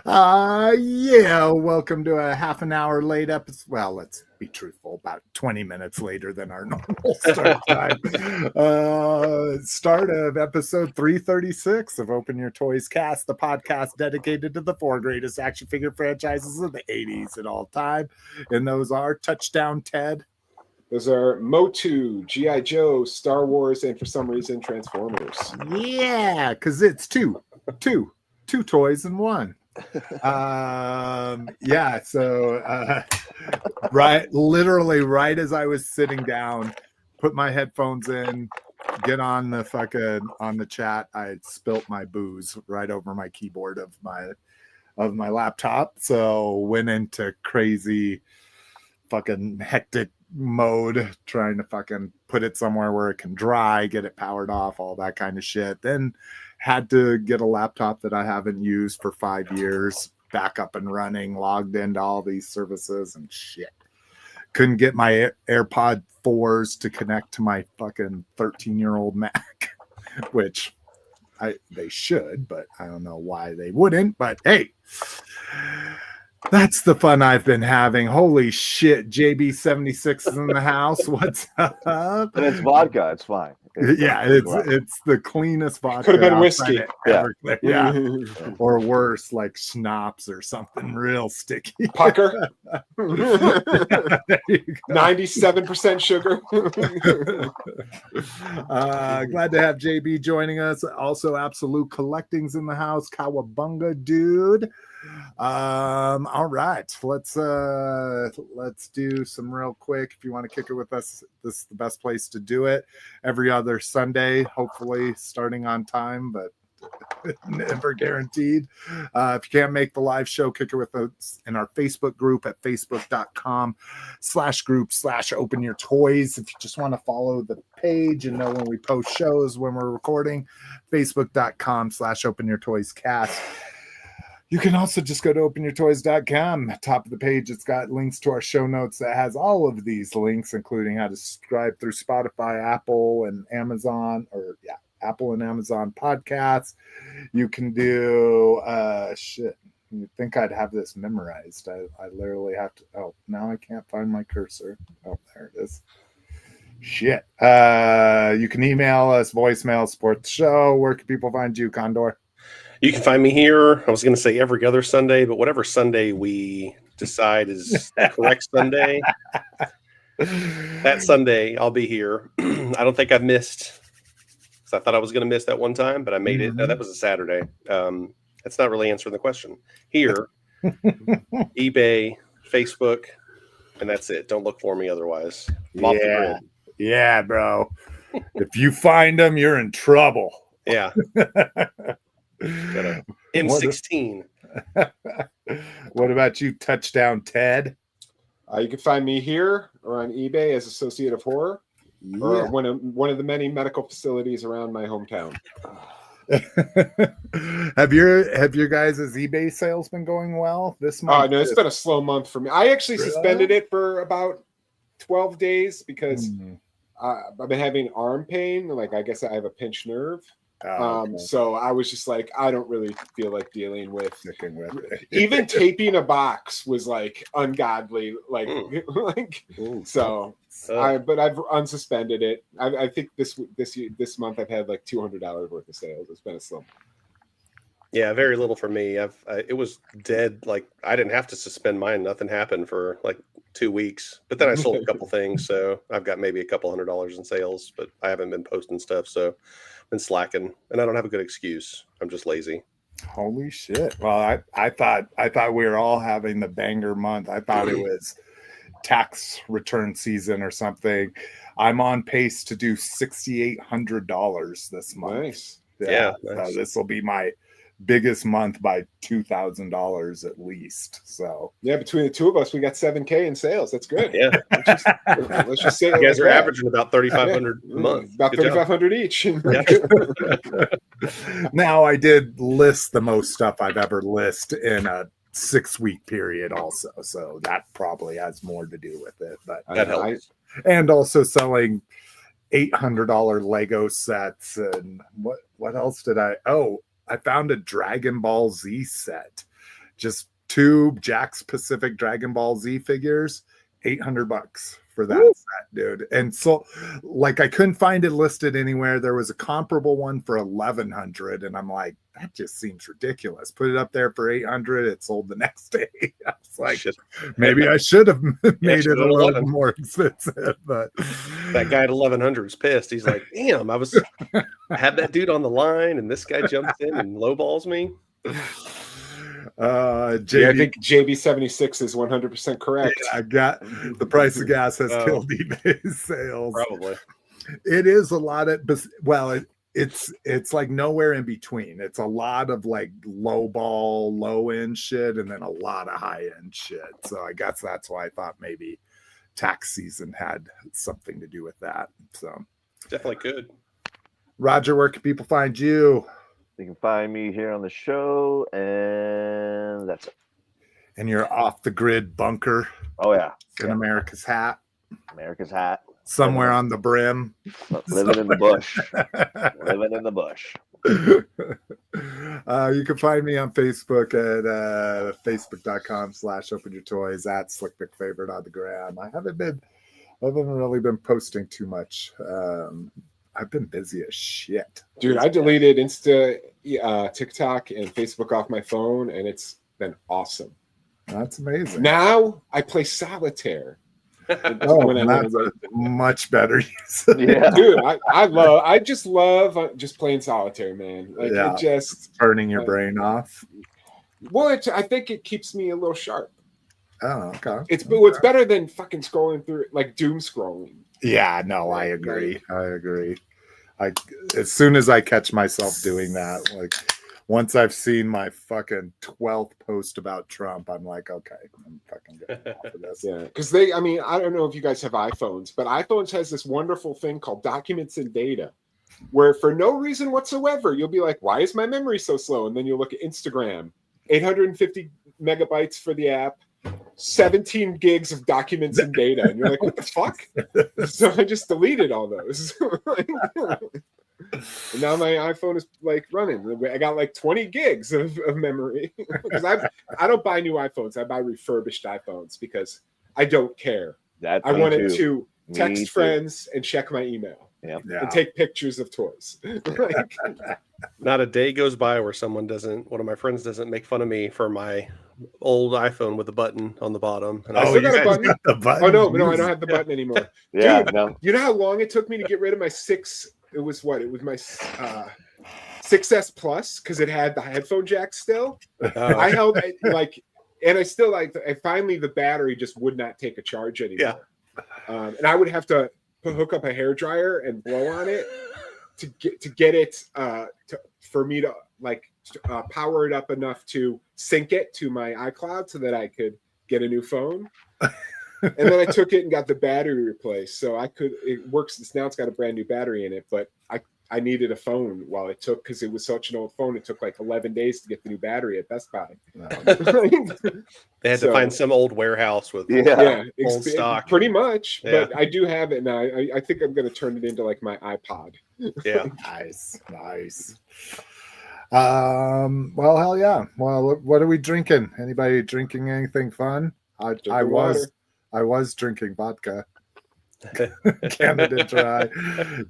Yeah, welcome to a half an hour late episode. Well, let's be truthful, about 20 minutes later than our normal start time. Start of episode 336 of Open Your Toys Cast, the podcast dedicated to the four greatest action figure franchises of the 80s and all time. And those are Touchdown Ted. Those are MOTU, G.I. Joe, Star Wars, and for some reason, Transformers. Yeah, because it's two toys in one. Literally right as I was sitting down, put my headphones in, get on the chat, I had spilt my booze right over my keyboard of my laptop, so went into crazy fucking hectic mode trying to fucking put it somewhere where it can dry, get it powered off, all that kind of shit. Then had to get a laptop that I haven't used for 5 years back up and running, logged into all these services and shit. Couldn't get my AirPod 4s to connect to my fucking 13-year-old Mac, which they should, but I don't know why they wouldn't. But hey, that's the fun I've been having. Holy shit, JB76 is in the house. What's up? And it's vodka. It's fine. It's the cleanest vodka. Could have been whiskey. Yeah. Or worse, like schnapps or something real sticky. Pucker. 97% sugar. Glad to have JB joining us. Also, Absolute Collecting's in the house. Cowabunga, dude. All right, let's do some real quick. If you want to kick it with us, this is the best place to do it. Every other Sunday, hopefully starting on time, but never guaranteed. If you can't make the live show, kick it with us in our Facebook group at facebook.com/group/open your toys. If you just want to follow the page and know when we post shows, when we're recording, facebook.com/open your toys cast. You can also just go to openyourtoys.com. Top of the page, it's got links to our show notes that has all of these links, including how to subscribe through Spotify, Apple, and Amazon, Apple and Amazon podcasts. You can do You'd think I'd have this memorized. I literally have to. Oh, now I can't find my cursor. Oh, there it is. Shit. You can email us, voicemail, support the show. Where can people find you, Condor? You can find me here. I was going to say every other Sunday, but whatever Sunday we decide is the correct Sunday, that Sunday I'll be here. I don't think I've missed, because I thought I was going to miss that one time, but I made it. No, that was a Saturday. That's not really answering the question. Here, eBay, Facebook, and that's it. Don't look for me otherwise. Yeah, bro. If you find them, you're in trouble. Yeah. Got a M16. What about you, Touchdown Ted? You can find me here or on eBay as Associate of Horror, or one of the many medical facilities around my hometown. Have your guys' eBay sales been going well this month? No, it's been a slow month for me. I actually suspended it for about 12 days because I've been having arm pain. Like, I guess I have a pinched nerve. Okay. So I was just like, I don't really feel like dealing with even taping a box was like ungodly, but I've unsuspended it. I think this month I've had like $200 worth of sales. It's been a slump. Yeah, very little for me. It was dead. Like, I didn't have to suspend mine. Nothing happened for like 2 weeks, but then I sold a couple things, so I've got maybe a couple $100 in sales, but I haven't been posting stuff, so been slacking, and I don't have a good excuse. I'm just lazy. Holy shit! Well, I thought we were all having the banger month. I thought it was tax return season or something. I'm on pace to do $6,800 this month. Nice. Yeah. So this will be my biggest month by $2,000 at least. So yeah, between the two of us, we got 7K in sales. That's good. Yeah. Let's just say you guys are averaging about 3,500 a month. About 3,500 each. Now, I did list the most stuff I've ever listed in a 6-week period also, so that probably has more to do with it. But that helps. And also selling $800 Lego sets, and what else did I found a Dragon Ball Z set just 2 Jakks Pacific Dragon Ball Z figures, $800 for that set, dude. And so, like, I couldn't find it listed anywhere. There was a comparable one for $1,100, and I'm like, that just seems ridiculous. Put it up there for $800. It sold the next day. I was like, maybe I should have made it a little more expensive. But that guy at 1100 was pissed. He's like, damn, I had that dude on the line, and this guy jumps in and lowballs me. I think JB76 is 100% correct. Yeah, I got the price of gas has killed eBay sales. Probably. It is a lot of, well, it's like nowhere in between. It's a lot of like low end shit, and then a lot of high end shit. So I guess that's why I thought maybe tax season had something to do with that. So definitely could. Roger, where can people find you? You can find me here on the show, and that's it. And you're off the grid bunker. Oh yeah, in America's hat. America's hat. Somewhere on the brim. Living in the bush. Living in the bush. You can find me on Facebook at facebook.com/openyourtoys at SlickPickFavorite on the gram. I haven't really been posting too much. I've been busy as shit. Dude, I deleted TikTok and Facebook off my phone, and it's been awesome. That's amazing. Now I play solitaire. That's a much better use. Yeah, dude, I just love playing solitaire, man. Like, it just turning your brain off. Well, I think it keeps me a little sharp. Oh, okay. It's better than fucking scrolling through, like doom scrolling. Yeah, no, I agree. As soon as I catch myself doing that, like once I've seen my fucking 12th post about Trump, I'm like, okay, I'm fucking getting off of this. Yeah, because I don't know if you guys have iPhones, but iPhones has this wonderful thing called Documents and Data, where for no reason whatsoever, you'll be like, why is my memory so slow? And then you'll look at Instagram, 850 megabytes for the app, 17 gigs of documents and data, and you're like, what the fuck? So I just deleted all those. And now my iPhone is like running. I got like 20 gigs of memory because I don't buy new iPhones. I buy refurbished iPhones because I don't care. I wanted to text friends and check my email. Yep. Yeah. And take pictures of toys. Not a day goes by where one of my friends doesn't make fun of me for my old iPhone with a button on the bottom. And I still got a button. Oh no, I don't have the button anymore. Yeah, dude, no. You know how long it took me to get rid of my 6? It was my 6S Plus because it had the headphone jack still. I held it and I still finally the battery just would not take a charge anymore. Yeah. And I would have to hook up a hairdryer and blow on it to get it for me to power it up enough to sync it to my iCloud so that I could get a new phone. And then I took it and got the battery replaced. So it works. Now it's got a brand new battery in it, but I needed a phone while it took, because it was such an old phone. It took like 11 days to get the new battery at Best Buy. They had to find some old warehouse with old stock. Pretty much. Yeah. But I do have it now. I think I'm going to turn it into like my iPod. Yeah. Nice. Well, hell yeah. Well, what are we drinking? Anybody drinking anything fun? I was drinking vodka. Canada Dry,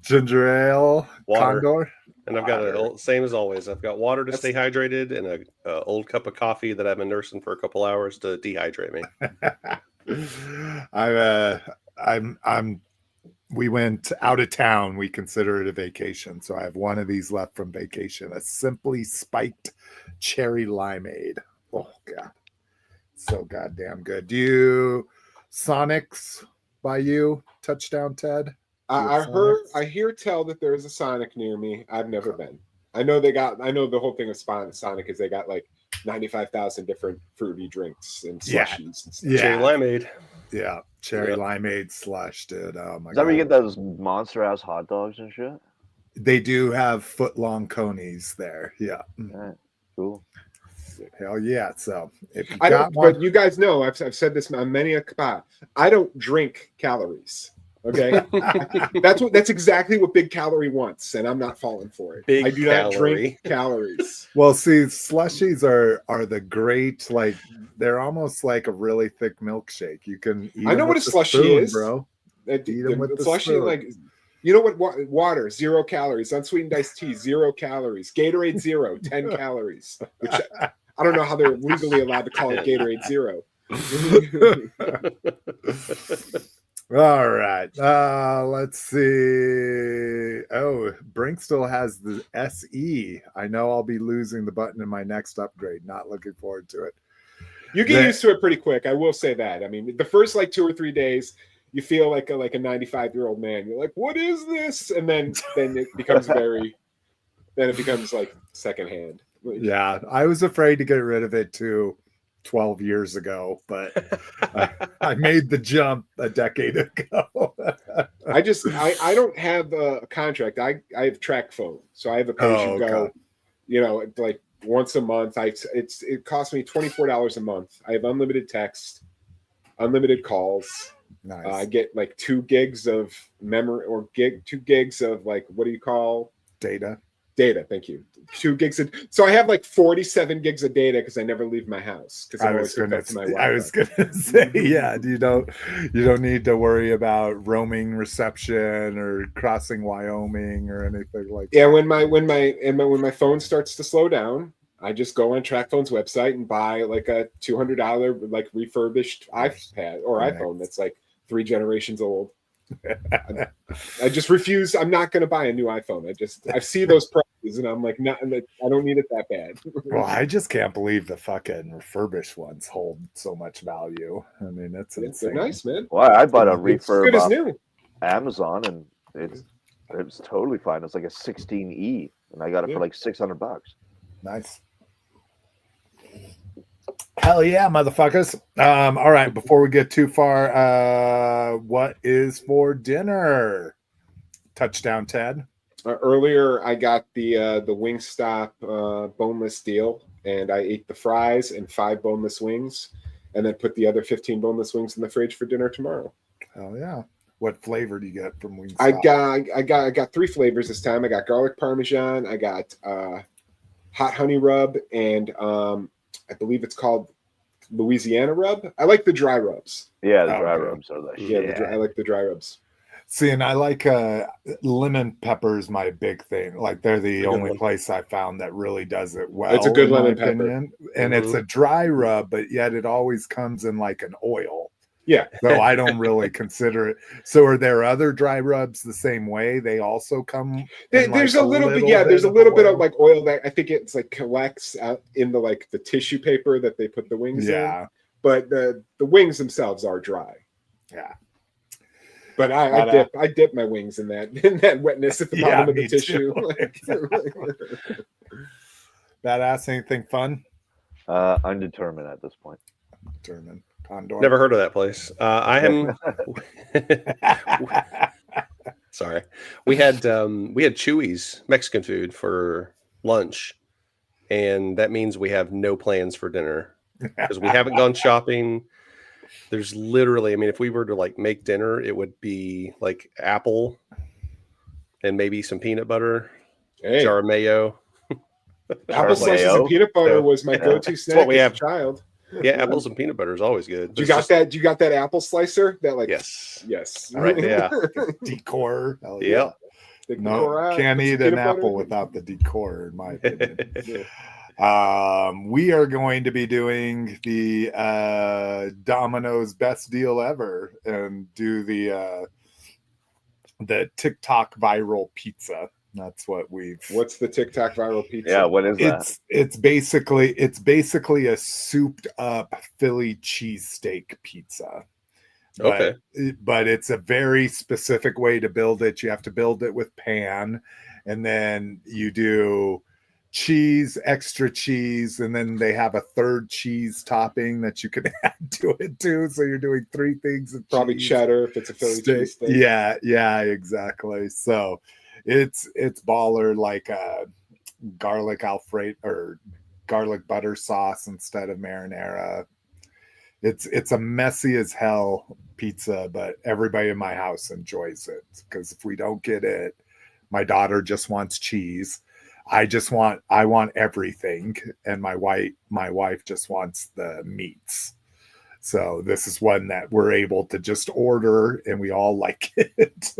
ginger ale, water. Condor. And I've got same as always. I've got water to stay hydrated and a old cup of coffee that I've been nursing for a couple hours to dehydrate me. We went out of town. We consider it a vacation. So I have one of these left from vacation, a Simply Spiked Cherry Limeade. Oh, God. So goddamn good. Do you Sonics by you? Touchdown Ted? I hear tell that there is a Sonic near me. I've never been. I know the whole thing of Sonic is they got like 95,000 different fruity drinks and slushies and stuff. Yeah. Cherry Limeade. Yeah. Cherry Limeade slush, dude. Oh my God. Is that where you get those monster ass hot dogs and shit? They do have foot-long conies there. Yeah. All right. Cool. Hell yeah. So if you but you guys know I've said this on many a spot. I don't drink calories. Okay, that's exactly what Big Calorie wants, and I'm not falling for it. Big I do not drink calories. Well, see, slushies are the great, like they're almost like a really thick milkshake. You can eat I know them what a with the slushie spoon, is, bro. Eat them with the slushie, spoon. like, you know what? Water, 0 calories. Unsweetened iced tea, 0 calories. Gatorade, 0, 10 calories. Which I don't know how they're legally allowed to call it Gatorade 0. All right. Let's see. Oh, Brink still has the SE. I know I'll be losing the button in my next upgrade. Not looking forward to it. You get used to it pretty quick. I will say that. I mean, the first like 2 or 3 days, you feel like a 95-year-old man. You're like, what is this? And then it becomes like secondhand. Yeah, I was afraid to get rid of it too 12 years ago, but I made the jump a decade ago. I don't have a contract. I have track phone, so I have a pay-as-you-go. You know, like once a month. It costs me $24 a month. I have unlimited text, unlimited calls. Nice. I get like 2 gigs of memory, or 2 gigs of like, what do you call data? Thank you. 2 gigs of, so I have like 47 gigs of data because I never leave my house. Because I was gonna say, yeah, you don't need to worry about roaming reception or crossing Wyoming or anything like that. Yeah, when my phone starts to slow down, I just go on TrackPhone's website and buy like a $200 like refurbished iPad or iPhone that's like 3 generations old. I just refuse. I'm not going to buy a new iPhone. I see those prices and I'm like, I don't need it that bad. Well, I just can't believe the fucking refurbished ones hold so much value. I mean, that's insane. They're nice, man. Well, I bought a refurb good as new. Amazon, and it was totally fine. It's like a 16E, and I got it for like $600. Nice. Hell yeah, motherfuckers. All right, before we get too far, what is for dinner? Touchdown, Ted. Earlier, I got the Wingstop boneless deal, and I ate the fries and 5 boneless wings, and then put the other 15 boneless wings in the fridge for dinner tomorrow. Hell yeah. What flavor do you get from Wingstop? I got 3 flavors this time. I got garlic parmesan, I got hot honey rub, and I believe it's called Louisiana rub. I like the dry rubs. Yeah, the dry rubs are the shit. I like the dry rubs. See, and I like lemon pepper is my big thing. Like they're the only place I found that really does it well. It's a good lemon pepper. And it's a dry rub, but yet it always comes in like an oil. Yeah. So I don't really consider it. So are there other dry rubs the same way? They also come. There's a little bit. Yeah, there's a little bit of like oil that I think it's like collects out in the like the tissue paper that they put the wings in. But the wings themselves are dry. Yeah. But I dip my wings in that wetness at the bottom of the tissue. Badass, anything fun? Undetermined at this point. Undetermined. Condor. Never heard of that place. I am. Sorry, we had Chewy's Mexican food for lunch, and that means we have no plans for dinner because we haven't gone shopping. There's literally, I mean, if we were to like make dinner, it would be like apple and maybe some peanut butter, jar of mayo. Apple slices and peanut butter was my go-to snack as a child. Yeah, apples and peanut butter is always good. You got that apple slicer? That like yes, right? Yeah, decor. Yeah. No, can't eat an apple without the decor, in my opinion. We are going to be doing the Domino's best deal ever and do the TikTok viral pizza. That's what What's the TikTok viral pizza? Yeah, what is that? It's basically a souped up Philly cheesesteak pizza. But it's a very specific way to build it. You have to build it with pan, and then you do cheese, extra cheese, and then they have a third cheese topping that you can add to it too. So you're doing 3 things of probably cheese. Cheddar if it's a Philly cheesesteak. Yeah, exactly. So it's baller, like a garlic Alfredo or garlic butter sauce instead of marinara. It's a messy as hell pizza, but everybody in my house enjoys it because if we don't get it, my daughter just wants cheese. I want everything, and my wife just wants the meats. So this is one that we're able to just order, and we all like it.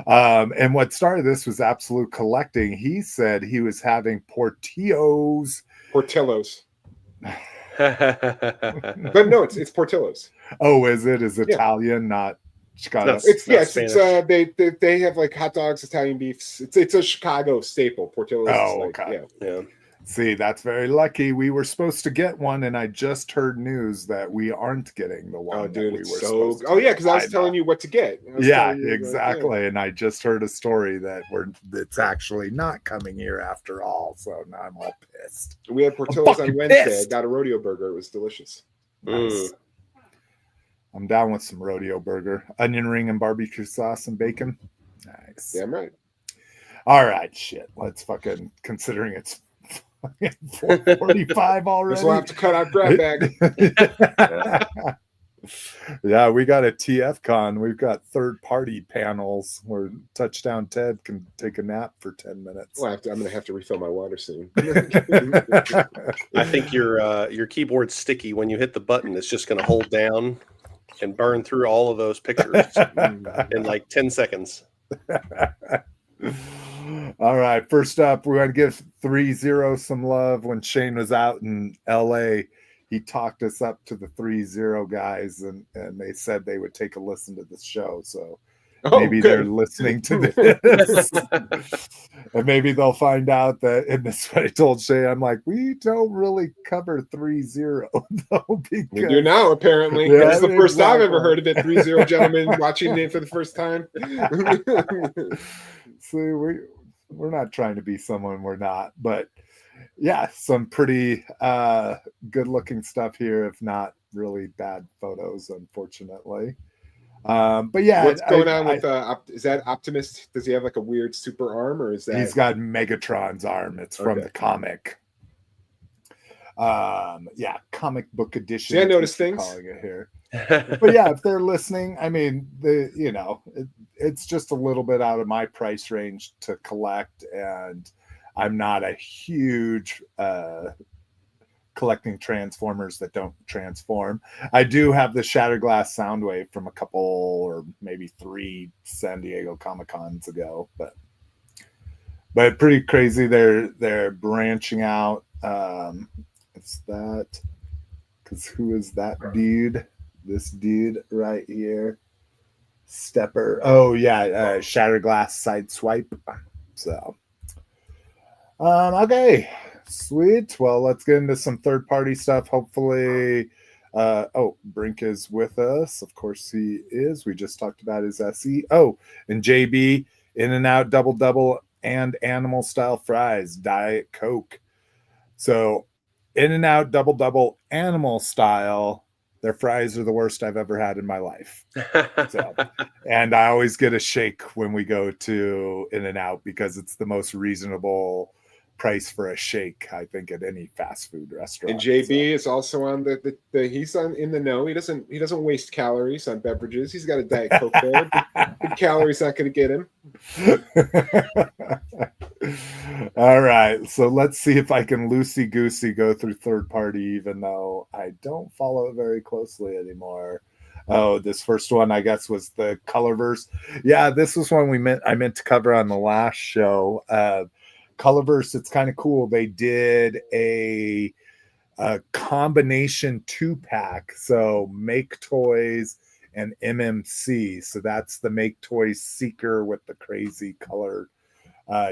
And what started this was Absolute Collecting. He said he was having Portillo's. But no, it's Portillo's. Oh, is it? Is Italian, not Chicago? They have like hot dogs, Italian beefs. It's a Chicago staple. Portillo's. Oh, okay. Yeah. See, that's very lucky. We were supposed to get one, and I just heard news that we aren't getting the one. Oh, dude, we it's were so. Oh, yeah, because I was telling you what to get. Yeah, exactly. And I just heard a story that it's actually not coming here after all. So now I'm all pissed. We had Portillo's on Wednesday. I got a rodeo burger. It was delicious. Nice. I'm down with some rodeo burger, onion ring and barbecue sauce and bacon. Nice. Damn right. All right, shit. Let's fucking, considering it's 4:45 already. We'll have to cut out grab bag. Yeah, we got a TFCon. We've got third-party panels where Touchdown Ted can take a nap for 10 minutes. Well, I'm going to have to refill my water soon. I think your keyboard's sticky. When you hit the button, it's just going to hold down and burn through all of those pictures in like 10 seconds. All right, first up, we want to give threezero some love. When Shane was out in LA, he talked us up to the threezero guys, and they said they would take a listen to the show. So maybe they're listening to this. And maybe they'll find out that, and this is what I told Shane, I'm like, we don't really cover threezero, though. Because, we do now, apparently. Yeah, That's the first time I've ever heard of it. Threezero gentlemen watching it for the first time. See, we're not trying to be someone we're not, but yeah, some pretty good looking stuff here, if not really bad photos, unfortunately. But yeah, what's going on with is that Optimus? Does he have like a weird super arm, or is that he's got Megatron's arm? It's from the comic. Yeah, comic book edition. See, I noticed things. Calling it here. But yeah, if they're listening, I mean, it's just a little bit out of my price range to collect, and I'm not a huge collecting Transformers that don't transform. I do have the Shatterglass Soundwave from a couple or maybe 3 San Diego Comic-Cons ago, but pretty crazy. They're branching out. It's that, because who is that dude? This dude right here, Stepper. Oh yeah, Shatterglass side swipe. So, okay, sweet. Well, let's get into some third-party stuff. Hopefully, Brink is with us. Of course, he is. We just talked about his SE. Oh, and JB, In-N-Out double and animal style fries, Diet Coke. So, In-N-Out double animal style. Their fries are the worst I've ever had in my life. So, and I always get a shake when we go to In-N-Out because it's the most reasonable price for a shake, I think, at any fast food restaurant. And JB is also on the he's on in the know. He doesn't waste calories on beverages. He's got a Diet Coke there. Good calories not going to get him. All right, so let's see if I can loosey-goosey go through third party, even though I don't follow it very closely anymore. Oh, this first one, I guess, was the Colorverse. Yeah, this was one I meant to cover on the last show. Colorverse, it's kind of cool. They did a combination 2-pack. So Make Toys and MMC. So that's the Make Toys Seeker with the crazy color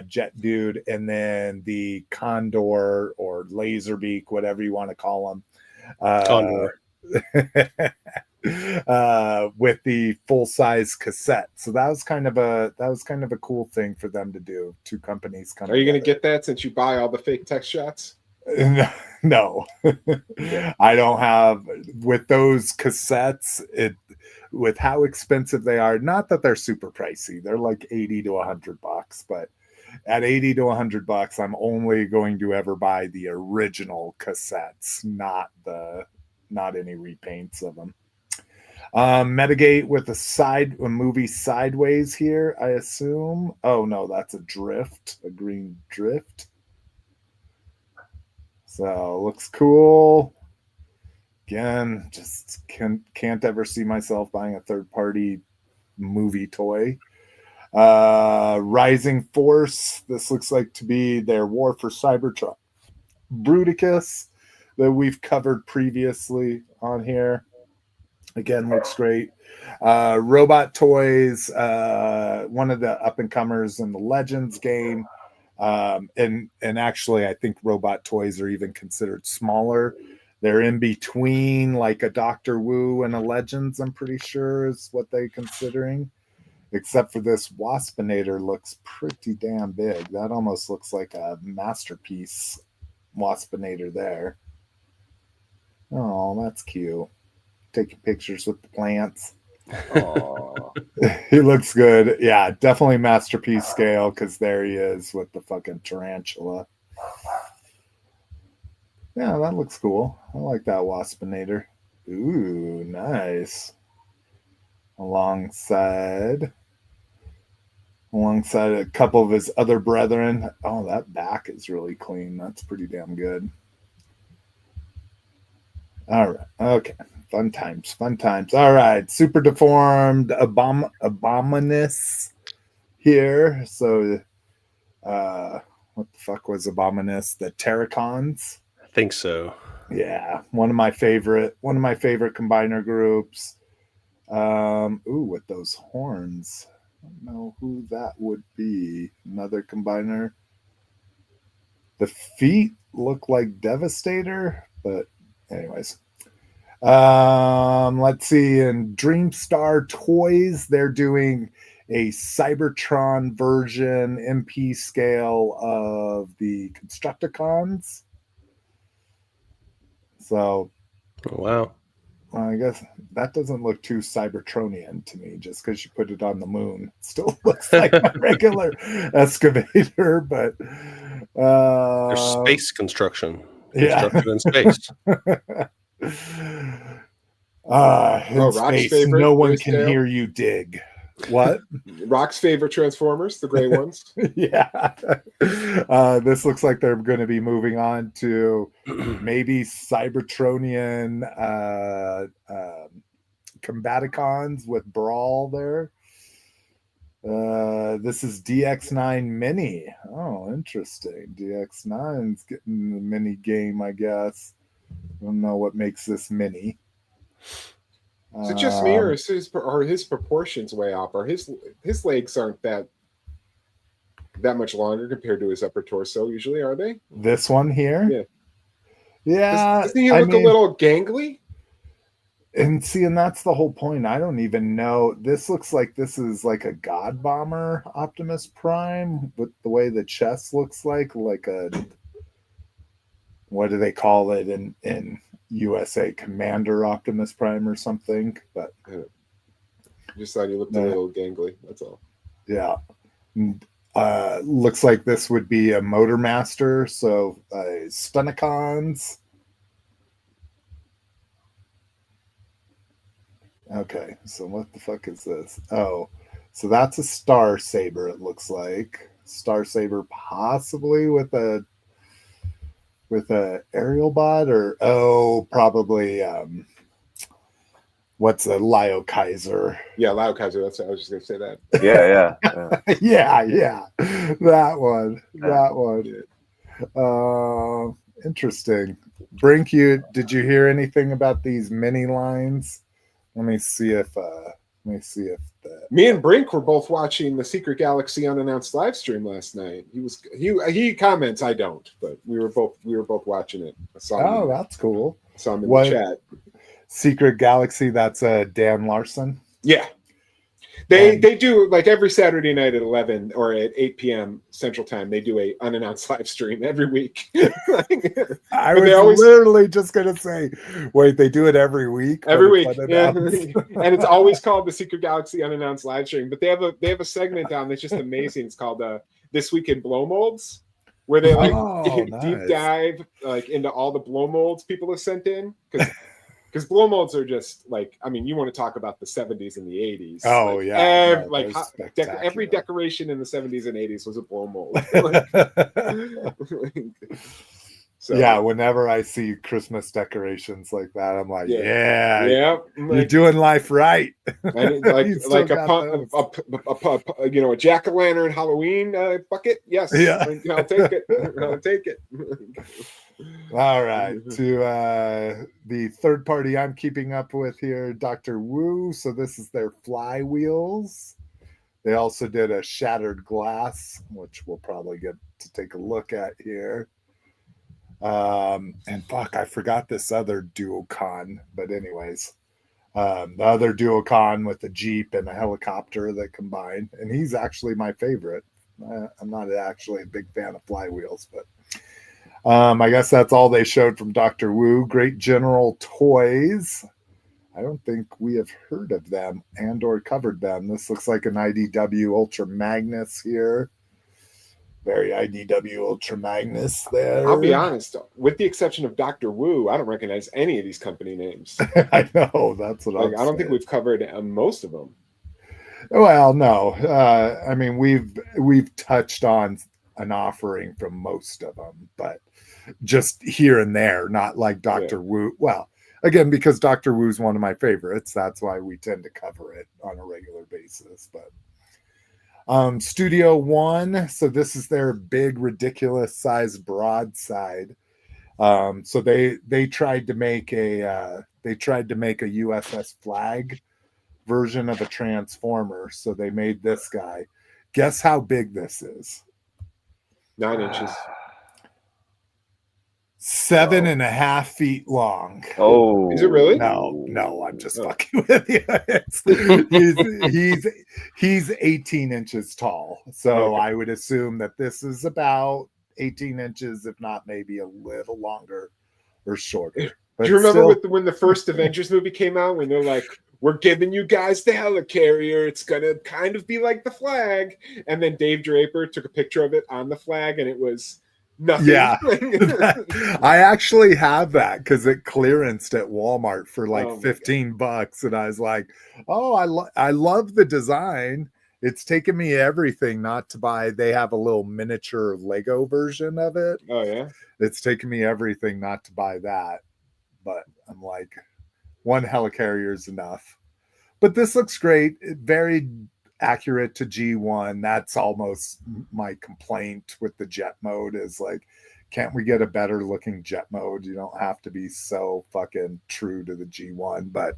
jet dude, and then the Condor or Laserbeak, whatever you want to call them. Condor. With the full-size cassette. So that was kind of a cool thing for them to do. Two companies coming. Are you going to get that since you buy all the fake text shots? No. I don't have, with those cassettes, with how expensive they are, not that they're super pricey. They're like $80 to $100, but at $80 to $100, I'm only going to ever buy the original cassettes, not not any repaints of them. Metagate with a movie Sideways here, I assume. Oh no, that's a drift, a green drift. So looks cool. Again, just can't ever see myself buying a third-party movie toy. Rising Force. This looks like to be their War for Cybertron Bruticus that we've covered previously on here. Again, looks great. Robot Toys, one of the up-and-comers in the Legends game. And actually, I think Robot Toys are even considered smaller. They're in between like a Dr. Wu and a Legends, I'm pretty sure is what they're considering. Except for this Waspinator looks pretty damn big. That almost looks like a masterpiece Waspinator there. Oh, that's cute. Taking pictures with the plants. Oh, He looks good. Yeah, definitely masterpiece scale because there he is with the fucking tarantula. Yeah, that looks cool. I like that Waspinator. Ooh, nice. Alongside a couple of his other brethren. Oh, that back is really clean. That's pretty damn good. All right. Okay. Fun times. All right. Super deformed Abominus here. So what the fuck was Abominus? The Terracons? I think so. Yeah. One of my favorite combiner groups. With those horns. I don't know who that would be. Another combiner. The feet look like Devastator, but anyways. Let's see. In Dreamstar Toys, they're doing a Cybertron version MP scale of the Constructicons. So, Oh, wow. well, I guess that doesn't look too Cybertronian to me, just because you put it on the moon. It still looks like a regular excavator, but There's space construction. Constructed in space. In space, favorite, no one can Grayskull. hear you dig. What? Rock's favorite Transformers, the gray ones. Yeah. This looks like they're going to be moving on to maybe Cybertronian Combaticons with Brawl there. This is DX9 Mini. Oh, interesting. DX9's getting the mini game, I guess. I don't know what makes this mini. Is it just me, or are his proportions way off? Or his legs aren't that much longer compared to his upper torso? Usually, are they? This one here? Yeah. Yeah. Doesn't he look a little gangly? And see, and that's the whole point. I don't even know. This looks like this is like a God Bomber Optimus Prime with the way the chest looks like a, what do they call it in USA, Commander Optimus Prime or something? But just thought he looked a little gangly. That's all. Yeah. Looks like this would be a Motor Master. So Stunicons. Okay, so what the fuck is this? Oh, so that's a Star Saber, it looks like. Star Saber possibly with a aerial bot, or probably what's a Lio Kaiser? Yeah, Lio Kaiser, that's what I was just gonna say that. Yeah. yeah. That one. Interesting. Brink, did you hear anything about these mini lines? Let me see if Me and Brink were both watching the Secret Galaxy unannounced live stream last night. He comments, I don't, but we were both watching it. I saw him that's cool. I saw him in the chat. Secret Galaxy, that's Dan Larson. Yeah. They do, like, every Saturday night at 11 or at 8 p.m. Central Time, they do a unannounced live stream every week. I was literally just going to say, wait, they do it every week? Every week, yeah. And it's always called the Secret Galaxy unannounced live stream. But they have a segment on that's just amazing. It's called This Week in Blow Molds, where they deep dive like into all the blow molds people have sent in. Because because blow molds are just like, I mean, you want to talk about the 70s and the 80s. Oh, like, yeah. Every decoration in the 70s and 80s was a blow mold. So, yeah, whenever I see Christmas decorations like that, I'm like, yeah, you're like, doing life right. And like a jack-o'-lantern Halloween bucket. Yes, yeah, I'll take it. I'll take it. All right, to the third party I'm keeping up with here, Dr. Wu. So this is their flywheels. They also did a shattered glass, which we'll probably get to take a look at here. And fuck, I forgot this other Duocon, but anyways, the other Duocon with a Jeep and a helicopter that combine, and he's actually my favorite. I'm not actually a big fan of flywheels, but I guess that's all they showed from Dr. Wu. Great General Toys. I don't think we have heard of them and or covered them. This looks like an IDW Ultra Magnus here. Very IDW Ultra Magnus there. I'll be honest, with the exception of Dr. Wu, I don't recognize any of these company names. I know, that's what I don't think we've covered most of them. Well, no. I mean, we've touched on an offering from most of them, but just here and there, not like Dr. Wu. Well, again, because Dr. Wu's one of my favorites, that's why we tend to cover it on a regular basis. But Studio One, so this is their big ridiculous size broadside. So they tried to make a USS Flag version of a Transformer. So they made this guy. Guess how big this is? 9 inches. 7.5 feet long. Oh, is it really? No, I'm just fucking with you. He's 18 inches tall. So I would assume that this is about 18 inches, if not maybe a little longer or shorter. But do you remember when the first Avengers movie came out, when they're like, we're giving you guys the helicarrier, it's gonna kind of be like the flag, and then Dave Draper took a picture of it on the flag, and it was nothing. Yeah, I actually have that because it clearanced at Walmart for like $15, and I was like, "Oh, I love the design." It's taken me everything not to buy. They have a little miniature Lego version of it. Oh yeah, it's taken me everything not to buy that, but I'm like, one helicarrier is enough. But this looks great. Very accurate to G1. That's almost my complaint with the jet mode is like, can't we get a better looking jet mode? You don't have to be so fucking true to the G1. But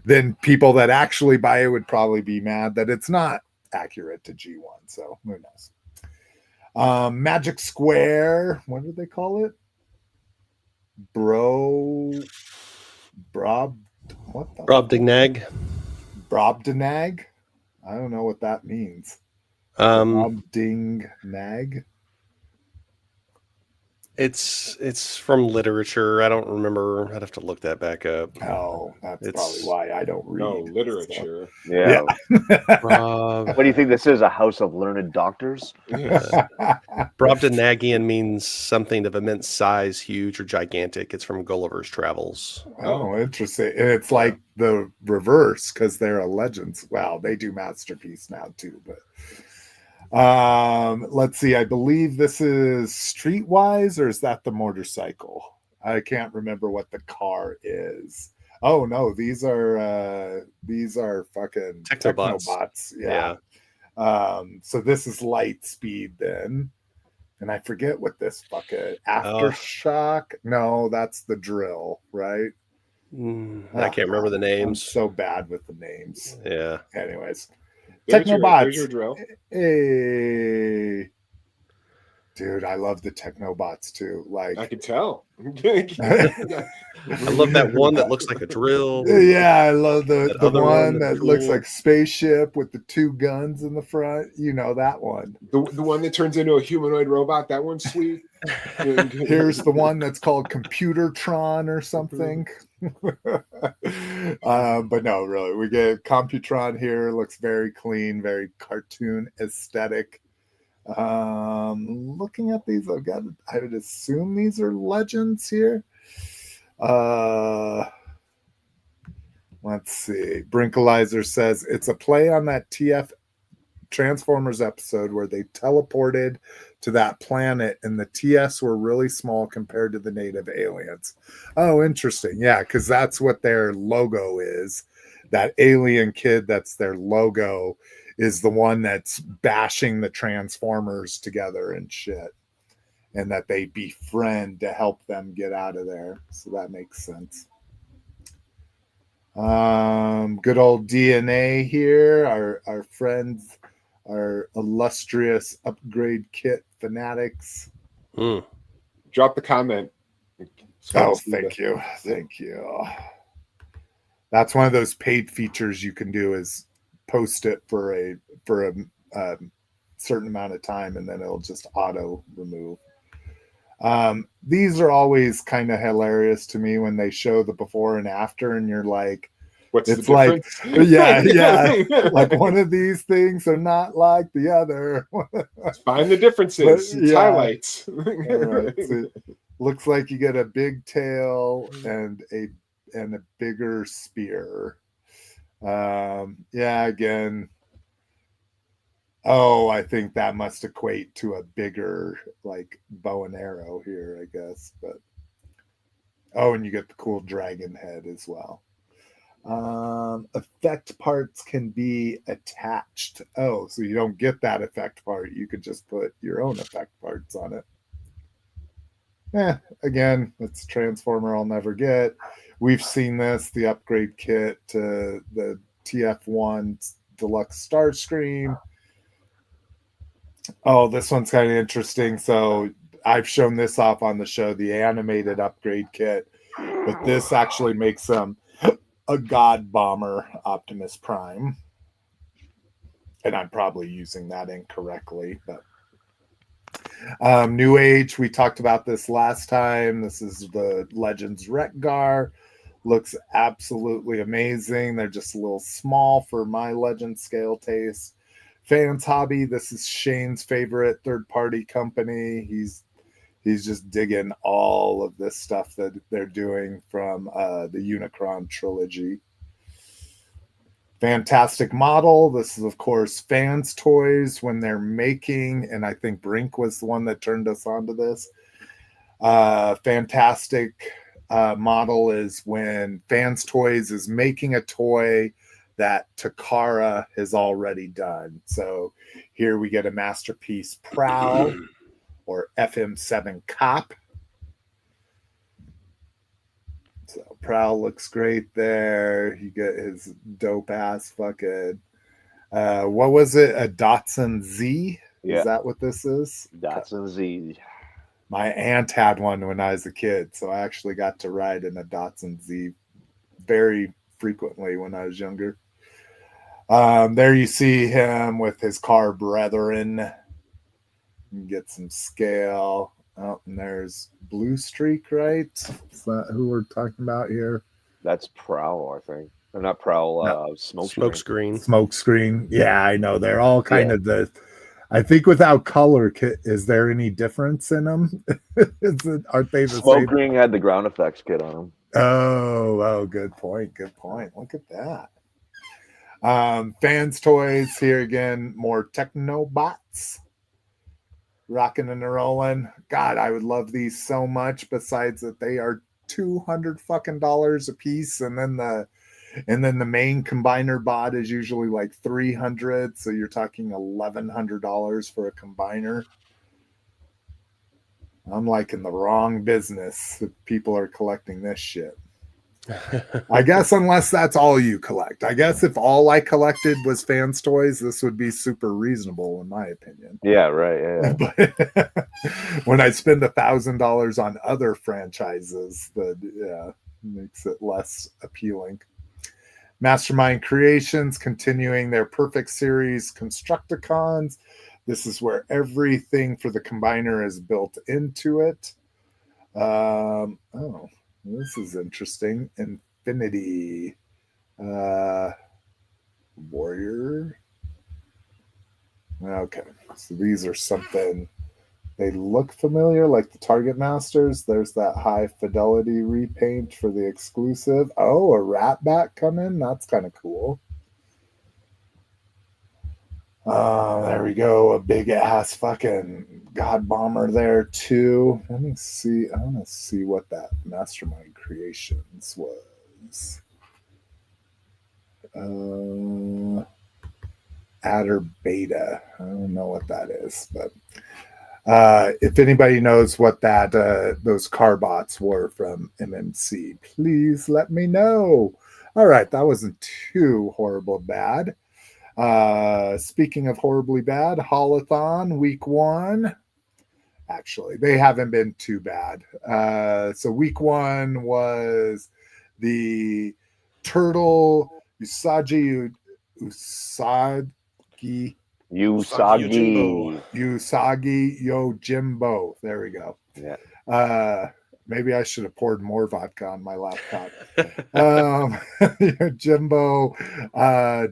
then people that actually buy it would probably be mad that it's not accurate to G1. So who knows? Magic Square. What do they call it? Brobdingnag. Brobdingnag? I don't know what that means. Brobdingnag? It's from literature. I don't remember. I'd have to look that back up. Oh, that's probably why I don't read. No, literature. So. Yeah. What do you think this is? A house of learned doctors? Brobdingnagian means something of immense size, huge or gigantic. It's from Gulliver's Travels. Oh, interesting. And it's like the reverse because they're a Legends. Wow, they do Masterpiece now too, but let's see. I believe this is Streetwise, or is that the motorcycle? I can't remember what the car is. Oh no, these are fucking Technobots. Yeah. So this is Lightspeed then. And I forget what this fucking Aftershock. No, that's the drill, right? I can't remember the names. I'm so bad with the names. Yeah. Anyways. Technobots. There's your drill. Hey, dude, I love the Technobots too. Like I can tell. I love that one that looks like a drill. Yeah, I love the one that looks like spaceship with the two guns in the front. You know that one. The one that turns into a humanoid robot. That one's sweet. Here's the one that's called Computertron or something. But no, really, we get Computron here. Looks very clean, very cartoon aesthetic. Looking at these, I would assume these are Legends here. Let's see. Brinkalizer says it's a play on that TF Transformers episode where they teleported to that planet and the TS were really small compared to the native aliens. Oh, interesting. Yeah, because that's what their logo is. That alien kid that's their logo is the one that's bashing the Transformers together and shit. And that they befriend to help them get out of there. So that makes sense. Good old DNA here. Our friends, our illustrious upgrade kit fanatics. Drop the comment. Oh, thank you. Thank you. That's one of those paid features you can do is post it for a certain amount of time and then it'll just auto remove. These are always kind of hilarious to me when they show the before and after and you're like, what's it's the like, difference? yeah. Like one of these things are not like the other. Find the differences. It's highlights. Right. So it looks like you get a big tail and a bigger spear. Again. Oh, I think that must equate to a bigger like bow and arrow here, I guess. But and you get the cool dragon head as well. Effect parts can be attached. Oh, so you don't get that effect part. You could just put your own effect parts on it. Again, it's a Transformer I'll never get. We've seen this, the upgrade kit to the TF1 Deluxe Starscream. Oh, this one's kind of interesting. So I've shown this off on the show, the animated upgrade kit, but this actually makes a God Bomber Optimus Prime. And I'm probably using that incorrectly, but New Age, we talked about this last time. This is the Legends Wreck-Gar. Looks absolutely amazing. They're just a little small for my Legend scale taste. Fans Hobby, this is Shane's favorite third-party company. He's just digging all of this stuff that they're doing from the Unicron trilogy. Fantastic model. This is, of course, Fans Toys when they're making, and I think Brink was the one that turned us onto this. Fantastic model is when Fans Toys is making a toy that Takara has already done. So here we get a Masterpiece Prowl or FM7 Cop. So Prowl looks great there. You get his dope ass fucking what was it? A Datsun Z? Yeah. Is that what this is? Datsun Z. My aunt had one when I was a kid, so I actually got to ride in a Datsun Z very frequently when I was younger. There you see him with his car brethren. You get some scale. Oh, and there's Blue Streak, right? Is that who we're talking about here? That's Prowl, I think. Or not Prowl, No. Smokescreen. Smokescreen. Yeah, I know. They're all kind of the... I think without color, is there any difference in them? Aren't they the same? Smokescreen had the ground effects kit on them. Oh, good point. Good point. Look at that. Fans Toys here again, more Technobots. Rocking and rolling. God, I would love these so much. Besides that, they are $200 fucking a piece, and then the main combiner bot is usually like $300. So you're talking $1,100 for a combiner. I'm like in the wrong business if people are collecting this shit. I guess unless that's all you collect. I guess if all I collected was Fans Toys, this would be super reasonable in my opinion. Yeah, right. Yeah. But when I spend $1,000 on other franchises, that makes it less appealing. Mastermind Creations continuing their Perfect Series Constructicons. This is where everything for the combiner is built into it. This is interesting. Infinity Warrior. Okay, so these are something They look familiar, like the Target Masters. There's that high fidelity repaint for the exclusive. Oh, a rat bat coming. That's kind of cool. There we go. A big ass fucking God Bomber there too. Let me see. I want to see what that Mastermind Creations was. Adder Beta. I don't know what that is, but if anybody knows what that those Carbots were from MMC, please let me know. All right, that wasn't too horrible bad. Speaking of horribly bad, Haulathon week 1. Actually, they haven't been too bad. So week 1 was the Turtle Usagi Yojimbo. There we go. Yeah. Maybe I should have poured more vodka on my laptop. Jimbo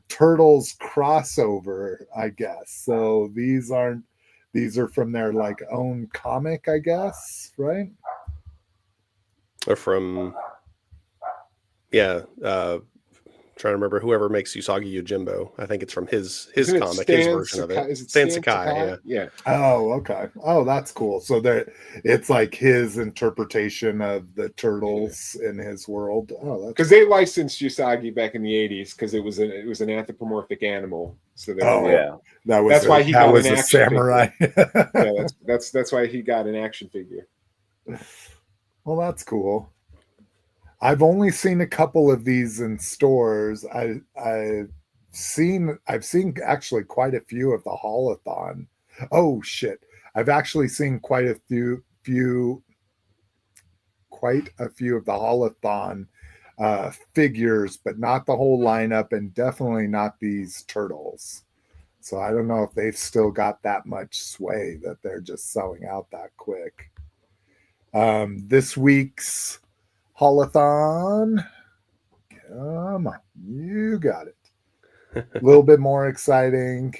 Turtles crossover, I guess. So these are from their like own comic, I guess, right? They're from trying to remember whoever makes Usagi Yojimbo. I think it's from his comic, his version of it. Is it Stan Sakai? Sakai, Yeah. Oh, okay. Oh, that's cool. So that it's like his interpretation of the turtles in his world. Oh, that's because they licensed Usagi back in the 80s because it was an anthropomorphic animal. So they that's why he got an action samurai. Yeah, that's why he got an action figure. Well, that's cool. I've only seen a couple of these in stores. I've seen actually quite a few of the Haulathon. Oh shit. I've actually seen quite a few of the Haulathon figures, but not the whole lineup, and definitely not these turtles. So I don't know if they've still got that much sway that they're just selling out that quick. This week's Haulathon, come on, you got it. A little bit more exciting.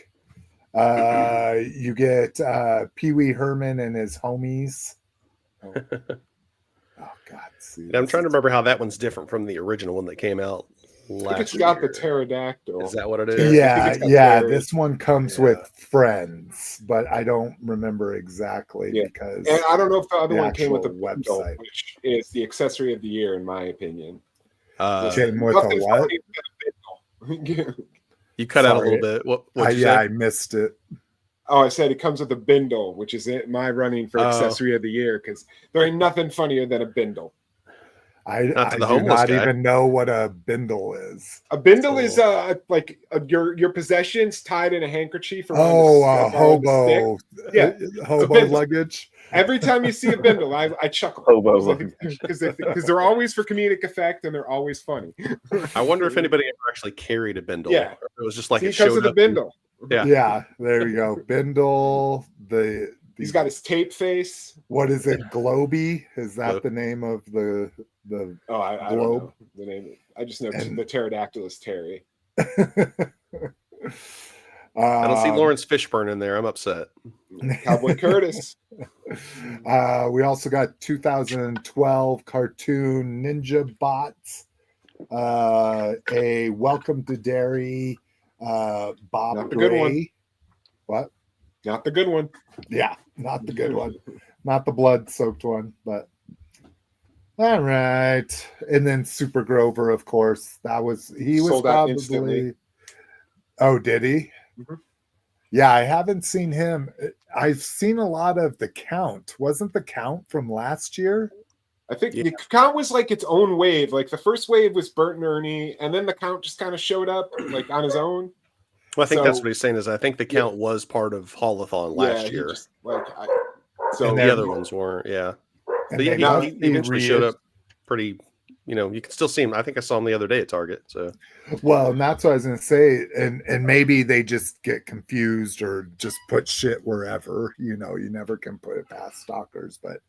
You get Pee Wee Herman and his homies. Oh God! See, I'm trying to remember how that one's different from the original one that came out last year. It's got the pterodactyl. Is that what it is? Yeah. This one comes with friends, but I don't remember exactly because. And I don't know if the other one came with the website, bundle, which is the accessory of the year, in my opinion. Came with a what? You cut out a little bit. What you say? I missed it. Oh, I said it comes with a bindle, which is my running for accessory of the year, because there ain't nothing funnier than a bindle. I do not even know what a bindle is. A bindle is like your possessions tied in a handkerchief. A hobo. Yeah, hobo luggage. Every time you see a bindle, I chuckle. Hobo because they're always for comedic effect and they're always funny. I wonder if anybody ever actually carried a bindle. Yeah, or it was just like it showed up. The bindle. Yeah. There you go. Bindle. He's got his tape face. What is it? Globy? Is that the name of the I don't know the name. I just know the pterodactyl is Terry. I don't see Lawrence Fishburne in there. I'm upset. Cowboy Curtis. We also got 2012 cartoon Ninja Bots. A Welcome to Derry. Bob Not the Gray. good one. What? Not the good one. Yeah, not the good one. Not the blood-soaked one, but all right. And then Super Grover, of course. He was probably instantly. Oh, did he? Mm-hmm. Yeah, I haven't seen him. I've seen a lot of the Count. Wasn't the Count from last year? I think the Count was like its own wave. Like the first wave was Bert and Ernie, and then the Count just kind of showed up like on his own. Well, I think that's what he's saying is I think the Count was part of Haulathon last year. So the other ones weren't, But he eventually showed up pretty, you can still see him. I think I saw him the other day at Target. So, well, and that's what I was going to say. And maybe they just get confused or just put shit wherever, you never can put it past stalkers. But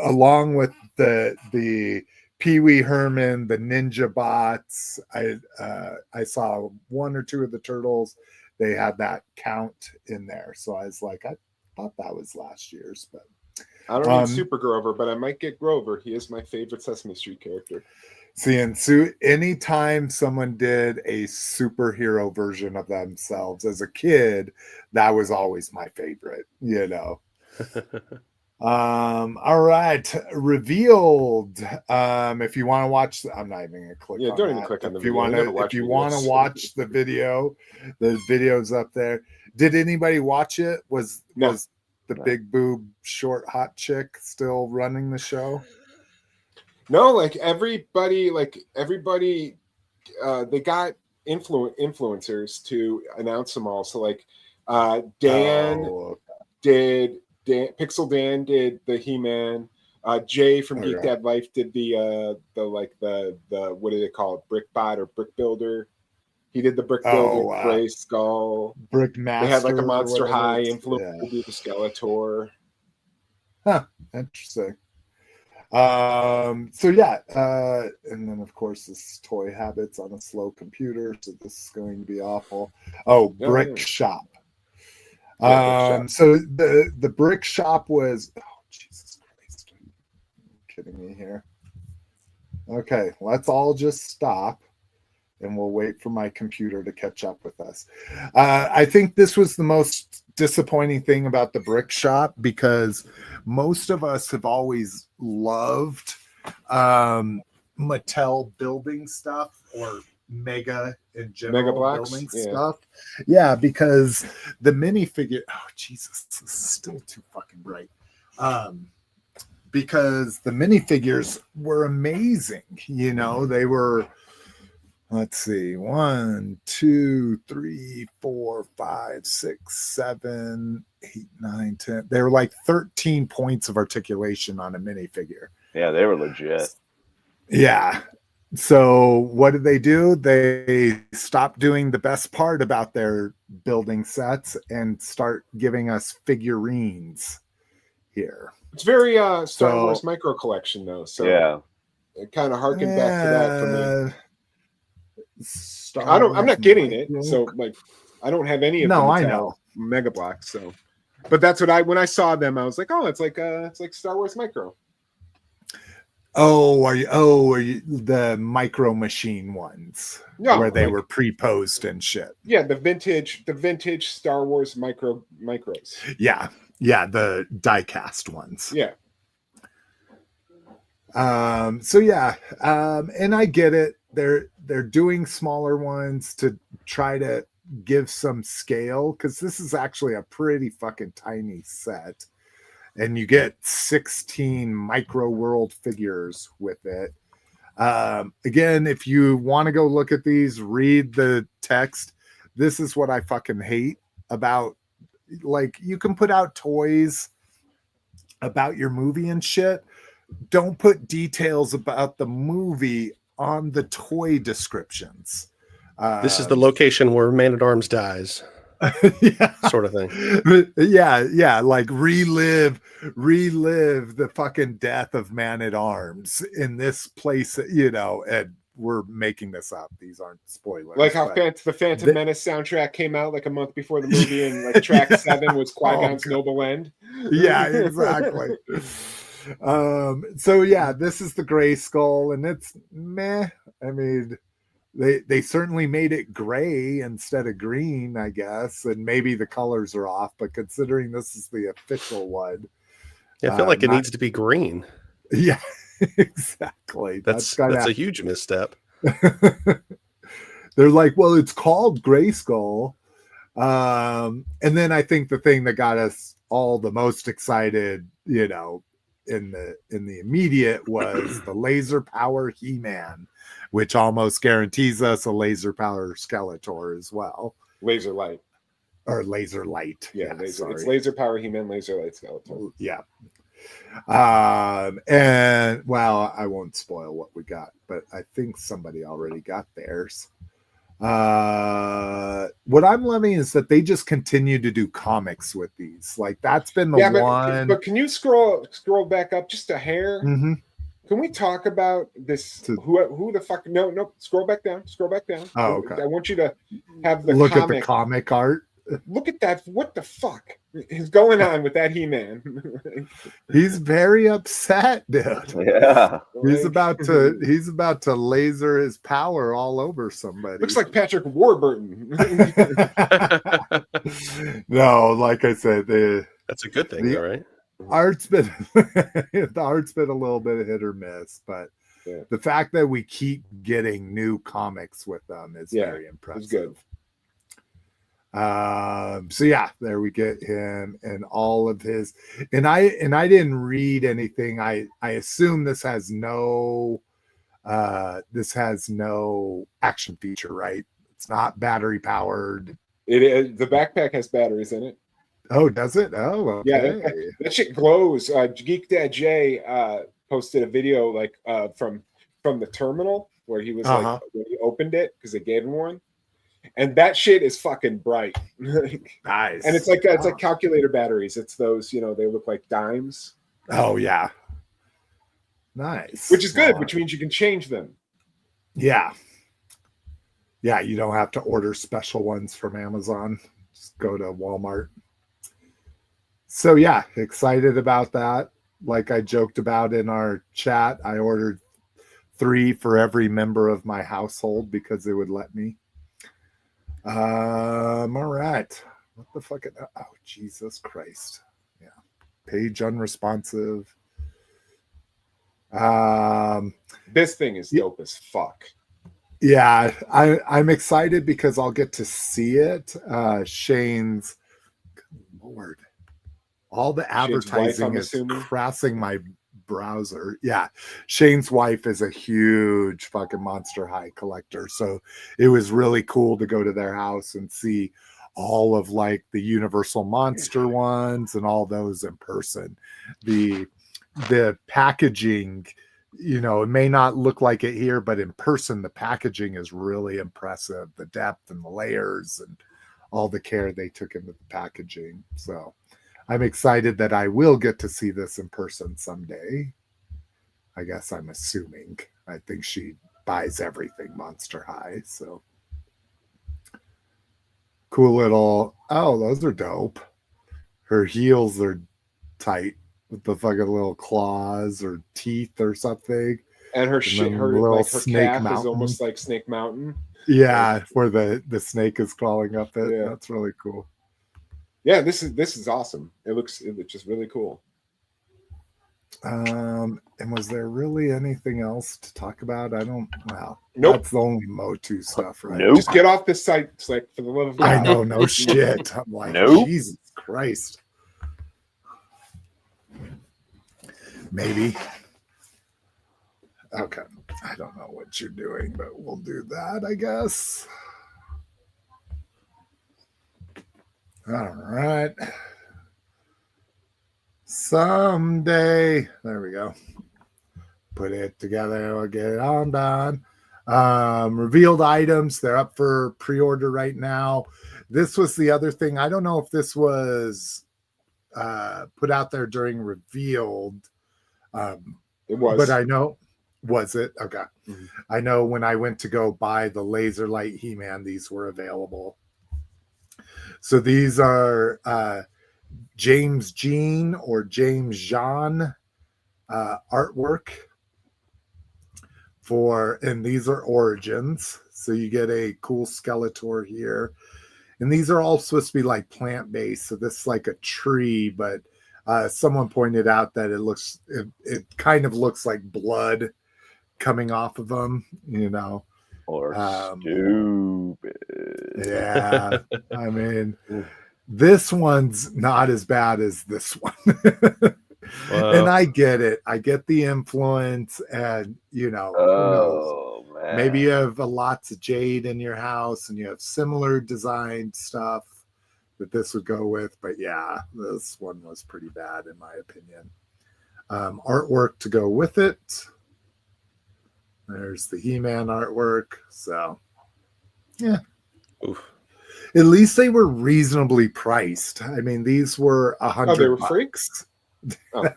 along with the Pee Wee Herman, the Ninja Bots, I saw one or two of the turtles. They had that Count in there. So I was like, thought that was last year's, but I don't need Super Grover, but I might get Grover. He is my favorite Sesame Street character. See, and anytime someone did a superhero version of themselves as a kid, that was always my favorite, you know. All right, revealed. If you want to watch, I'm not even gonna click. Yeah, on don't that. even click on the If video. you want to watch the video, the video's up there. Did anybody watch it? Was the big boob short hot chick still running the show? No, like everybody, they got influencers to announce them all. So like Pixel Dan did the He-Man. Jay from Geek Dad Life did the what do they call it? Brickbot or Brick Builder. He did the Brick Builder, Grayskull. Brick Master. They had like a Monster High influencer do the Skeletor. Huh. Interesting. So yeah, and then of course this toy habits on a slow computer, so this is going to be awful. Brick Shop. So the Brick Shop was, oh Jesus Christ, are you kidding me here? Okay, let's all just stop and we'll wait for my computer to catch up with us. I think this was the most disappointing thing about the Brick Shop, because most of us have always loved Mattel building stuff, or Mega in general, Mega Blocks, building stuff. Yeah, because the minifigure, oh Jesus, this is still too fucking bright. Because the minifigures were amazing, you know, they were, let's see, 1, 2, 3, 4, 5, 6, 7, 8, 9, 10. They were like 13 points of articulation on a minifigure. Yeah, they were legit. Yeah. So what did they do? They stopped doing the best part about their building sets and start giving us figurines here. It's very Star Wars micro collection though. So yeah, it kind of harkened back to that for me. I'm not getting it, so like I don't have any of them. I know Mega Blocks, so but that's what when I saw them, I was like, oh, it's like Star Wars Micro. Are you the Micro Machine ones? No, where they were pre-posed and shit. Yeah, the vintage Star Wars micros. Yeah, the die-cast ones. Yeah. So yeah, and I get it. They're doing smaller ones to try to give some scale, because this is actually a pretty fucking tiny set, and you get 16 micro world figures with it. Again, if you want to go look at these, read the text. This is what I fucking hate about, like, you can put out toys about your movie and shit. Don't put details about the movie on the toy descriptions. This is the location where Man-at-Arms dies. Yeah. Sort of thing. Yeah, like relive the fucking death of Man-at-Arms in this place, you know, and we're making this up. These aren't spoilers. Like how the Phantom Menace soundtrack came out like a month before the movie, and like track 7 was Qui-Gon's Noble End. Yeah, exactly. So yeah, this is the Grayskull, and it's meh. I mean, they certainly made it gray instead of green, I guess, and maybe the colors are off, but considering this is the official one, yeah, I feel like it needs to be green. Yeah, exactly. That's a huge misstep. They're like, well, it's called Grayskull. And then I think the thing that got us all the most excited, you know, in the immediate was the laser power He-Man, which almost guarantees us a laser power Skeletor as well. Laser light. Yeah, laser. It's laser power He-Man, laser light Skeletor. Yeah. And well, I won't spoil what we got, but I think somebody already got theirs. What I'm loving is that they just continue to do comics with these. Like, that's been the one. But can you scroll back up just a hair? Mm-hmm. Can we talk about this? Who the fuck? No. Scroll back down. Oh, okay. I want you to have the look at the comic art. look at that. What the fuck is going on with that He-Man? He's very upset, dude. Yeah. He's about to laser his power all over somebody. Looks like Patrick Warburton. No, like I said, That's a good thing, though, right? art's been the art's been a little bit hit or miss, but the fact that we keep getting new comics with them is very impressive. It's good. So yeah, there we get him and all of his, and I didn't read anything. I assume this has no action feature, right? It's not battery powered. The backpack has batteries in it. Oh, does it? Oh, okay. Yeah, that shit glows. Geek Dad J posted a video like from the terminal where he was like when he opened it because they gave him one, and that shit is fucking bright. Nice. And it's like calculator batteries. It's those, they look like dimes. Oh yeah. Nice. Which is good, which means you can change them. Yeah. Yeah, you don't have to order special ones from Amazon. Just go to Walmart. So yeah, excited about that. Like I joked about in our chat, I ordered 3 for every member of my household because it would let me. All right. What the fuck? Oh, Jesus Christ. Yeah. Page unresponsive. This thing is dope as fuck. Yeah, I'm excited because I'll get to see it. Shane's, good Lord, all the advertising is crossing my browser. Yeah, Shane's wife is a huge fucking Monster High collector, so it was really cool to go to their house and see all of like the Universal Monster ones and all those in person. The packaging, it may not look like it here, but in person, the packaging is really impressive. The depth and the layers and all the care they took into the packaging. So I'm excited that I will get to see this in person someday. I guess I'm assuming. I think she buys everything Monster High. So cool little, oh, those are dope. Her heels are tight with the fucking little claws or teeth or something. And her little like her Snake calf Mountain is almost like Snake Mountain. Yeah, where the snake is crawling up it. Yeah. That's really cool. Yeah, this is awesome. It looks just really cool. And was there really anything else to talk about? Nope. That's the only MOTU stuff, right? Nope. Just get off this site. It's like, for the love of God. I know, no shit. I'm like, Nope. Jesus Christ. Maybe. Okay. I don't know what you're doing, but we'll do that, I guess. All right. Someday. There we go. Put it together. We'll get it on done. Revealed items. They're up for pre-order right now. This was the other thing. I don't know if this was put out there during Revealed. It was. But I know. Was it? Okay. Mm-hmm. I know when I went to go buy the Laser Light He-Man, these were available. So these are James Jean or James Jean artwork and these are Origins. So you get a cool Skeletor here. And these are all supposed to be like plant-based. So this is like a tree, but someone pointed out that it kind of looks like blood coming off of them, Or stupid. Yeah. I mean, this one's not as bad as this one. Wow. And I get it. I get the influence and, who knows? Man. Maybe you have lots of jade in your house and you have similar designed stuff that this would go with. But yeah, this one was pretty bad in my opinion. Artwork to go with it. There's the He-Man artwork. So, yeah. Oof. At least they were reasonably priced. I mean, these were $100. Oh, they were free? Oh.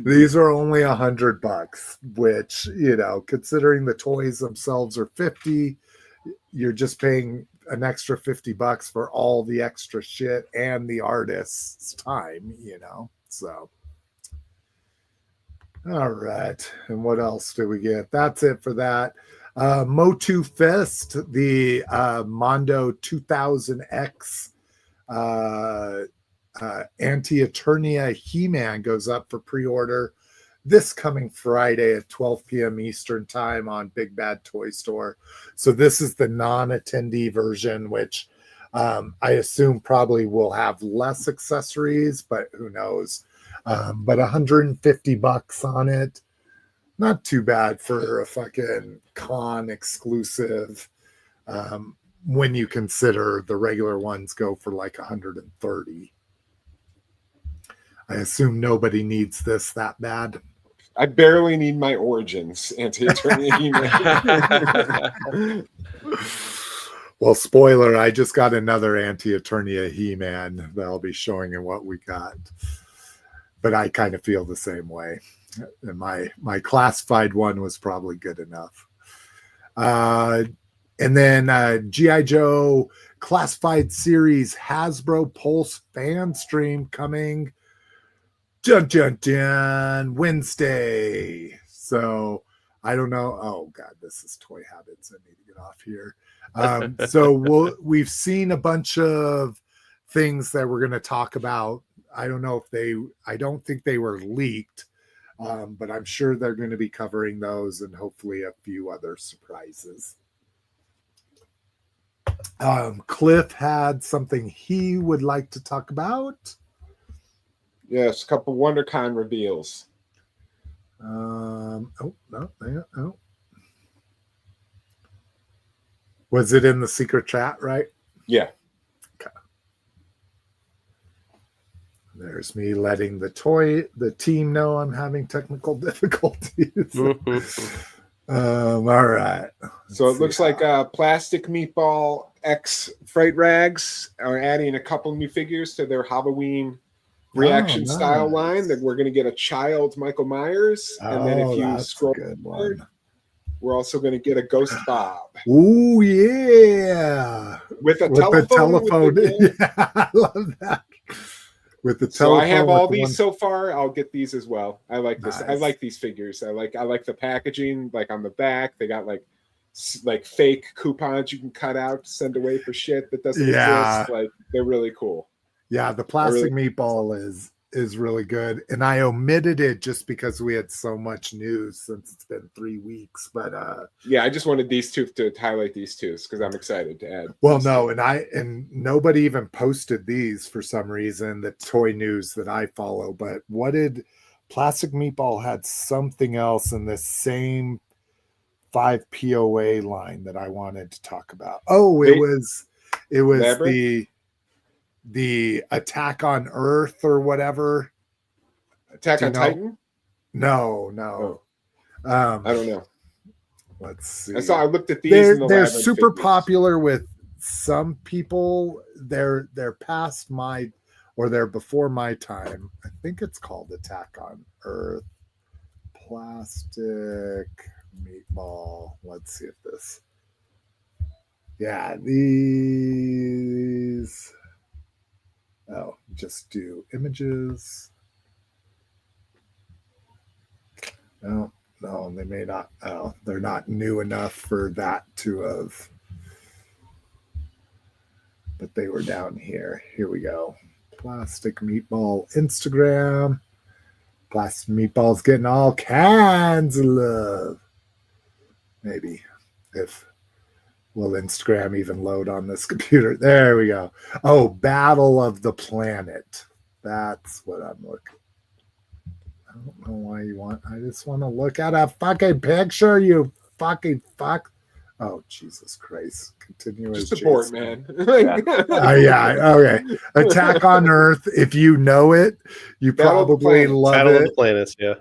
These are only $100, which, considering the toys themselves are $50, you're just paying an extra $50 for all the extra shit and the artist's time, you know. So all right. And what else do we get? That's it for that. MOTUFest, the Mondo 2000X Anti-Eternia He-Man goes up for pre-order this coming Friday at 12 p.m. Eastern time on Big Bad Toy Store. So this is the non-attendee version, which I assume probably will have less accessories, but who knows. But $150 on it. Not too bad for a fucking con exclusive. When you consider the regular ones go for like 130. I assume nobody needs this that bad. I barely need my Origins Anti-Eternia He-Man. Well, spoiler, I just got another Anti-Eternia He-Man that I'll be showing you what we got. But I kind of feel the same way. And my classified one was probably good enough. And then G.I. Joe Classified Series Hasbro Pulse Fanstream coming Wednesday. So I don't know. Oh God, this is Toy Habits. I need to get off here. So we've seen a bunch of things that we're going to talk about. I don't know if I don't think they were leaked, but I'm sure they're going to be covering those and hopefully a few other surprises. Cliff had something he would like to talk about. Yes, a couple WonderCon reveals. Oh. Was it in the secret chat, right? Yeah. Okay. There's me letting the team know I'm having technical difficulties. All right. So it looks like Plastic Meatball X Fright Rags are adding a couple new figures to their Halloween reaction style line. That we're going to get a child Michael Myers, and then if you scroll forward, we're also going to get a Ghost Bob. Oh yeah, with a telephone. Yeah, I love that. With the telephone. So I have all these so far. I'll get these as well. I like this. Nice. I like these figures. I like the packaging. Like on the back, they got like fake coupons you can cut out to send away for shit that doesn't exist. Like they're really cool. Yeah, the plastic meatball is really good, and I omitted it just because we had so much news since it's been 3 weeks. But yeah, I just wanted these two to highlight these two because I'm excited to add. Well, no, and nobody even posted these for some reason. The toy news that I follow, but what did Plastic Meatball had something else in this same 5 POA line that I wanted to talk about? Oh, it was the Attack on Earth or whatever. Attack on Titan? No. I don't know. Let's see. I looked at these. They're super popular with some people. They're past my, or they're before my time. I think it's called Attack on Earth. Plastic Meatball. Let's see if this. Yeah, these. Oh, just do images. No, they may not. Oh, they're not new enough for that to have. But they were down here. Here we go. Plastic Meatball Instagram. Plastic Meatball's getting all kinds of love. Maybe if. Will Instagram even load on this computer? There we go. Oh, Battle of the Planet. That's what I'm looking. I don't know why you want. I just want to look at a fucking picture, you fucking fuck. Oh, Jesus Christ. Continue. Just abort, man. Yeah, okay. Attack on Earth. If you know it, you probably love it. Battle of the Planets, yeah.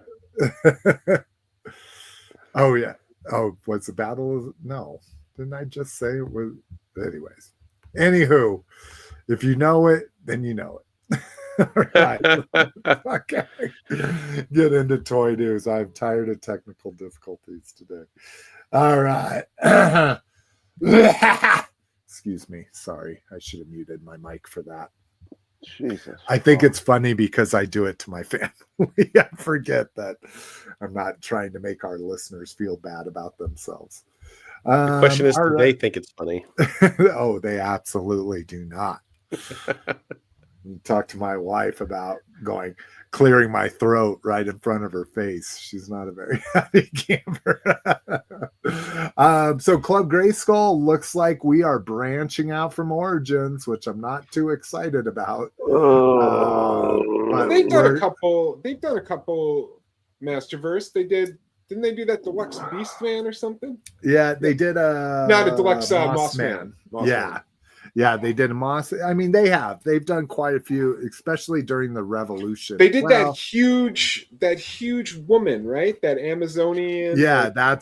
Oh, yeah. Oh, what's the Battle of... No. Didn't I just say it was? Anyways. Anywho, if you know it, then you know it. All right. Okay. Get into toy news. I'm tired of technical difficulties today. All right. Excuse me. Sorry. I should have muted my mic for that. Jesus. I think it's funny because I do it to my family. I forget that I'm not trying to make our listeners feel bad about themselves. The question is, do they think it's funny? Oh, they absolutely do not. Talk to my wife about clearing my throat right in front of her face. She's not a very happy camper. So Club Grayskull looks like we are branching out from Origins, which I'm not too excited about. But they've done a couple Masterverse. Didn't they do that deluxe Beast Man or something? Yeah, they did not a deluxe Moss Man. Yeah, they did a Moss. I mean, they've done quite a few, especially during the Revolution. They did that huge woman, right? That Amazonian. Yeah, that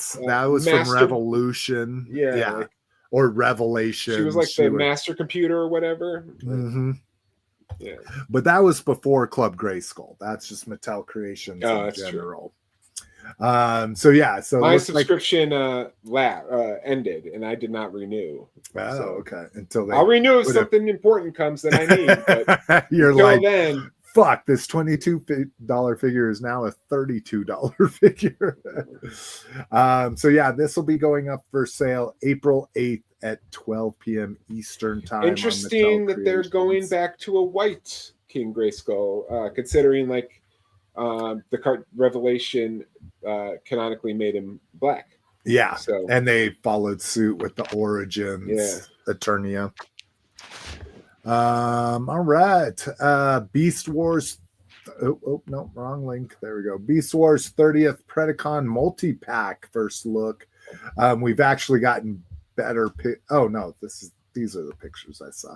was from Revolution. Yeah. Or Revelation. She was like the master computer or whatever. Mm-hmm. Yeah. But that was before Club Grayskull. That's just Mattel Creations in general. True. So my subscription ended and I did not renew. Okay. I'll renew if something important comes that I need. But you're like, then, fuck, this $22 figure is now a $32 figure. This will be going up for sale April 8th at 12 p.m. Eastern time. Interesting that they're going back to a white King Grayskull, considering like the card Revelation canonically made him black. Yeah, and they followed suit with the Origins Eternia. All right. Beast Wars. No, wrong link. There we go. Beast Wars 30th Predacon Multipack first look. We've actually gotten better. Oh no, these are the pictures I saw.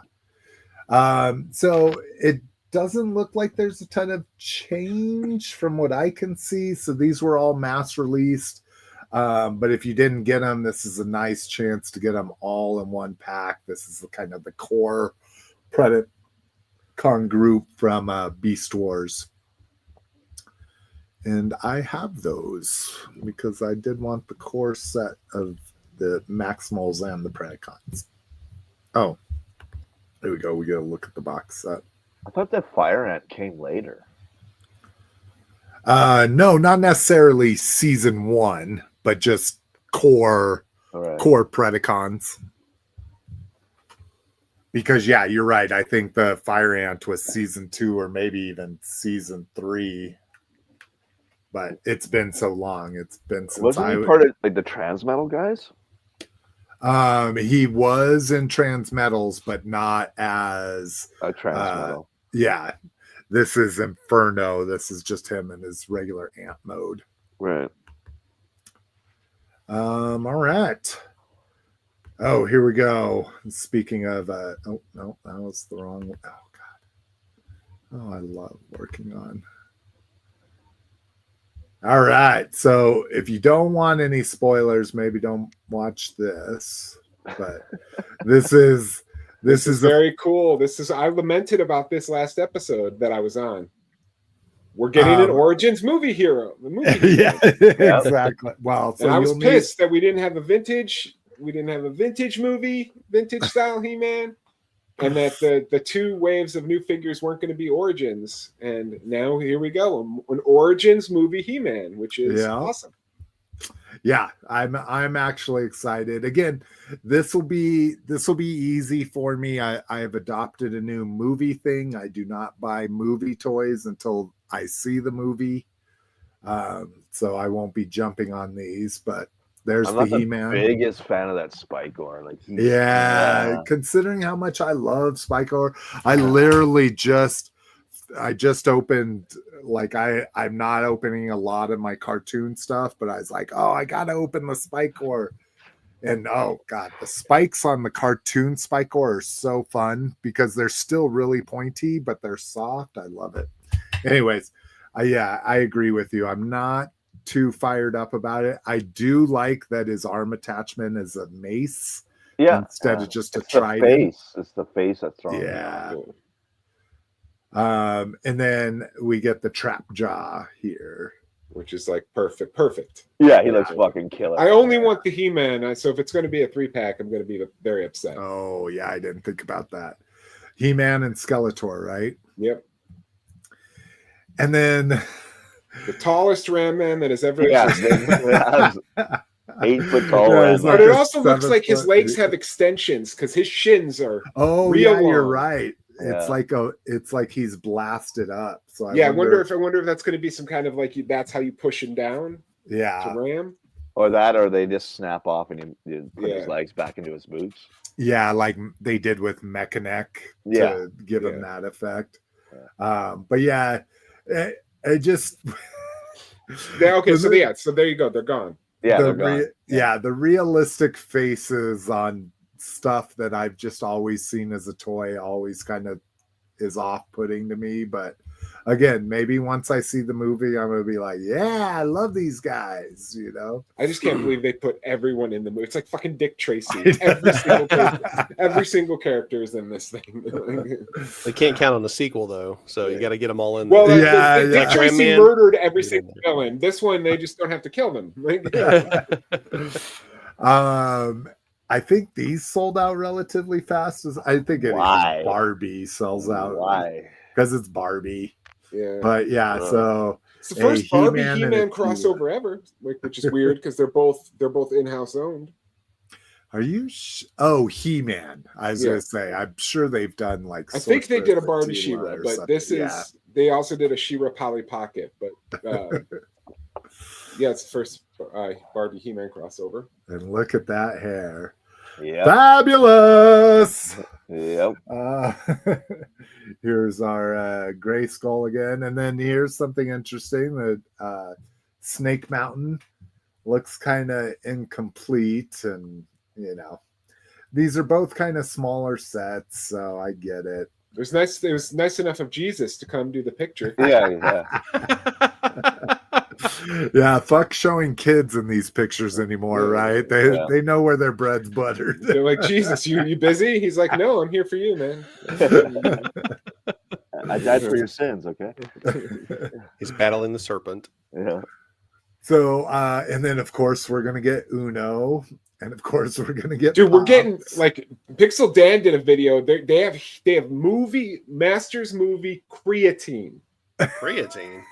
So it doesn't look like there's a ton of change from what I can see. So these were all mass released. But if you didn't get them, this is a nice chance to get them all in one pack. This is kind of the core Predacon group from Beast Wars. And I have those because I did want the core set of the Maximals and the Predacons. Oh, there we go. We got to look at the box set. I thought that Fire Ant came later. No, not necessarily season 1, but just core Predacons. Because you're right. I think the Fire Ant was season 2 or maybe even season 3. But it's been so long. It's been since Wasn't he part of like the Transmetal guys? He was in Transmetals, but not as a Transmetal. Yeah, this is Inferno. This is just him in his regular Ant mode. Right. All right. Oh, here we go. Speaking of, oh no, that was the wrong one. Oh God. Oh, I love working on. All right. So if you don't want any spoilers, maybe don't watch this. But this is very cool. I lamented about this last episode that I was on. We're getting an Origins movie hero. Yeah, exactly. Well, so I was pissed that we didn't have a vintage movie, vintage style He-Man, and that the two waves of new figures weren't going to be Origins. And now here we go, an Origins movie He-Man, which is awesome. Yeah, I'm actually excited. Again, this will be easy for me. I have adopted a new movie thing. I do not buy movie toys until I see the movie. So I won't be jumping on these, but there's the He-Man. Biggest fan of that Spike-Or. Considering how much I love Spike-Or, I literally just opened, like I'm not opening a lot of my cartoon stuff, but I was like, oh, I gotta open the Spike-Or. And oh god, the spikes on the cartoon Spike-Or are so fun because they're still really pointy, but they're soft. I love it. Anyways, I agree with you. I'm not too fired up about it. I do like that his arm attachment is a mace instead of just a trident. It's the face that's wrong. Yeah. And then we get the trap jaw here. which is like perfect. Yeah, he looks fucking killer. I only want the He-Man, so if it's going to be a 3-pack, I'm going to be very upset. Oh yeah, I didn't think about that. He-Man and Skeletor, right? Yep. And then the tallest Ram Man that has ever existed. 8-foot tall. Yeah, Ram but like it also looks like his foot. legs have extensions because his shins are. Oh real yeah, you're long. right. Yeah. It's like he's blasted up. So I wonder if that's going to be some kind of like that's how you push him down. Yeah. To ram. Or they just snap off and you put his legs back into his boots. Yeah, like they did with Mechanic to give him that effect. Yeah. But yeah, it just. Okay, so there you go. They're gone. Yeah, they're gone. The realistic faces on stuff that I've just always seen as a toy always kind of is off-putting to me. But again, maybe once I see the movie, I'm gonna be like, yeah, I love these guys, you know. I just can't believe they put everyone in the movie. It's like fucking Dick Tracy. Every single character is in this thing. They can't count on the sequel though, so you got to get them all in. Well, there. Dick Tracy murdered every single villain. This one, they just don't have to kill them. I think these sold out relatively fast. I think Barbie sells out. Why? Because it's Barbie. Yeah. But yeah, so it's the first Barbie He-Man crossover ever, which is weird because they're both in-house owned. Are you? He-Man. I was gonna say. I'm sure they've done like. I think they did a Barbie She-Ra, but this is. They also did a She-Ra Polly Pocket, but it's the first Barbie He-Man crossover. And look at that hair. Yep. Fabulous. Yep. Here's our Grayskull again, and then here's something interesting. That Snake Mountain looks kind of incomplete, and these are both kind of smaller sets, so I get it. It was nice enough of Jesus to come do the picture. Yeah. Yeah, fuck showing kids in these pictures anymore, right? They know where their bread's buttered. They're like, Jesus, you busy? He's like, no, I'm here for you, man. I died for your sins, okay? He's battling the serpent. Yeah. So, and then of course we're gonna get Uno, and of course we're gonna get. Dude, we're getting like Pixel Dan did a video. They have Masters movie creatine. Creatine.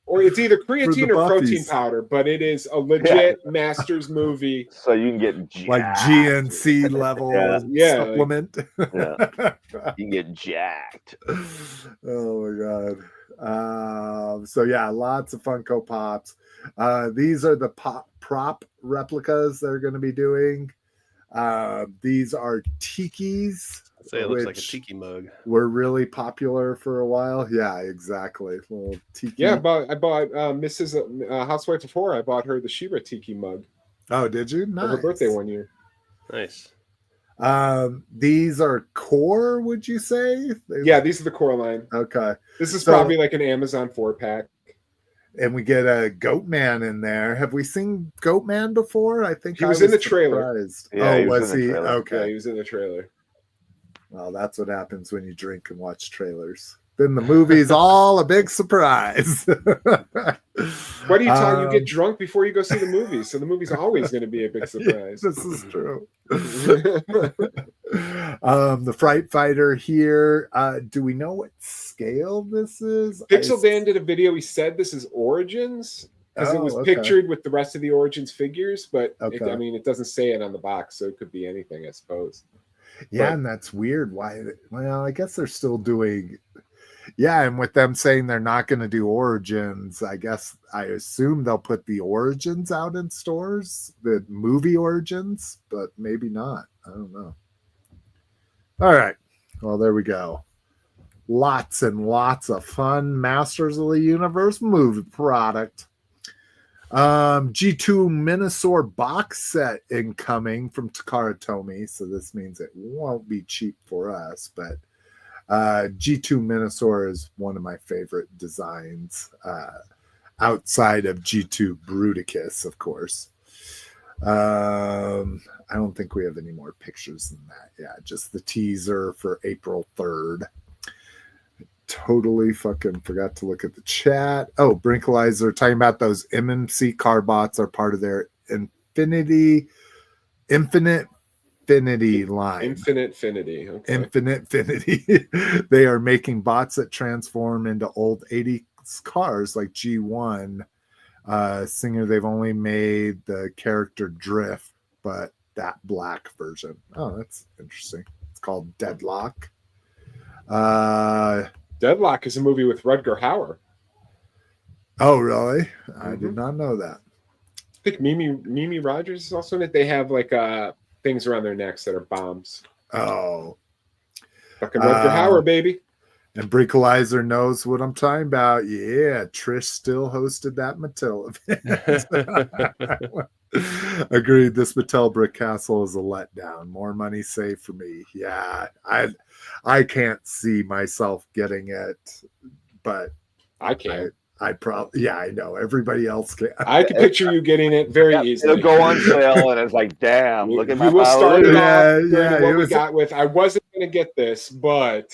Or it's either creatine or protein powder, but it is a legit Masters movie. So you can get jacked. Like GNC level supplement. You can get jacked. Oh my god. So yeah, lots of Funko Pops. These are the prop replicas they're going to be doing. These are Tikis. I'd say it looks like a tiki mug. Were really popular for a while. Yeah, exactly. Little tiki. Yeah, I bought Mrs. Housewife of Horror. I bought her the She-Ra tiki mug. Oh, did you? Nice. For her birthday one year. Nice. These are core, would you say? Yeah, these are the core line. Okay. This is probably like an Amazon 4-pack. And we get a Goatman in there. Have we seen Goatman before? I think he was in the trailer. Yeah, was he? Okay. Yeah, he was in the trailer. Well, that's what happens when you drink and watch trailers. Then the movie's all a big surprise. What are you talking? You get drunk before you go see the movie, so the movie's always going to be a big surprise. This is true. The Fright Fighter here. Do we know what scale this is? Pixel Dan did a video. He said this is Origins because it was pictured with the rest of the Origins figures, but it doesn't say it on the box, so it could be anything, I suppose. Yeah, and that's weird. Why? Well, I guess they're still doing. Yeah, and with them saying they're not going to do Origins, I assume they'll put the Origins out in stores, the movie Origins, but maybe not. I don't know. All right. Well, there we go. Lots and lots of fun Masters of the Universe movie product. G2 Menasor box set incoming from Takara Tomy, so this means it won't be cheap for us, but G2 Menasor is one of my favorite designs outside of G2 Bruticus, of course. I don't think we have any more pictures than that. Yeah, just the teaser for April 3rd. totally fucking forgot to look at the chat. Oh, Brinkalizer talking about those MMC car bots are part of their Infinite line. Infinity. Okay. Infinity. They are making bots that transform into old 80s cars like G1. Singer, they've only made the character Drift, but that black version. Oh, that's interesting. It's called Deadlock. Deadlock is a movie with Rutger Hauer. Oh, really? I did not know that. I think Mimi Rogers is also in it. They have like things around their necks that are bombs. Oh. Fucking Rutger Hauer, baby. And Brinkalizer knows what I'm talking about. Yeah, Trish still hosted that Mattel event. Agreed. This Mattel Brick Castle is a letdown. More money saved for me. Yeah, I can't see myself getting it, but I can. I probably, yeah, I know. Everybody else can. I can picture you getting it very easily. It'll go on sale, and it's like, damn, look at my We will start it off yeah, what we got with. I wasn't going to get this, but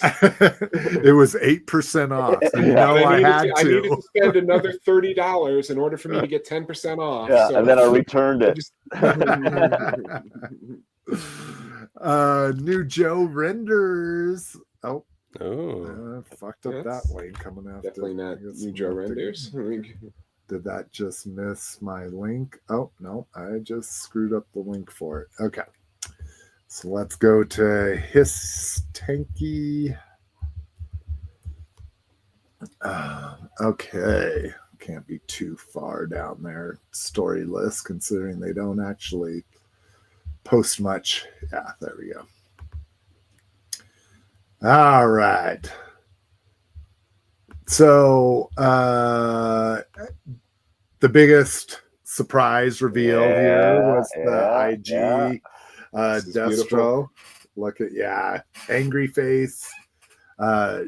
it was 8% off. So you know I needed to spend another $30 in order for me to get 10% off. Yeah, so and then I returned it. New Joe renders. Oh. Fucked up Yes. that lane coming after. Definitely not New Joe renders. Did that just miss my link? Oh, no, I just screwed up the link for it. Okay. So let's go to His Tanky. Okay. Can't be too far down their story list considering they don't actually post much. Yeah, there we go. All right. So the biggest surprise reveal here was the IG Destro. Look at angry face,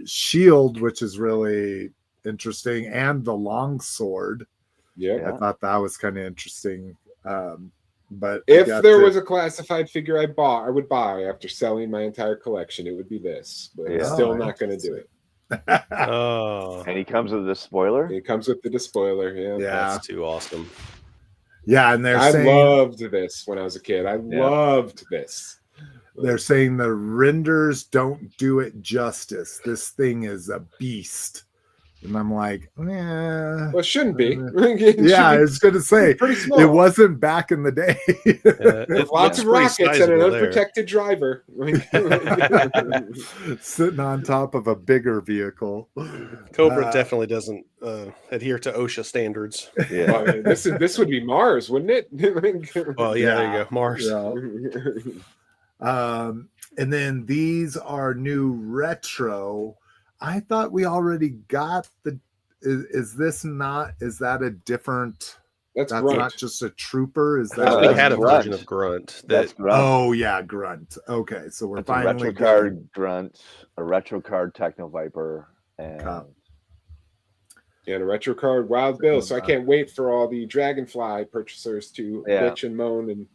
shield, which is really interesting, and the long sword. Yeah, I thought that was kind of interesting. But if there was a classified figure I would buy after selling my entire collection, it would be this. But I'm still not going to do it. And he comes with this spoiler. It comes with the despoiler. Yeah, that's too awesome. Yeah, and I loved this when I was a kid. I loved this. They're saying the renders don't do it justice. This thing is a beast. And I'm like, well, it shouldn't be. I was going to say, pretty small. It wasn't back in the day. Lots of rockets and an unprotected driver. Sitting on top of a bigger vehicle. Cobra definitely doesn't adhere to OSHA standards. Yeah. Well, this would be Mars, wouldn't it? Well, there you go. Mars. Yeah. And then these are new retro. I thought we already got is that a different? That's Grunt. Not just a trooper. Is that? They had a version of Grunt. That's Grunt. Oh yeah, Grunt. Okay, so we're finally a retro card Grunt, a retro card Techno Viper, and a retro card Wild Bill. So I can't wait for all the Dragonfly purchasers to bitch and moan and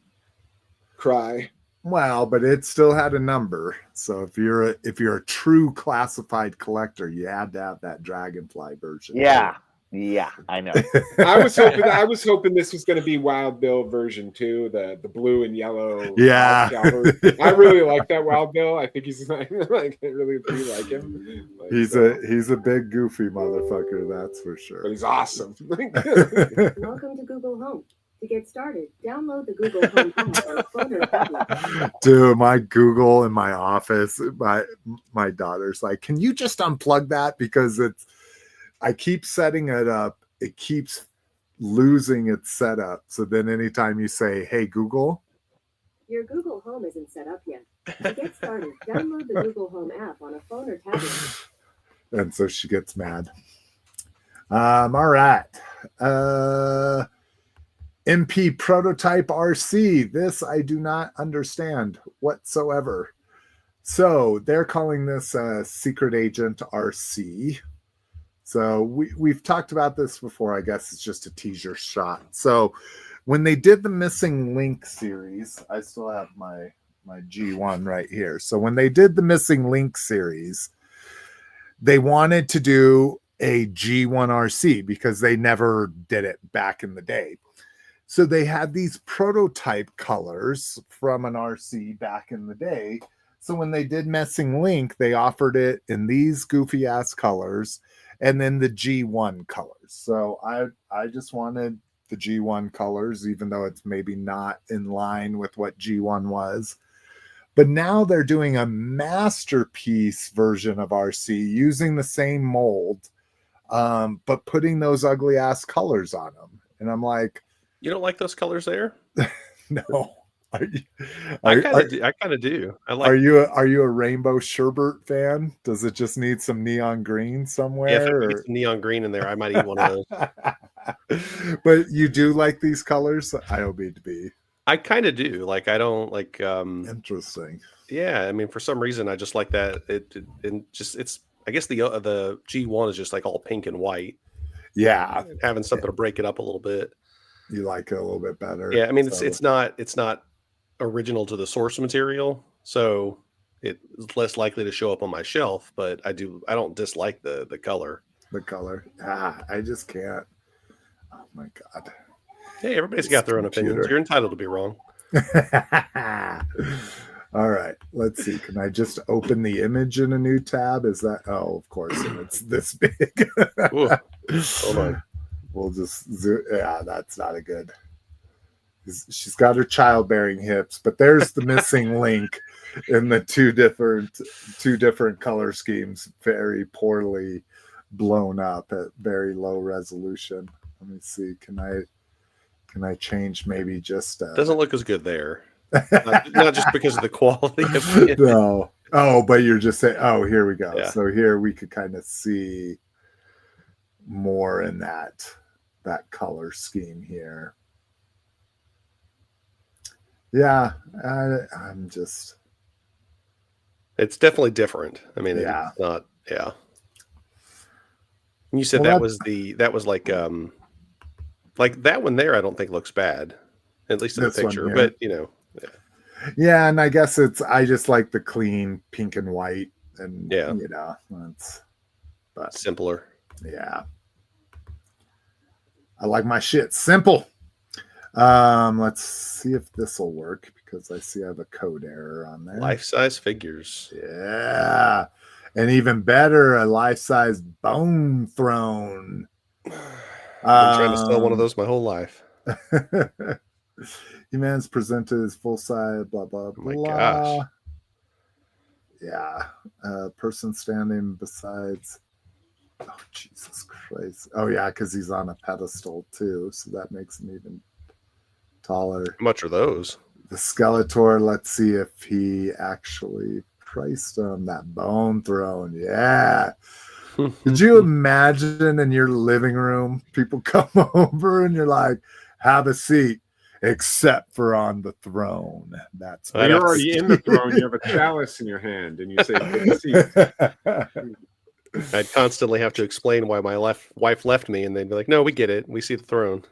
cry. Well, but it still had a number. So if you're a true classified collector, you had to have that Dragonfly version. Yeah, I know. I was hoping this was going to be Wild Bill version 2, the blue and yellow. Yeah, I really like that Wild Bill. I think he's like I really do like him. He's a big goofy motherfucker, that's for sure. But he's awesome. Welcome to Google Home. To get started, download the Google Home app on a phone or tablet. Dude, my Google in my office, my daughter's like, can you just unplug that? Because I keep setting it up. It keeps losing its setup. So then anytime you say, hey, Google. Your Google Home isn't set up yet. To get started, download the Google Home app on a phone or tablet. And so she gets mad. All right. MP Prototype Arcee. This I do not understand whatsoever. So they're calling this Secret Agent Arcee. So we've talked about this before. I guess it's just a teaser shot. So when they did the Missing Link series, I still have my G1 right here. So when they did the Missing Link series, they wanted to do a G1 RC because they never did it back in the day. So they had these prototype colors from an RC back in the day. So when they did Missing Link, they offered it in these goofy ass colors and then the G1 colors. So I just wanted the G1 colors, even though it's maybe not in line with what G1 was. But now they're doing a masterpiece version of RC using the same mold, but putting those ugly ass colors on them. And I'm like, you don't like those colors there? No. I kind of do. I like. Are you a Rainbow Sherbet fan? Does it just need some neon green somewhere? Yeah, if I get some neon green in there, I might eat one of those. But you do like these colors? I don't mean to be. I kind of do. Like, I don't like. Interesting. Yeah, I mean, for some reason, I just like that. It's. I guess the G1 is just like all pink and white. Yeah, having something to break it up a little bit. You like it a little bit better. Yeah, I mean, it's not original to the source material, so it's less likely to show up on my shelf. But I don't dislike the color. The color. I just can't. Oh my god. Hey, everybody's got their own opinions. You're entitled to be wrong. All right, let's see. Can I just open the image in a new tab? Is that? Oh, of course, and it's this big. Hold on. We'll just zoom. Yeah, that's not a good. She's got her childbearing hips, but there's the missing link in the two different color schemes, very poorly blown up at very low resolution. Let me see. Can I change maybe just? Doesn't look as good there. Not just because of the quality of it. No. Oh, but you're just saying. Oh, here we go. Yeah. So here we could kind of see more in that color scheme here. Yeah, I'm just. It's definitely different. I mean, yeah. It's not. Yeah. You said that was like that one there. I don't think looks bad, at least in the picture. But yeah. Yeah, and I guess I just like the clean pink and white, and it's simpler. Yeah, I like my shit simple. Let's see if this will work because I see I have a code error on there. Life-size figures. Yeah, and even better, a life-size bone throne. I've been trying to sell one of those my whole life. He-Man's presented as full size, blah blah blah. Oh my gosh. Yeah, person standing besides. Oh Jesus Christ! Oh yeah, because he's on a pedestal too, so that makes him even taller. How much are those? The Skeletor. Let's see if he actually priced them. That bone throne. Yeah. Could you imagine in your living room, people come over and you're like, "Have a seat." Except for on the throne. That's you're already in the throne. You have a chalice in your hand, and you say, "Good seat." I'd constantly have to explain why my wife left me, and they'd be like, "No, we get it. We see the throne."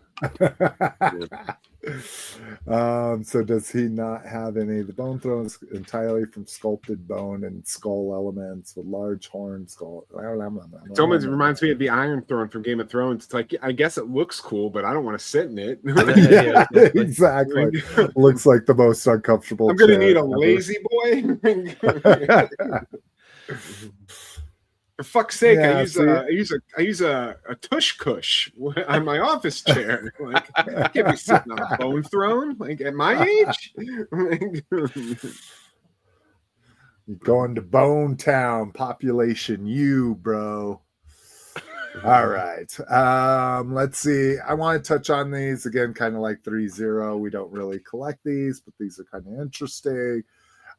So does he not have any of the bone thrones entirely from sculpted bone and skull elements with large horn skull? It almost reminds me of the Iron Throne from Game of Thrones. It's like, I guess it looks cool, but I don't want to sit in it. Yeah, exactly. Looks like the most uncomfortable. I'm gonna need a lazy boy. For fuck's sake, Yeah, I use a tush cush on my office chair. Like, I can't be sitting on a bone throne. Like at my age. You're going to Bone Town, population U, bro. All right. Let's see. I want to touch on these again, kind of like threezero. We don't really collect these, but these are kind of interesting.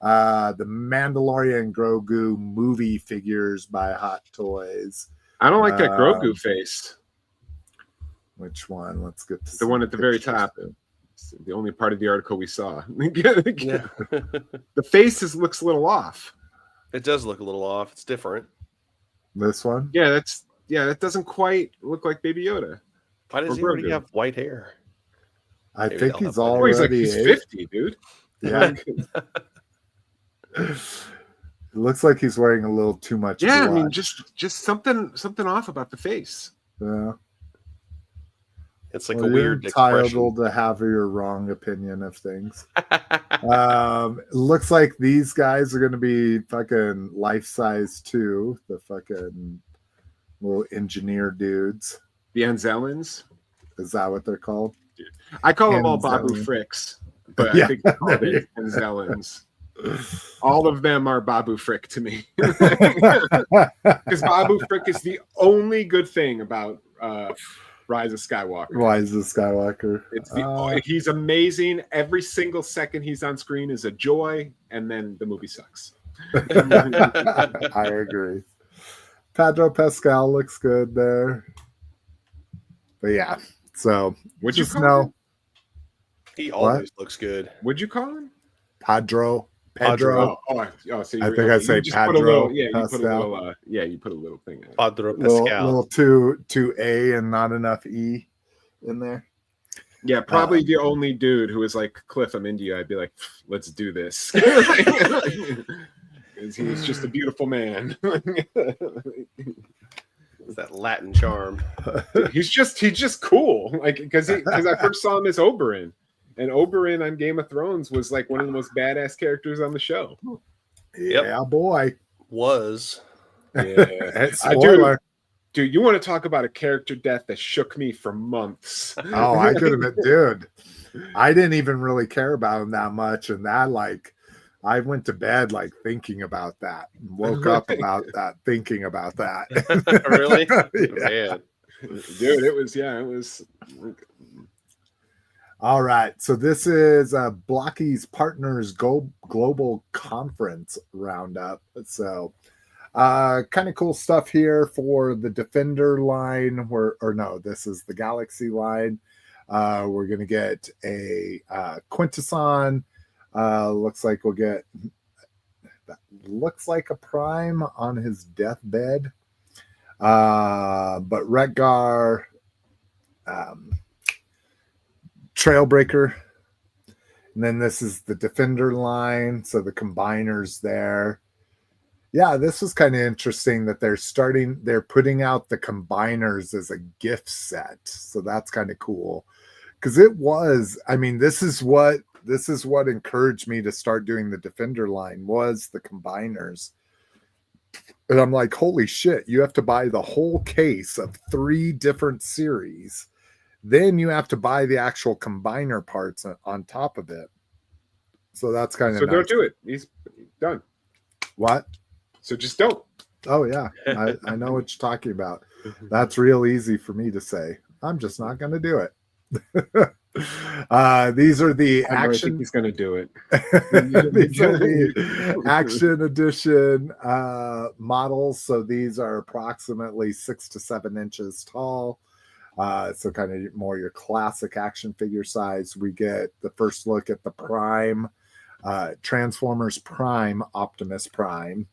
The Mandalorian Grogu movie figures by Hot Toys. I don't like that Grogu face. Which one? Let's get to the one at the very top. The only part of the article we saw. The face looks a little off. It does look a little off. It's different. This one? Yeah, that doesn't quite look like Baby Yoda. Why does he already have white hair? I think he's already he's 50, dude. Yeah. It looks like he's wearing a little too much. Yeah, blood. I mean, just something off about the face. Yeah. It's like Well, a you're weird expression. entitled to have your wrong opinion of things. It looks like these guys are going to be fucking life-size too. The fucking little engineer dudes. The Anzellans. Is that what they're called? I call them all Anzellans. Babu Fricks, but Yeah. I think they're called Anzellans. All of them are Babu Frick to me. Because Babu Frick is the only good thing about Rise of Skywalker. Rise of Skywalker. It's he's amazing. Every single second he's on screen is a joy, and then the movie sucks. I agree. Pedro Pascal looks good there. But yeah, so Would you just call know him? He always looks good. Would you call him? Pedro. Pedro. So I think I say you just put a Pedro little, you put a Pascal. little, you put a little thing in it. Padre Pascal. Little too A and not enough E in there. Yeah, probably the only dude who was like, Cliff, I'm into you. I'd be like, let's do this. Because he was just a beautiful man. It's that Latin charm. he's just cool. Like because I first saw him as Oberyn. And Oberyn on Game of Thrones was like one of the most badass characters on the show. Yeah, boy. Was. Yeah. Spoiler. Dude, you want to talk about a character death that shook me for months. Oh, I could have been, dude. I didn't even really care about him that much. And that, like, I went to bed, like, thinking about that. And woke up about that, thinking about that. Really? Yeah. Man. Dude, it was. All right. So this is Blokees Partners Global Conference Roundup. So kind of cool stuff here for the Defender line. This is the Galaxy line. We're going to get a Quintesson. Looks like we'll get a Prime on his deathbed. But Retgar, Trailbreaker, and then this is the Defender line, so the combiners there. Yeah, this was kind of interesting that they're putting out the combiners as a gift set, so that's kind of cool. Because this is what encouraged me to start doing the Defender line, was the combiners. And I'm like, holy shit, you have to buy the whole case of 3 different series. Then you have to buy the actual combiner parts on top of it. So that's kind of So nice. don't do it. He's done. What? So just don't. Oh, yeah. I know what you're talking about. That's real easy for me to say. I'm just not going to do it. These are the I action. think he's going to do it. These are the action edition models. So these are approximately 6 to 7 inches tall. So kind of more your classic action figure size. We get the first look at the Prime, Transformers Prime, Optimus Prime,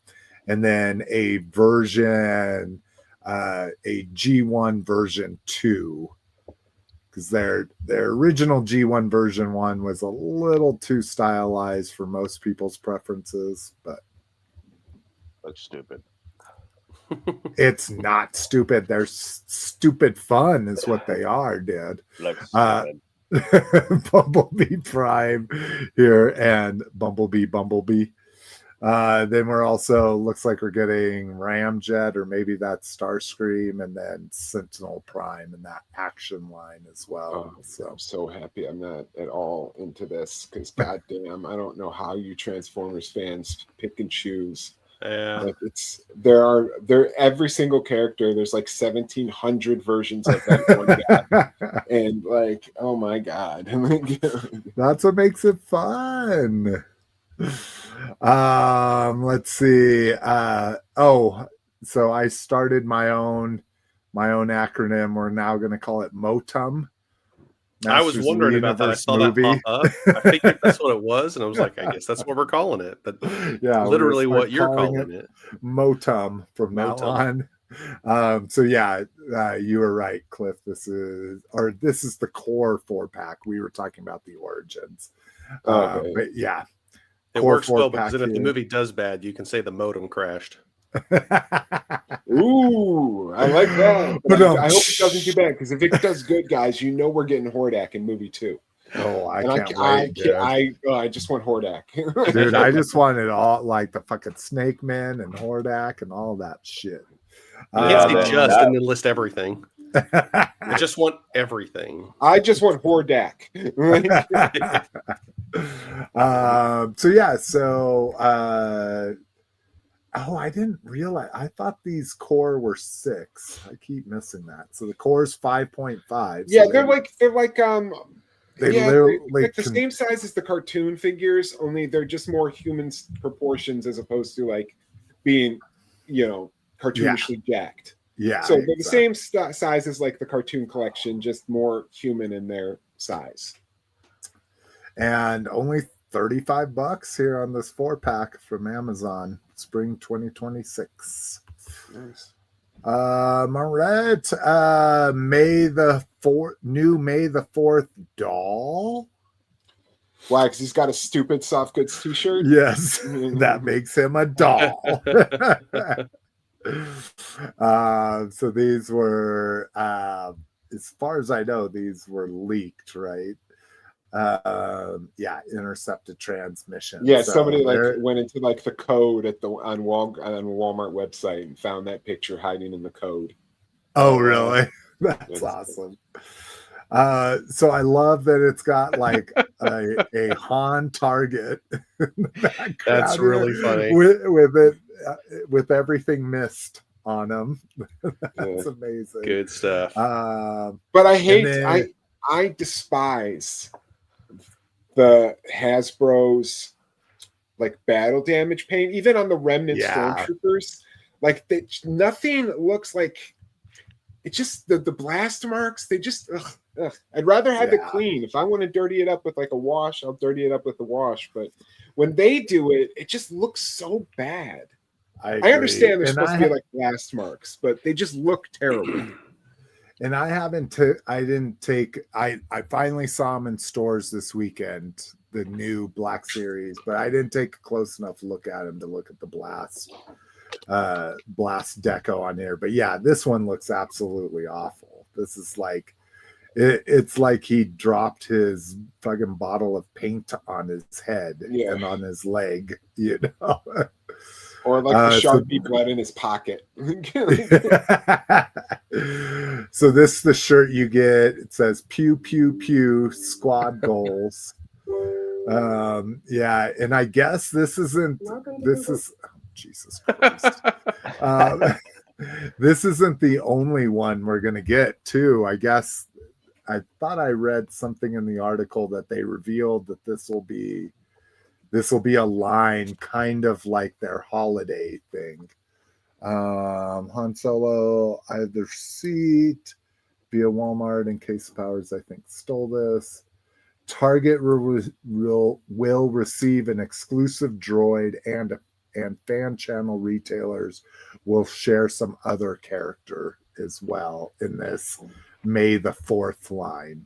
and then a version, a G1 version 2. Because their original G1 version 1 was a little too stylized for most people's preferences, but Looks stupid. it's not stupid. They're stupid fun is what they are, dude. Looks Uh, stupid. Bumblebee Prime here and Bumblebee. Then we're also, looks like we're getting Ramjet, or maybe that's Starscream, and then Sentinel Prime in that action line as well. So I'm so happy I'm not at all into this, because goddamn, I don't know how you Transformers fans pick and choose. Yeah. Like every single character, there's like 1,700 versions of that one guy. And like, oh my god. that's what makes it fun. Let's see. So I started my own acronym. We're now going to call it MOTUM. I was wondering about that. I saw that pop up. I figured that's what it was, and I was like, I guess that's what we're calling it. But yeah, literally what you're calling it. MOTUM from now on. So yeah, you were right, Cliff. This is the core 4-pack. We were talking about the origins. Okay. But yeah. It Core works well 4-pack because then if the here. movie does bad, you can say the modem crashed. Ooh, I like that. But, I hope it doesn't do bad, because if it does good, guys, we're getting Hordak in movie 2. Oh, I And can't wait, dude. I just want Hordak. Dude, I just wanted all like the fucking Snake Man and Hordak and all that shit. You can't say man, just that- and then list everything. I just want everything. I just want Hordak. I didn't realize. I thought these core were 6. I keep missing that. So the core is 5.5. Yeah, so they're like literally like the same size as the cartoon figures, only they're just more human proportions as opposed to like being, cartoonishly jacked. Yeah. So they're the same size as like the cartoon collection, just more human in their size. And only $35 here on this 4-pack from Amazon, spring 2026. Nice. All right. May the 4th doll. Why? Because he's got a stupid soft goods t-shirt. Yes, that makes him a doll. So these were, as far as I know, these were leaked, right? Intercepted transmission. Yeah, so somebody went into like the code on Walmart website and found that picture hiding in the code. Oh, really? That's awesome. So I love that it's got like a Han target. That's really funny. With it, with everything missed on them. That's amazing. Good stuff. But I despise the Hasbro's like battle damage paint, even on the remnant stormtroopers. Like nothing looks like. It's just the blast marks. They just. Ugh. I'd rather have it clean. If I want to dirty it up with like a wash, I'll dirty it up with a wash. But when they do it, it just looks so bad. I understand they're supposed to be like blast marks, but they just look terrible. And I finally saw them in stores this weekend, the new Black Series, but I didn't take a close enough look at them to look at the blast deco on here. But yeah, this one looks absolutely awful. This is like, it's like he dropped his fucking bottle of paint on his head and on his leg, Or like the Sharpie blood in his pocket. So this is the shirt you get. It says pew pew pew squad goals. And I guess this isn't Jesus Christ. This isn't the only one we're gonna get too. I guess I thought I read something in the article that they revealed that this will be a line kind of like their holiday thing. Han Solo, either seat via Walmart, in case Powers, I think, stole this. Target will receive an exclusive droid, and fan channel retailers will share some other character as well in this May the 4th line.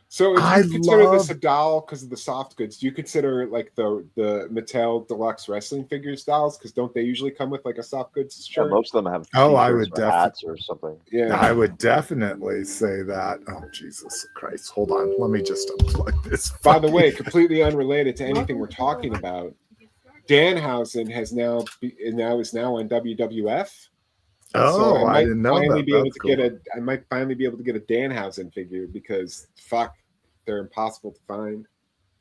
So if you consider this a doll because of the soft goods, do you consider like the Mattel Deluxe Wrestling Figures dolls? Because don't they usually come with like a soft goods shirt? Yeah, most of them have I would hats or something. Yeah, I would definitely say that. Oh, Jesus Christ. Hold on. Let me just unplug this. By the way, completely unrelated to anything we're talking about, Danhausen is now on WWF. Oh, I didn't know that. I might finally be able to get a Danhausen figure because they're impossible to find.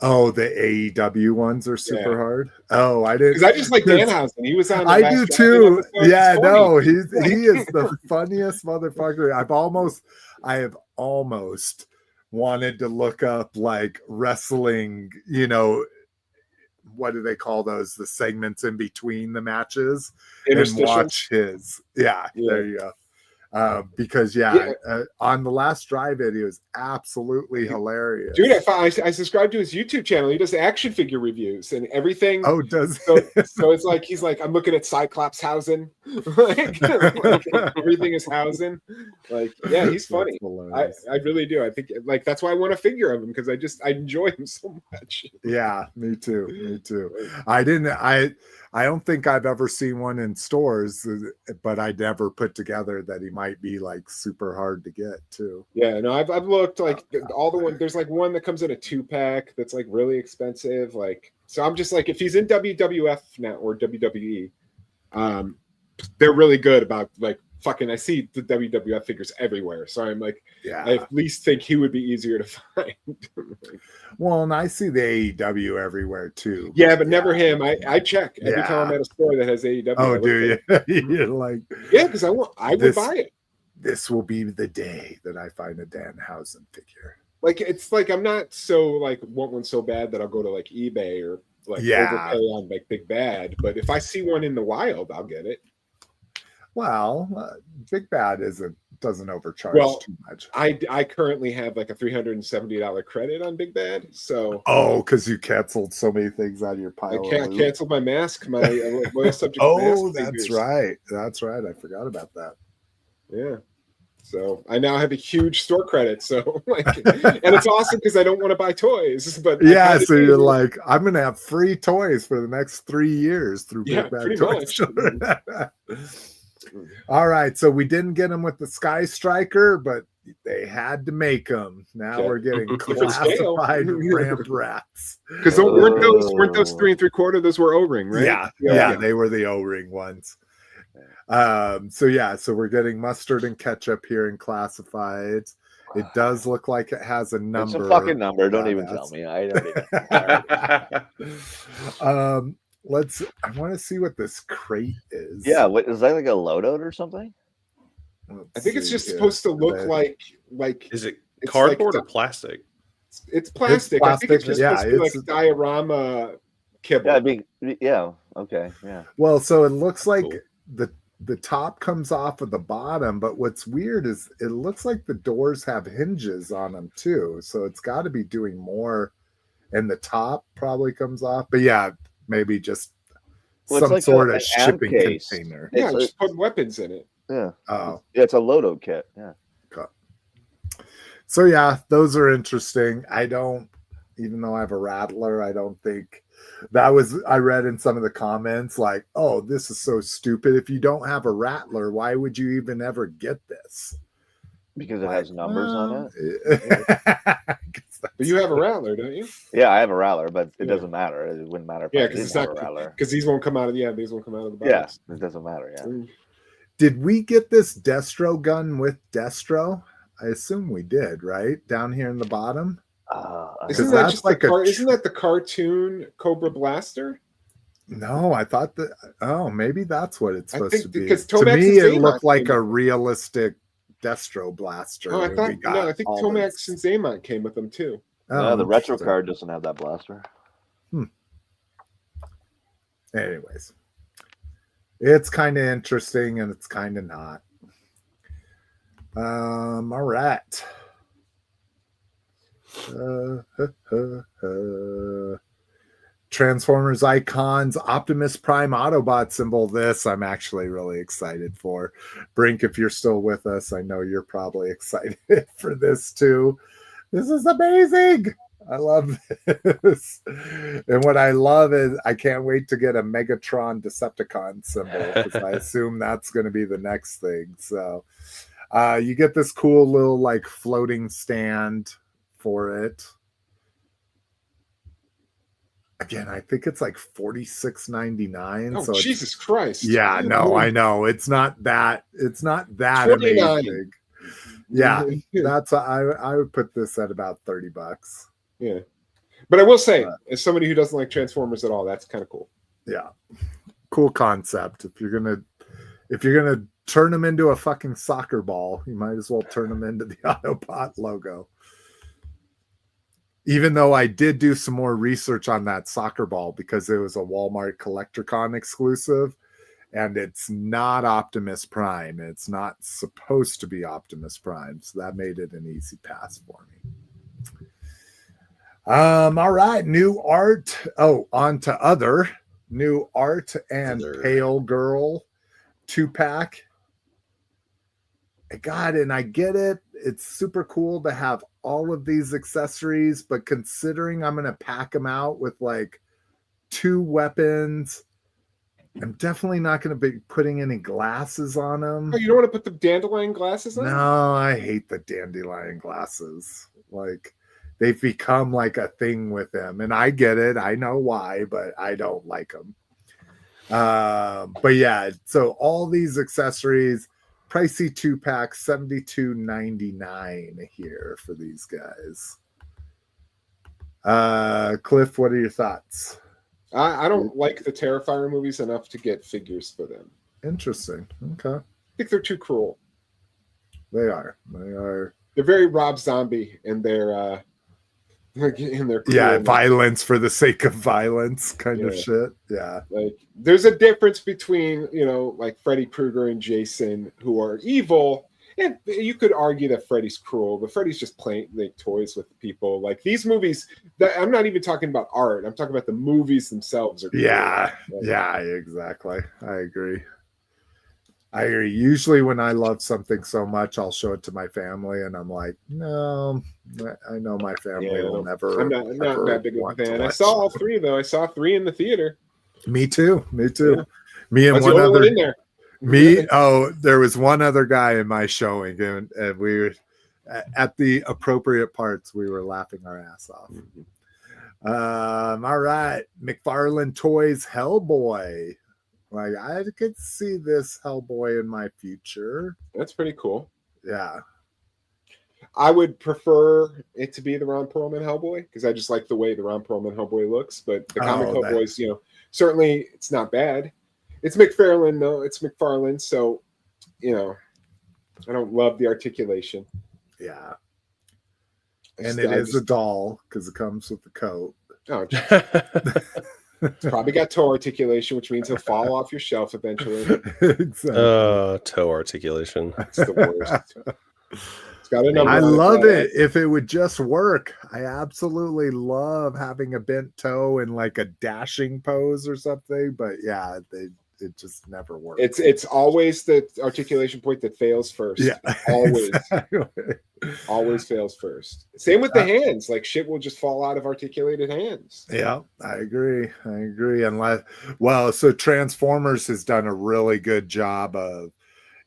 Oh, the AEW ones are super hard. Oh, I didn't. Because I just like Danhausen. He was on. I do too. Yeah, no, he is the funniest motherfucker. I have almost wanted to look up like wrestling. What do they call those? The segments in between the matches, and watch his. Yeah, there you go. Because on the last drive-in, he was absolutely hilarious. Dude, I subscribed to his YouTube channel. He does action figure reviews and everything. Oh, does so it's like he's like, I'm looking at Cyclops housing. like everything is housing. Like, yeah, he's funny. I really do. I think like that's why I want a figure of him, because I enjoy him so much. Yeah, me too. I don't think I've ever seen one in stores, but I never put together that he might be like super hard to get too. Yeah, no, I've looked like all the one. There's like one that comes in a 2-pack that's like really expensive. Like, so I'm just like, if he's in WWF now or WWE, they're really good about like fucking. I see the WWF figures everywhere, so I'm like, yeah, I at least think he would be easier to find. Well, and I see the AEW everywhere too. Yeah, but never him. I check every time I'm at a store that has AEW. Oh, do you? You're like, yeah, because I would buy it. This will be the day that I find a Danhausen figure. Like, it's like I'm not so like want one so bad that I'll go to like eBay or like overpay on like Big Bad. But if I see one in the wild, I'll get it. Well, Big Bad doesn't overcharge too much. I currently have like a $370 credit on Big Bad. So because you canceled so many things out of your pile. I canceled my mask, my loyal subject. That's figures. Right. That's right. I forgot about that. Yeah. So I now have a huge store credit. So like, and it's awesome because I don't want to buy toys. But yeah, so you're like, I'm gonna have free toys for the next 3 years through Big Bad Toys. All right, so we didn't get them with the Sky Striker, but they had to make them. Now we're getting classified ramp rats. Because weren't those 3 3/4? Those were O-ring, right? Yeah, they were the O-ring ones. So we're getting mustard and ketchup here in classifieds. It does look like it has a number. It's a fucking number. Don't even tell me. I don't even. I want to see what this crate is. Yeah, what is that, like a loadout or something? I think it's just supposed to look like is it cardboard or plastic? It's plastic. I think it's just supposed to be like diorama kibble. Okay. Well, so it looks like the top comes off of the bottom, but what's weird is it looks like the doors have hinges on them too. So it's got to be doing more, and the top probably comes off. But yeah, maybe just some like sort of shipping container. Yeah, just put weapons in it. Yeah. Oh, yeah, it's a loadout kit. Yeah. Okay. So yeah, those are interesting. Even though I have a Rattler, I don't think I read in some of the comments like, oh, this is so stupid. If you don't have a Rattler, why would you even ever get this? Because it has numbers on it. But you have a Rattler, don't you? Yeah, I have a Rattler, but it doesn't matter. It wouldn't matter if because it's not a Rattler. Because these won't come out of the box. Yeah, it doesn't matter. Yeah. Did we get this Destro gun with Destro? I assume we did, right? Down here in the bottom. Isn't that just like isn't that the cartoon Cobra Blaster? No, I thought that. Oh, maybe that's what it's supposed to be. Because to me, it looked like a realistic Destro blaster. Oh, I think Tomax and Zaymont came with them too. No, the retro card doesn't have that blaster. Anyways, it's kind of interesting and it's kind of not. All right. Transformers icons, Optimus Prime Autobot symbol. This I'm actually really excited for. Brink, if you're still with us, I know you're probably excited for this too. This is amazing. I love this. And what I love is I can't wait to get a Megatron Decepticon symbol because I assume that's going to be the next thing. So you get this cool little like floating stand for it. Again, I think it's like $46.99. Oh, so Jesus Christ! Yeah, no, I know it's not that amazing. Yeah, that's I would put this at about $30. Yeah, but I will say, as somebody who doesn't like Transformers at all, that's kind of cool. Yeah, cool concept. If you're gonna turn them into a fucking soccer ball, you might as well turn them into the Autobot logo. Even though I did do some more research on that soccer ball because it was a Walmart CollectorCon exclusive, and it's not Optimus Prime. It's not supposed to be Optimus Prime, so that made it an easy pass for me. All right, new art. Oh, on to other new art and Pale Girl 2-pack. God, and I get it. It's super cool to have all of these accessories, but considering I'm going to pack them out with like 2 weapons, I'm definitely not going to be putting any glasses on them. Oh, you don't want to put the dandelion glasses on? No, I hate the dandelion glasses. Like, they've become like a thing with them, and I get it. I know why, but I don't like them. But yeah, so all these accessories, pricey 2-pack, $72.99 here for these guys. Cliff, what are your thoughts? I don't like the Terrifier movies enough to get figures for them. Interesting. Okay. I think they're too cruel. They are. They're very Rob Zombie in their violence for the sake of violence kind of shit. Yeah. Like, there's a difference between, like Freddy Krueger and Jason, who are evil. And you could argue that Freddy's cruel, but Freddy's just playing like toys with people. Like, these movies, I'm not even talking about art. I'm talking about the movies themselves. Yeah, exactly. I agree. Usually when I love something so much, I'll show it to my family, and I'm like, no, I know my family will never. I'm not that big of a fan. I saw all 3, though. I saw 3 in the theater. Me too. Yeah. Me and one other in there. There was one other guy in my showing, and we were at the appropriate parts. We were laughing our ass off. All right, McFarlane Toys Hellboy. Like, I could see this Hellboy in my future. That's pretty cool. Yeah. I would prefer it to be the Ron Perlman Hellboy, because I just like the way the Ron Perlman Hellboy looks. But the comic Hellboys, certainly it's not bad. It's McFarlane, though. It's McFarlane, so, I don't love the articulation. Yeah. And it is a doll, because it comes with the coat. Oh, it's probably got toe articulation, which means he'll fall off your shelf eventually. Exactly. Toe articulation. It's the worst. It's got a number. I love it if it would just work. I absolutely love having a bent toe in like a dashing pose or something. But yeah, it just never works. It's always the articulation point that fails first. Yeah, always. Exactly. Always fails first. Same with the hands. Like, shit will just fall out of articulated hands. Yeah, I agree. So Transformers has done a really good job of,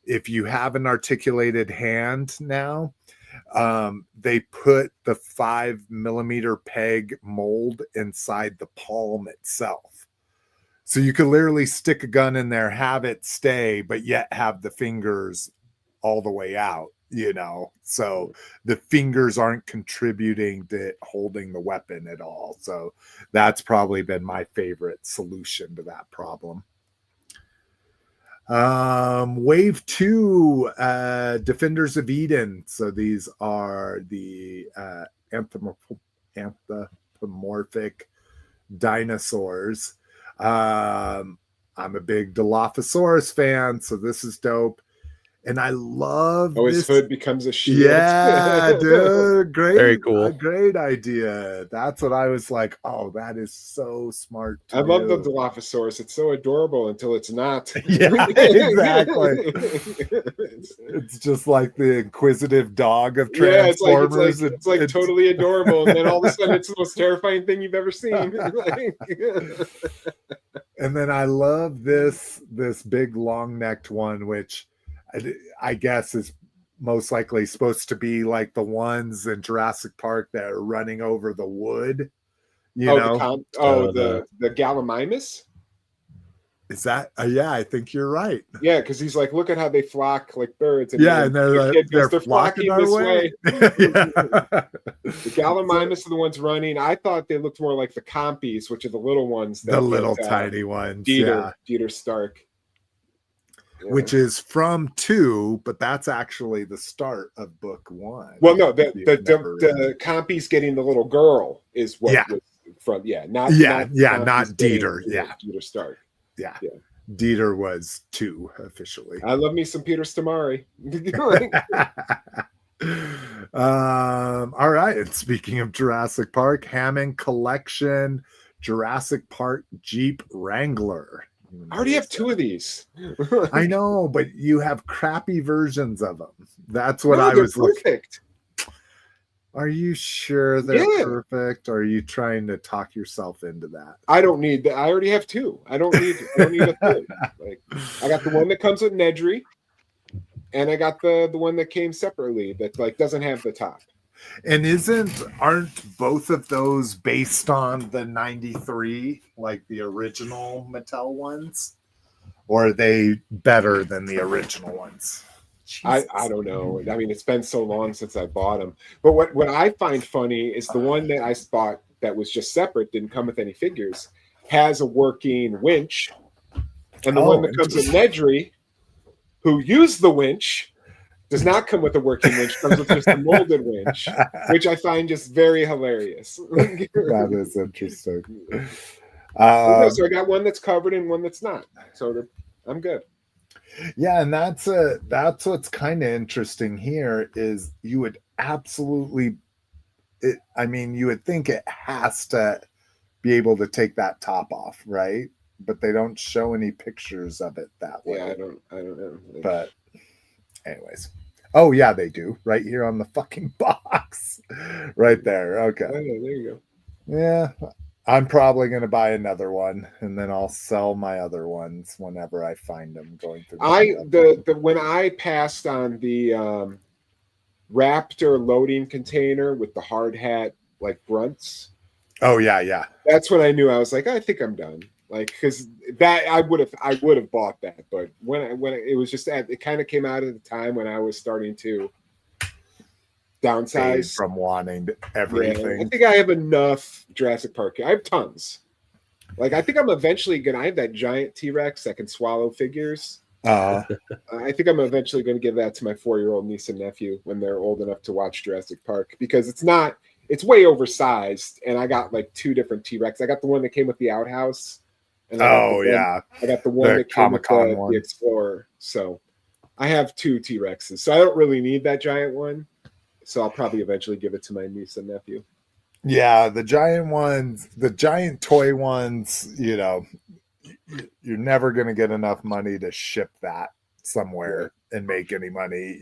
if you have an articulated hand now, they put the 5mm peg mold inside the palm itself. So you could literally stick a gun in there, have it stay, but yet have the fingers all the way out, so the fingers aren't contributing to holding the weapon at all. So that's probably been my favorite solution to that problem. Wave 2, Defenders of Eden. So these are the anthropomorphic dinosaurs. I'm a big Dilophosaurus fan, so this is dope. And I love his hood becomes a shield. Yeah, dude. Great. Very cool. Great idea. That's what I was like, oh, that is so smart. I love the Dilophosaurus. It's so adorable until it's not. Yeah, exactly. It's just like the inquisitive dog of Transformers. Yeah, it's like totally adorable. And then all of a sudden it's the most terrifying thing you've ever seen. And then I love this big long-necked one, which I guess is most likely supposed to be like the ones in Jurassic Park that are running over the wood. The Gallimimus? Is that? Yeah, I think you're right. Yeah, because he's like, look at how they flock like birds. And they're flocking this way. The Gallimimus are the ones running. I thought they looked more like the Compies, which are the little ones. The little tiny ones. Dieter Stark. Yeah. Which is from 2, but that's actually the start of book 1. Well, no, the Compies getting the little girl is what was from. Yeah, not Dieter. Yeah, Dieter Stark. Yeah. Dieter was 2 officially. I love me some Peter Stamari. All right. And speaking of Jurassic Park, Hammond Collection Jurassic Park Jeep Wrangler. I already have 2 of these. I know, but you have crappy versions of them. That's what No, I was looking. Perfect. Are you sure they're perfect? Or are you trying to talk yourself into that? I don't need that. I already have 2. I don't need a third. Like, I got the one that comes with Nedry, and I got the one that came separately that like doesn't have the top. And aren't both of those based on the 93, like the original Mattel ones? Or are they better than the original ones? I don't know. I mean, it's been so long since I bought them. But what I find funny is the one that I bought that was just separate, didn't come with any figures, has a working winch. And the one that comes with Nedry, who used the winch, does not come with a working winch, comes with just a molded winch, which I find just very hilarious. That is interesting. So I got one that's covered and one that's not. So I'm good. Yeah, and that's what's kind of interesting here is you would absolutely you would think it has to be able to take that top off, right? But they don't show any pictures of it that way. Yeah, I don't know. But anyways. Oh yeah, they do. Right here on the fucking box. Right there. Okay. Oh, yeah, there you go. Yeah. I'm probably going to buy another one, and then I'll sell my other ones whenever I find them going through. When I passed on the Raptor loading container with the hard hat like grunts. Oh yeah. That's when I knew. I was like, I think I'm done. Like, because that I would have bought that, but when it was just it kind of came out at the time when I was starting to downsize from wanting everything. Yeah, I think I have enough Jurassic Park. I have tons. Like, I think I'm eventually gonna. I have that giant T-Rex that can swallow figures. I think I'm eventually going to give that to my 4-year-old niece and nephew when they're old enough to watch Jurassic Park, because it's way oversized, and I got like 2 different T-Rex. I got the one that came with the outhouse. And I got the one that came with the Explorer. So I have 2 T-Rexes. So I don't really need that giant one. So I'll probably eventually give it to my niece and nephew. Yeah, the giant ones, the giant toy ones, you're never going to get enough money to ship that somewhere and make any money,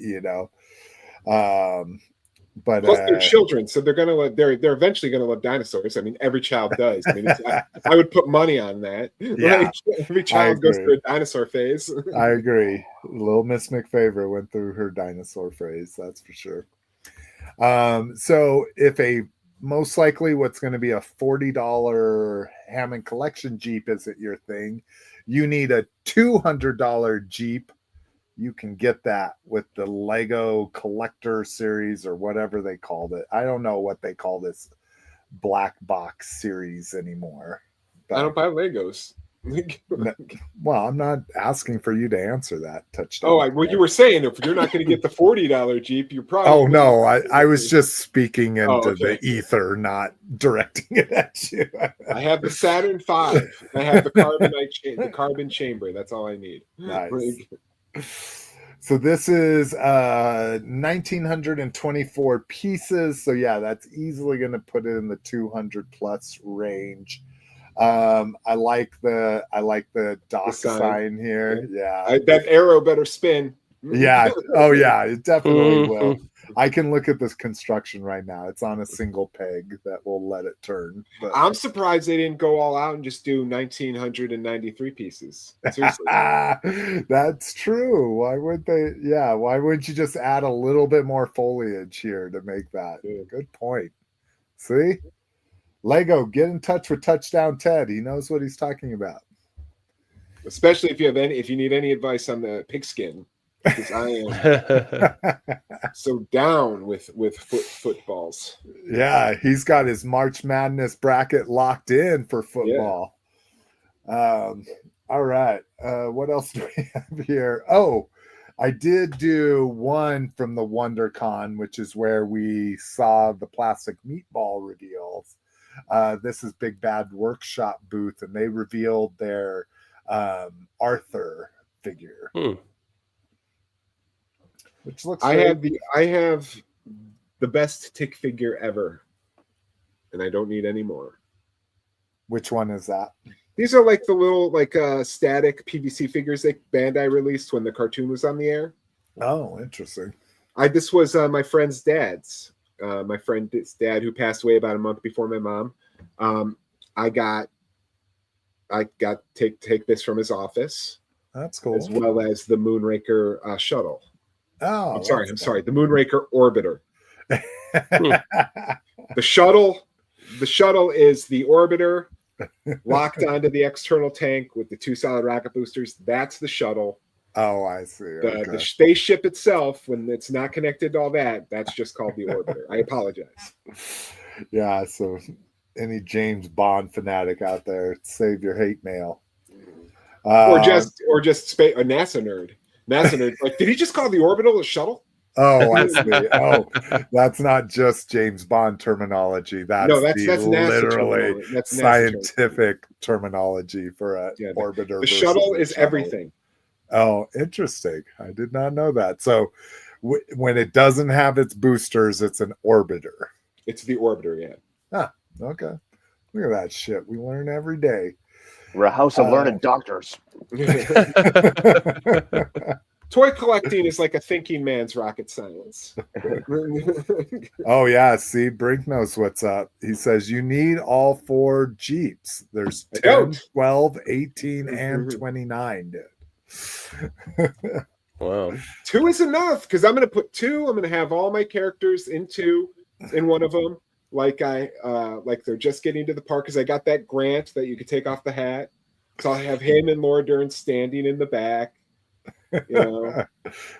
But plus they're children, so they're eventually gonna love dinosaurs. I mean, every child does. I mean, I would put money on that. Yeah, like, every child goes through a dinosaur phase. I agree. Little Miss McFavor went through her dinosaur phase, that's for sure. So if most likely what's going to be a $40 Hammond Collection Jeep isn't your thing, you need a $200 Jeep. You can get that with the Lego Collector Series or whatever they called it. I don't know what they call this black box series anymore. I don't buy Legos. Well, I'm not asking for you to answer that. Touchdown. Oh, well, you were saying if you're not going to get the $40 Jeep, you're probably. Oh no, I was just speaking into the ether, not directing it at you. I have the Saturn V. I have the carbon chamber. That's all I need. Nice. So this is 1,924 pieces. So yeah, that's easily going to put it in the 200 plus range. I like the dock sign here. Yeah, that arrow better spin. Yeah. Oh yeah, it definitely will. I can look at this construction right now. It's on a single peg that will let it turn. But I'm surprised they didn't go all out and just do 1,993 pieces. Seriously. That's true. Why would they? Yeah. Why wouldn't you just add a little bit more foliage here to make that? Good point. See? Lego, get in touch with Touchdown Ted. He knows what he's talking about. Especially if you need any advice on the pigskin, because I am so down with footballs. Yeah, he's got his March Madness bracket locked in for football. Yeah. All right. What else do we have here? Oh, I did do one from the WonderCon, which is where we saw the plastic meatball reveals. This is Big Bad Workshop booth, and they revealed their Arthur figure, which looks. I have the best Tick figure ever, and I don't need any more. Which one is that? These are like the little static PVC figures that Bandai released when the cartoon was on the air. Oh, interesting. This was my friend's dad's. My friend's dad, who passed away about a month before my mom. I got take this from his office. That's cool. As well as the Moonraker shuttle. Oh, I'm sorry, the Moonraker orbiter. The shuttle is the orbiter locked onto the external tank with the 2 solid rocket boosters. That's the shuttle. Oh, I see. The spaceship itself, when it's not connected to all that, that's just called the orbiter. I apologize. Yeah, so any James Bond fanatic out there, save your hate mail. Or just a NASA nerd. NASA nerd. Like, did he just call the orbital a shuttle? Oh, I see. Oh, that's not just James Bond terminology. That's literally that's scientific terminology for a orbiter. The shuttle is everything. Oh, interesting. I did not know that. So when it doesn't have its boosters, it's an orbiter. It's the orbiter, yeah. Ah, okay. Look at that shit. We learn every day. We're a house of learned doctors. Toy collecting is like a thinking man's rocket science. Oh, yeah. See, Brink knows what's up. He says you need all 4 Jeeps. There's 10, 12, 18, and 29, dude. Wow. 2 is enough because I'm going to put 2. I'm going to have all my characters in one of them. Like they're just getting to the park because I got that grant that you could take off the hat. So I'll have him and Laura Dern standing in the back. And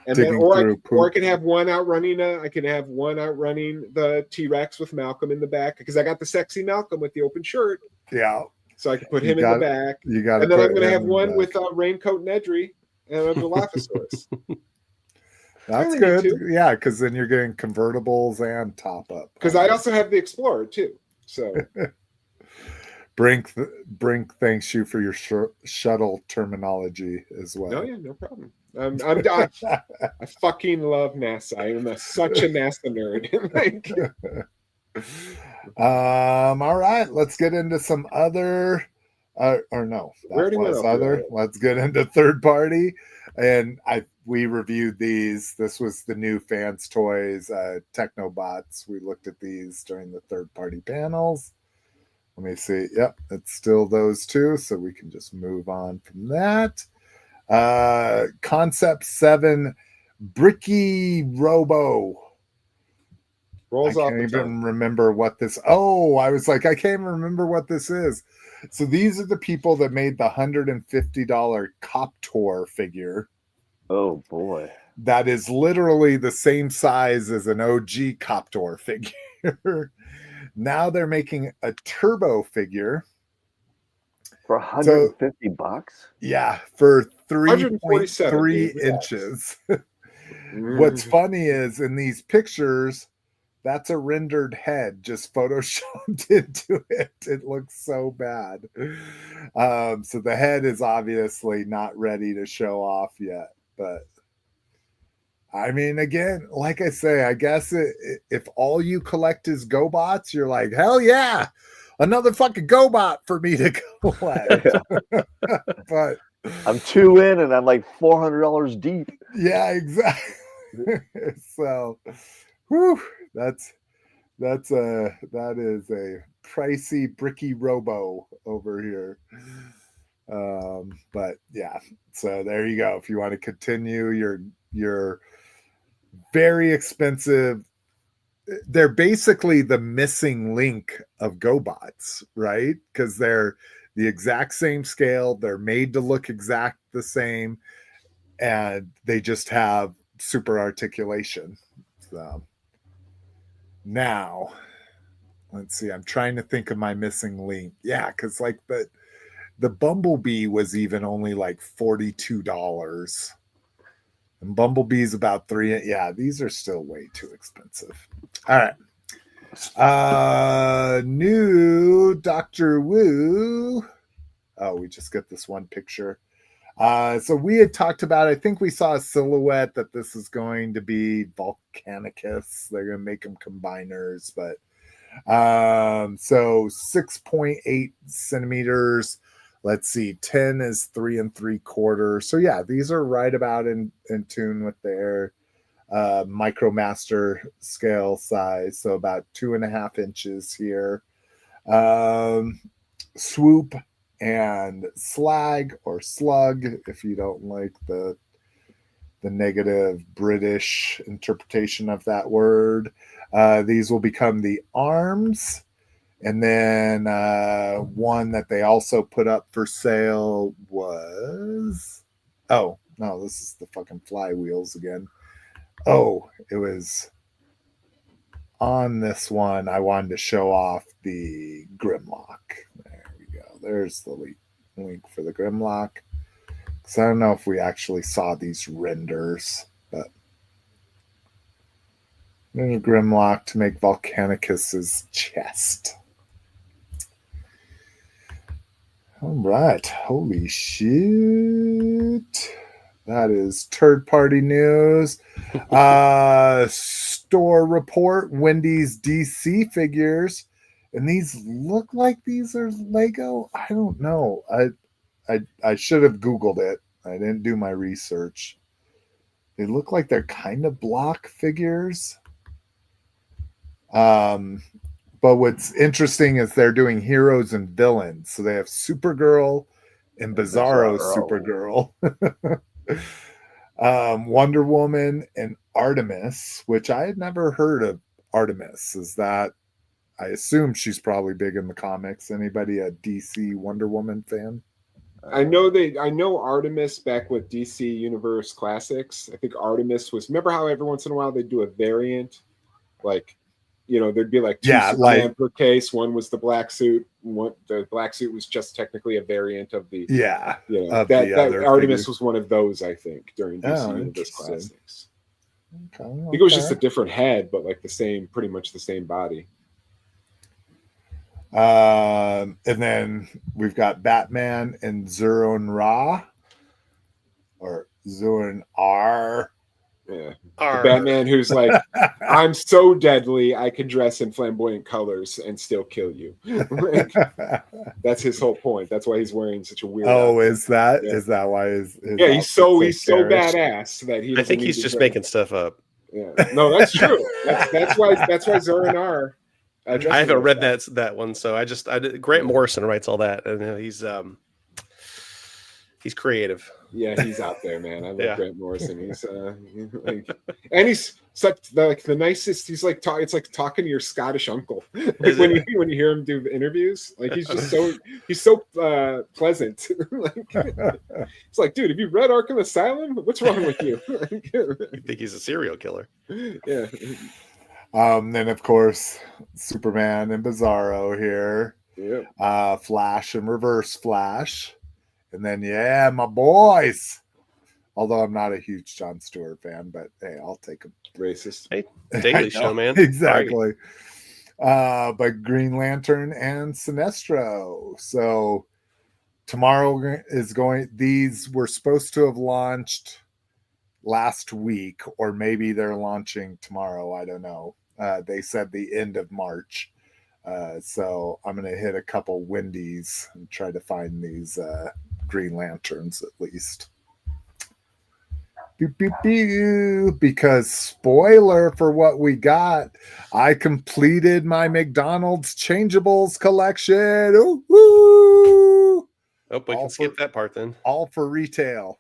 then or I can have one outrunning the T-Rex with Malcolm in the back because I got the sexy Malcolm with the open shirt. Yeah. So I can put him in the back. You got, and then I'm going to have one with Raincoat Nedry and a Dilophosaurus. That's good. Yeah, because then you're getting convertibles and top up. Because I also have the Explorer too. So Brink thanks you for your shuttle terminology as well. No, yeah, no problem. I fucking love NASA. I am such a NASA nerd. All right, let's get into some other. Let's get into third party, and we reviewed these. This was the new Fans Toys Technobots. We looked at these during the third party panels. Let me see. Yep, it's still those 2, so we can just move on from that. Concept 7 Bricky Robo. Rolls off. I can't even remember what this. Oh, I was like, I can't remember what this is. So these are the people that made the $150 Coptor figure. Oh boy. That is literally the same size as an OG Coptor figure. Now they're making a turbo figure for $150. Yeah, for 3.3 inches. What's funny is in these pictures, that's a rendered head just photoshopped into it. It looks so bad. So the head is obviously not ready to show off yet. But I mean, again, like I say, I guess if all you collect is GoBots, you're like, hell yeah, another fucking GoBot for me to collect. But I'm 2 in and I'm like $400 deep. Yeah, exactly. So, whew, that is a pricey bricky robo over here. But yeah, so there you go. If you want to continue your very expensive, they're basically the missing link of GoBots, right? Because they're the exact same scale, they're made to look exact the same, and they just have super articulation. So now let's see, I'm trying to think of my missing link. Yeah, because like the Bumblebee was even only like $42. And Bumblebee's about $3. Yeah, these are still way too expensive. All right. New Doctor Wu. Oh, we just get this one picture. So we had talked about, I think we saw a silhouette that this is going to be Volcanicus. They're going to make them combiners, but so 6.8 centimeters. Let's see, 10 is 3 3/4. So yeah, these are right about in tune with their Micromaster scale size. So about 2.5 inches here. Swoop and slag or slug, if you don't like the negative British interpretation of that word. These will become the arms. And then one that they also put up for sale was, oh no, this is the fucking flywheels again. Oh, it was on this one. I wanted to show off the Grimlock. There we go. There's the link for the Grimlock. Because I don't know if we actually saw these renders, but there's a Grimlock to make Volcanicus's chest. All right. Holy shit. That is third-party news. Store report, Wendy's DC figures. And these look like these are Lego. I don't know. I should have Googled it. I didn't do my research. They look like they're kind of block figures. But what's interesting is they're doing heroes and villains. So they have Supergirl and Bizarro Supergirl. Wonder Woman and Artemis, which I had never heard of. Artemis, is that, I assume she's probably big in the comics. Anybody a DC Wonder Woman fan? I know Artemis back with DC Universe Classics. I think Artemis was, remember how every once in a while they'd do a variant, like, you know, there'd be like two Superman per case. One was the black suit. The black suit was just technically a variant of the you know, that Artemis was one of those, I think, during DC Universe Classics. Okay, I think it was just a different head, but like the same, pretty much the same body. And then we've got Batman and Zurin Ra, or Zurin R. Yeah, the Batman who's like, I'm so deadly, I can dress in flamboyant colors and still kill you. Like, that's his whole point. That's why he's wearing such a weird. Oh, outfit. Is that why? His he's so badass that he. I think he's just making stuff up. Yeah, no, that's true. That's why Zurin R. I haven't read that one, so I did. Grant Morrison writes all that, and he's creative. Yeah, he's out there, man. I love Grant Morrison. He's like, and he's such the nicest. He's like it's like talking to your Scottish uncle when you hear him do interviews. Like he's just so pleasant. Like, it's like, dude, have you read Arkham Asylum? What's wrong with you? You think he's a serial killer? Yeah. Then of course Superman and Bizarro here. Yeah. Flash and Reverse Flash. And then, my boys. Although I'm not a huge Jon Stewart fan, but hey, I'll take him. Racist. Hey, Daily Show, man. Exactly. But Green Lantern and Sinestro. So tomorrow is going. These were supposed to have launched last week, or maybe they're launching tomorrow. I don't know. They said the end of March. So I'm going to hit a couple Wendy's and try to find these Green Lanterns at least. Because spoiler for what we got, I completed my McDonald's Changeables collection. Ooh, woo! Oh, we can skip that part then. All for retail.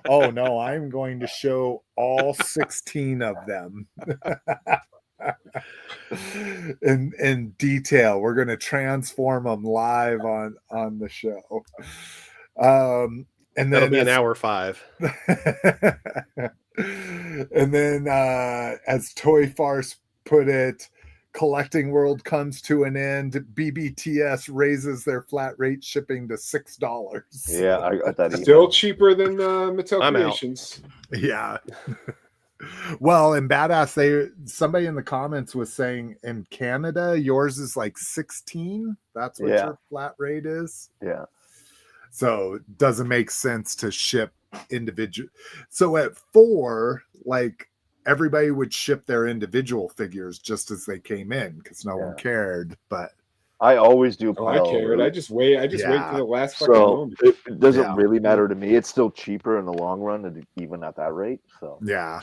Oh no, I'm going to show all 16 of them. in detail. We're going to transform them live on the show. And then that'll be an hour 5. And then as Toy Farce put it, collecting world comes to an end. BBTS raises their flat rate shipping to $6. Yeah, I got that. Still cheaper than Mattel Creations. Yeah. Well, in Badass, somebody in the comments was saying in Canada, yours is like 16. That's what your flat rate is. Yeah. So it doesn't make sense to ship individual. So at 4, like everybody would ship their individual figures just as they came in because no one cared. But I always do. Oh, I cared. I just wait. I just wait for the last fucking moment. It doesn't really matter to me. It's still cheaper in the long run, even at that rate. So yeah.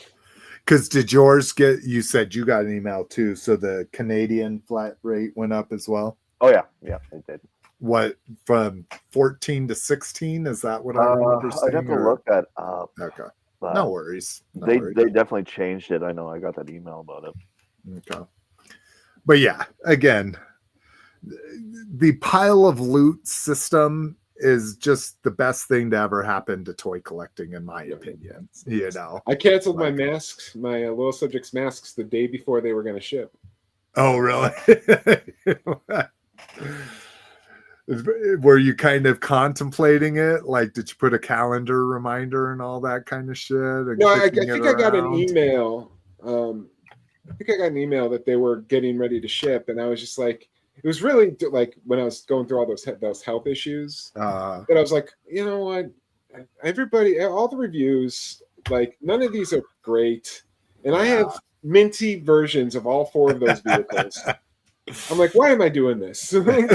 Because did yours get? You said you got an email too, so the Canadian flat rate went up as well. Oh yeah, it did. What, from 14 to 16? Is that what I remember saying? I'd have to look that up. Okay, no worries. They definitely changed it. I know. I got that email about it. Okay, but yeah, again, the pile of loot system is just the best thing to ever happen to toy collecting, in my opinion. You know, I canceled my masks, my Little Subjects masks, the day before they were going to ship. Oh, really? Were you kind of contemplating it? Like, did you put a calendar reminder and all that kind of shit? No, I think I got an email. I think I got an email that they were getting ready to ship, and I was just like, it was really like when I was going through all those health issues that I was like, you know what? Everybody, all the reviews, like none of these are great, and I have minty versions of all 4 of those vehicles. I'm like, why am I doing this? Like,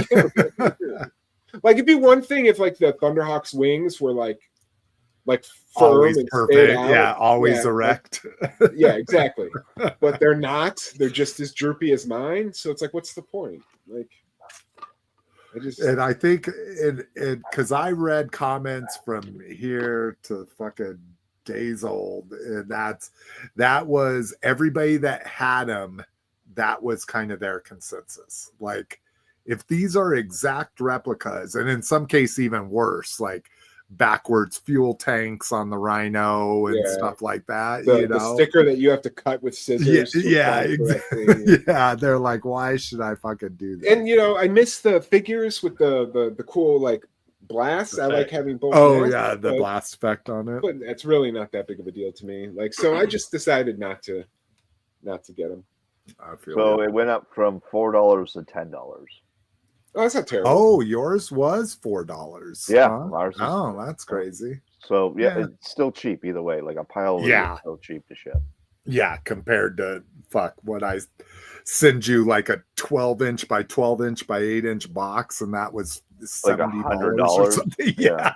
it'd be one thing if like the Thunderhawk's wings were like firm always and perfect, out. always erect. Yeah, exactly. But they're not. They're just as droopy as mine. So it's like, what's the point? Like, I think it because I read comments from here to fucking days old, and that was everybody that had them. That was kind of their consensus. Like, if these are exact replicas, and in some case even worse, like backwards fuel tanks on the Rhino and stuff like that, the sticker that you have to cut with scissors. Yeah, they're like, why should I fucking do that? And I miss the figures with the cool like blasts. I like having both. The blast effect on it. But it's really not that big of a deal to me. Like, so I just decided not to get them. It went up from $4 to $10. Oh, that's not terrible. Oh, yours was $4. Yeah, ours. Oh, that's crazy. So it's still cheap either way. Like a pile of is still cheap to ship. Yeah, compared to what I send you, like a 12-inch by 12-inch by 8-inch box, and that was $70 or something. Yeah,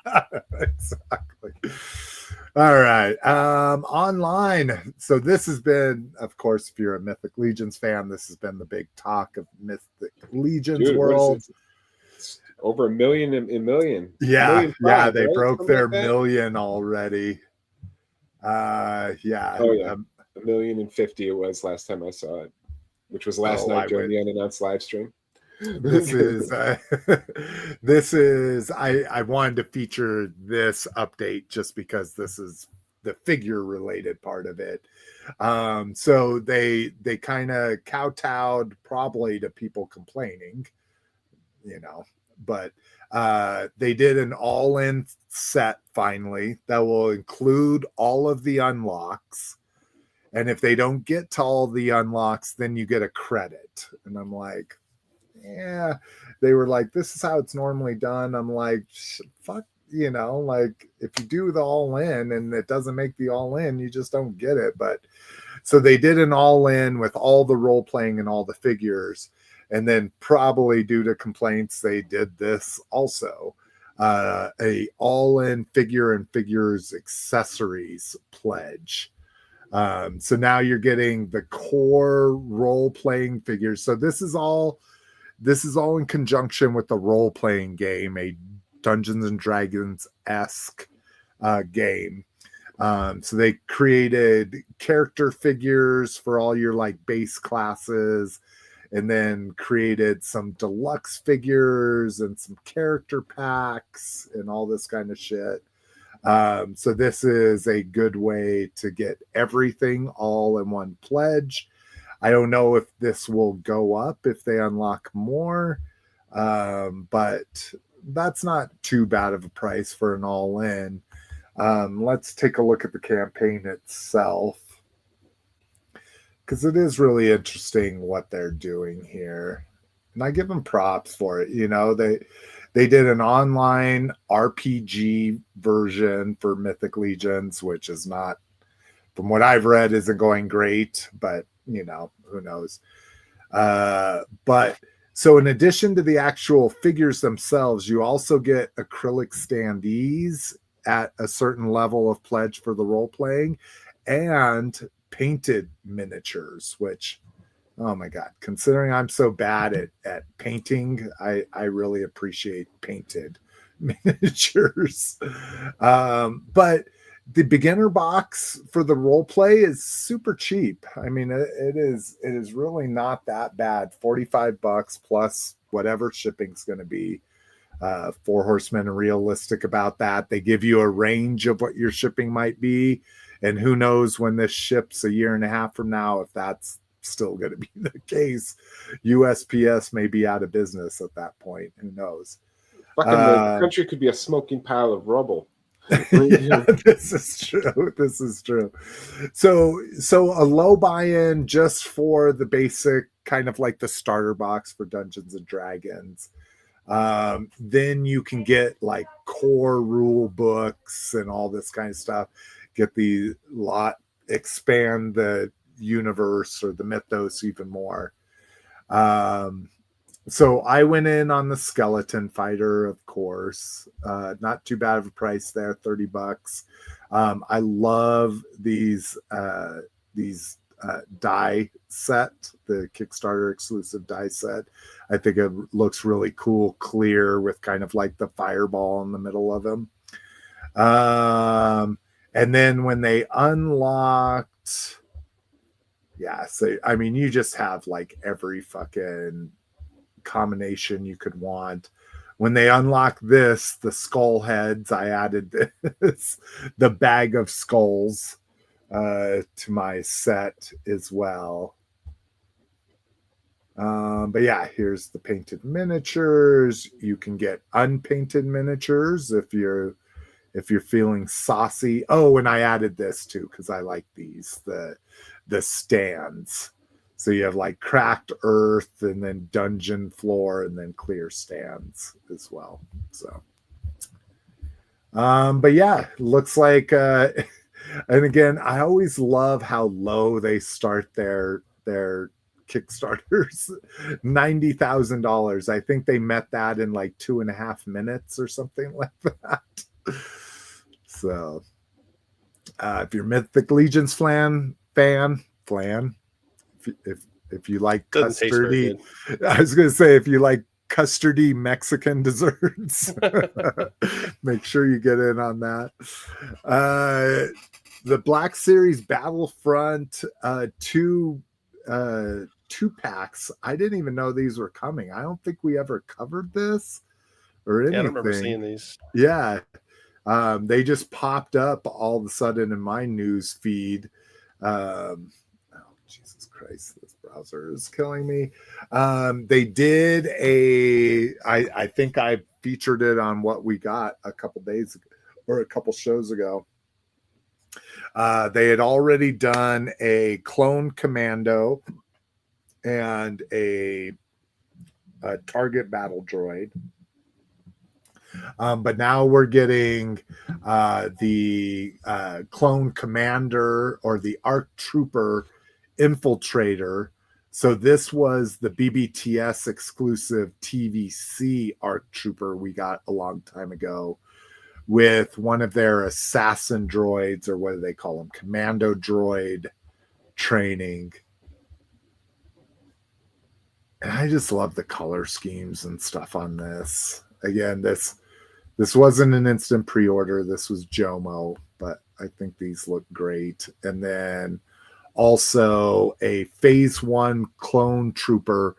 exactly. All right. Online. So this has been, of course, if you're a Mythic Legions fan, this has been the big talk of Mythic Legions world. It's over 1 million. Yeah, they broke their million already. Oh yeah, 1,050,000 it was last time I saw it, which was last night during the unannounced live stream. This is I wanted to feature this update just because this is the figure related part of it. So they kind of kowtowed probably to people complaining, but they did an all-in set finally that will include all of the unlocks. And if they don't get to all the unlocks, then you get a credit. And I'm like, yeah, they were like, this is how it's normally done. I'm like, fuck, like if you do the all in and it doesn't make the all in, you just don't get it. But so they did an all in with all the role playing and all the figures. And then probably due to complaints, they did this also, a all in figure and figures accessories pledge. So now you're getting the core role playing figures. So this is all in conjunction with the role-playing game, a Dungeons and Dragons-esque game. So they created character figures for all your like base classes, and then created some deluxe figures and some character packs and all this kind of shit. So this is a good way to get everything all in one pledge. I don't know if this will go up if they unlock more, but that's not too bad of a price for an all-in. Let's take a look at the campaign itself. because it is really interesting what they're doing here, and I give them props for it. You know, they did an online RPG version for Mythic Legions, which is not, from what I've read, isn't going great, but you know, who knows. But so in addition to the actual figures themselves, you also get acrylic standees at a certain level of pledge for the role playing, and painted miniatures, which, oh my God, considering I'm so bad at painting, I really appreciate painted miniatures. But the beginner box for the role play is super cheap. I mean, it is really not that bad. $45 plus whatever shipping's going to be. Four Horsemen are realistic about that. They give you a range of what your shipping might be, and who knows when this ships a year and a half from now, if that's still going to be the case. USPS may be out of business at that point. Who knows? The country could be a smoking pile of rubble. Yeah, this is true. This is true. So a low buy-in just for the basic, kind of like the starter box for Dungeons and Dragons. Then you can get like core rule books and all this kind of stuff. Get the lot, expand the universe or the mythos even more. So I went in on the skeleton fighter, of course. Not too bad of a price there, $30. I love these die set, the Kickstarter exclusive die set. I think it looks really cool, clear with kind of like the fireball in the middle of them. And then when they unlocked, so I mean, you just have like every fucking combination you could want. When they unlock this, the skull heads, I added this, the bag of skulls to my set as well. But yeah, here's the painted miniatures. You can get unpainted miniatures if you're feeling saucy. Oh, and I added this too because I like these, the stands. So you have like cracked earth and then dungeon floor and then clear stands as well. So, but yeah, looks like, and again, I always love how low they start their Kickstarters. $90,000. I think they met that in like 2.5 minutes or something like that. So, if you're Mythic Legions fan, if you like custardy, I was going to say, if you like custardy Mexican desserts, make sure you get in on that. The Black Series Battlefront, two packs. I didn't even know these were coming. I don't think we ever covered this or anything. Yeah, I don't remember seeing these. Yeah. They just popped up all of a sudden in my news feed. Jesus Christ, this browser is killing me. They did I think I featured it on What We Got a couple days ago, or a couple shows ago. They had already done a clone commando and a target battle droid. But now we're getting the clone commander or the ARC trooper infiltrator. So this was the BBTS exclusive TVC ARC trooper we got a long time ago with one of their assassin droids, or what do they call them? Commando droid training. And I just love the color schemes and stuff on this. Again, this wasn't an instant pre-order. This was Jomo, but I think these look great. And then also a phase 1 clone trooper,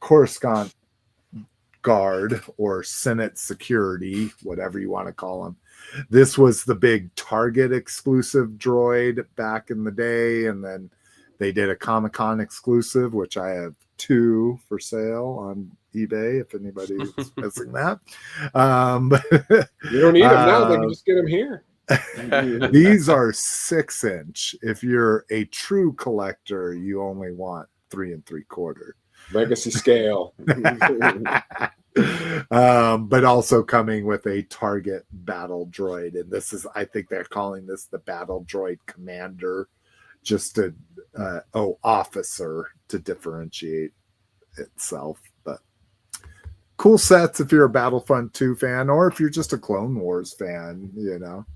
Coruscant guard or Senate security, whatever you want to call them. This was the big Target exclusive droid back in the day. And then they did a Comic-Con exclusive, which I have 2 for sale on eBay if anybody's missing that. You don't need them now, they can just get them here. These are 6-inch. If you're a true collector, you only want 3 3/4. Legacy scale. But also coming with a target battle droid, and this is, I think they're calling this the battle droid commander, just to officer to differentiate itself. But cool sets if you're a Battlefront 2 fan, or if you're just a Clone Wars fan, you know.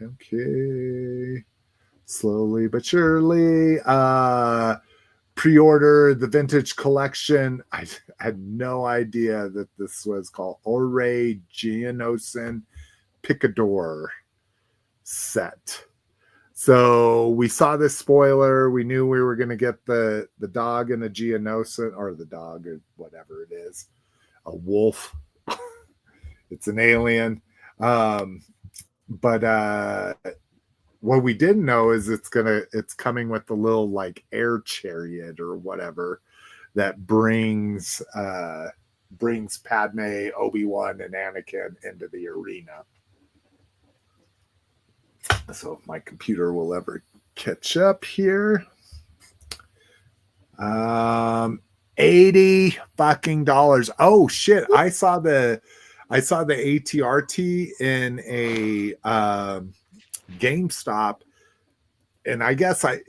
Okay, slowly but surely. Pre-order the vintage collection. I had no idea that this was called Ore Geonosin Picador set. So we saw this spoiler. We knew we were going to get the dog and a Geonosin, or the dog, or whatever it is, a wolf. It's an alien. But what we didn't know is it's coming with the little like air chariot or whatever that brings Padme, Obi-Wan, and Anakin into the arena. So if my computer will ever catch up here. $80 fucking dollars. Oh shit. I saw the ATRT in a GameStop, and I guess I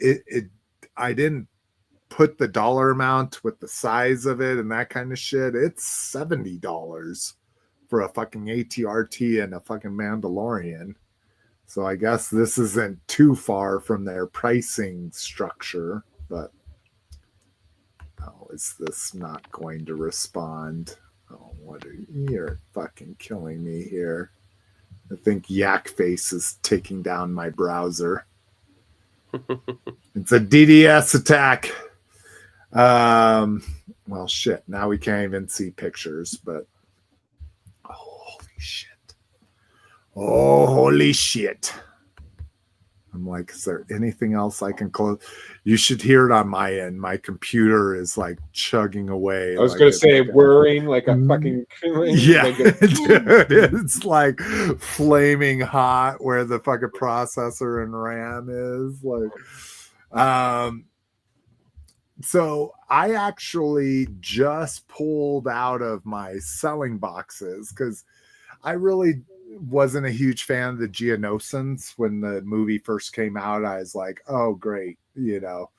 didn't put the dollar amount with the size of it and that kind of shit. It's $70 for a fucking ATRT and a fucking Mandalorian. So I guess this isn't too far from their pricing structure, but is this not going to respond? Oh, you're fucking killing me here. I think Yak Face is taking down my browser. It's a DDS attack. Well, shit. Now we can't even see pictures, but holy shit. Oh, holy shit. I'm like, is there anything else I can close? You should hear it on my end. My computer is like chugging away. I was going to say whirring like a fucking... Yeah, dude, it's like flaming hot where the fucking processor and RAM is. Like, so I actually just pulled out of my selling boxes because I really wasn't a huge fan of the Geonosins when the movie first came out. I was like, oh great, you know,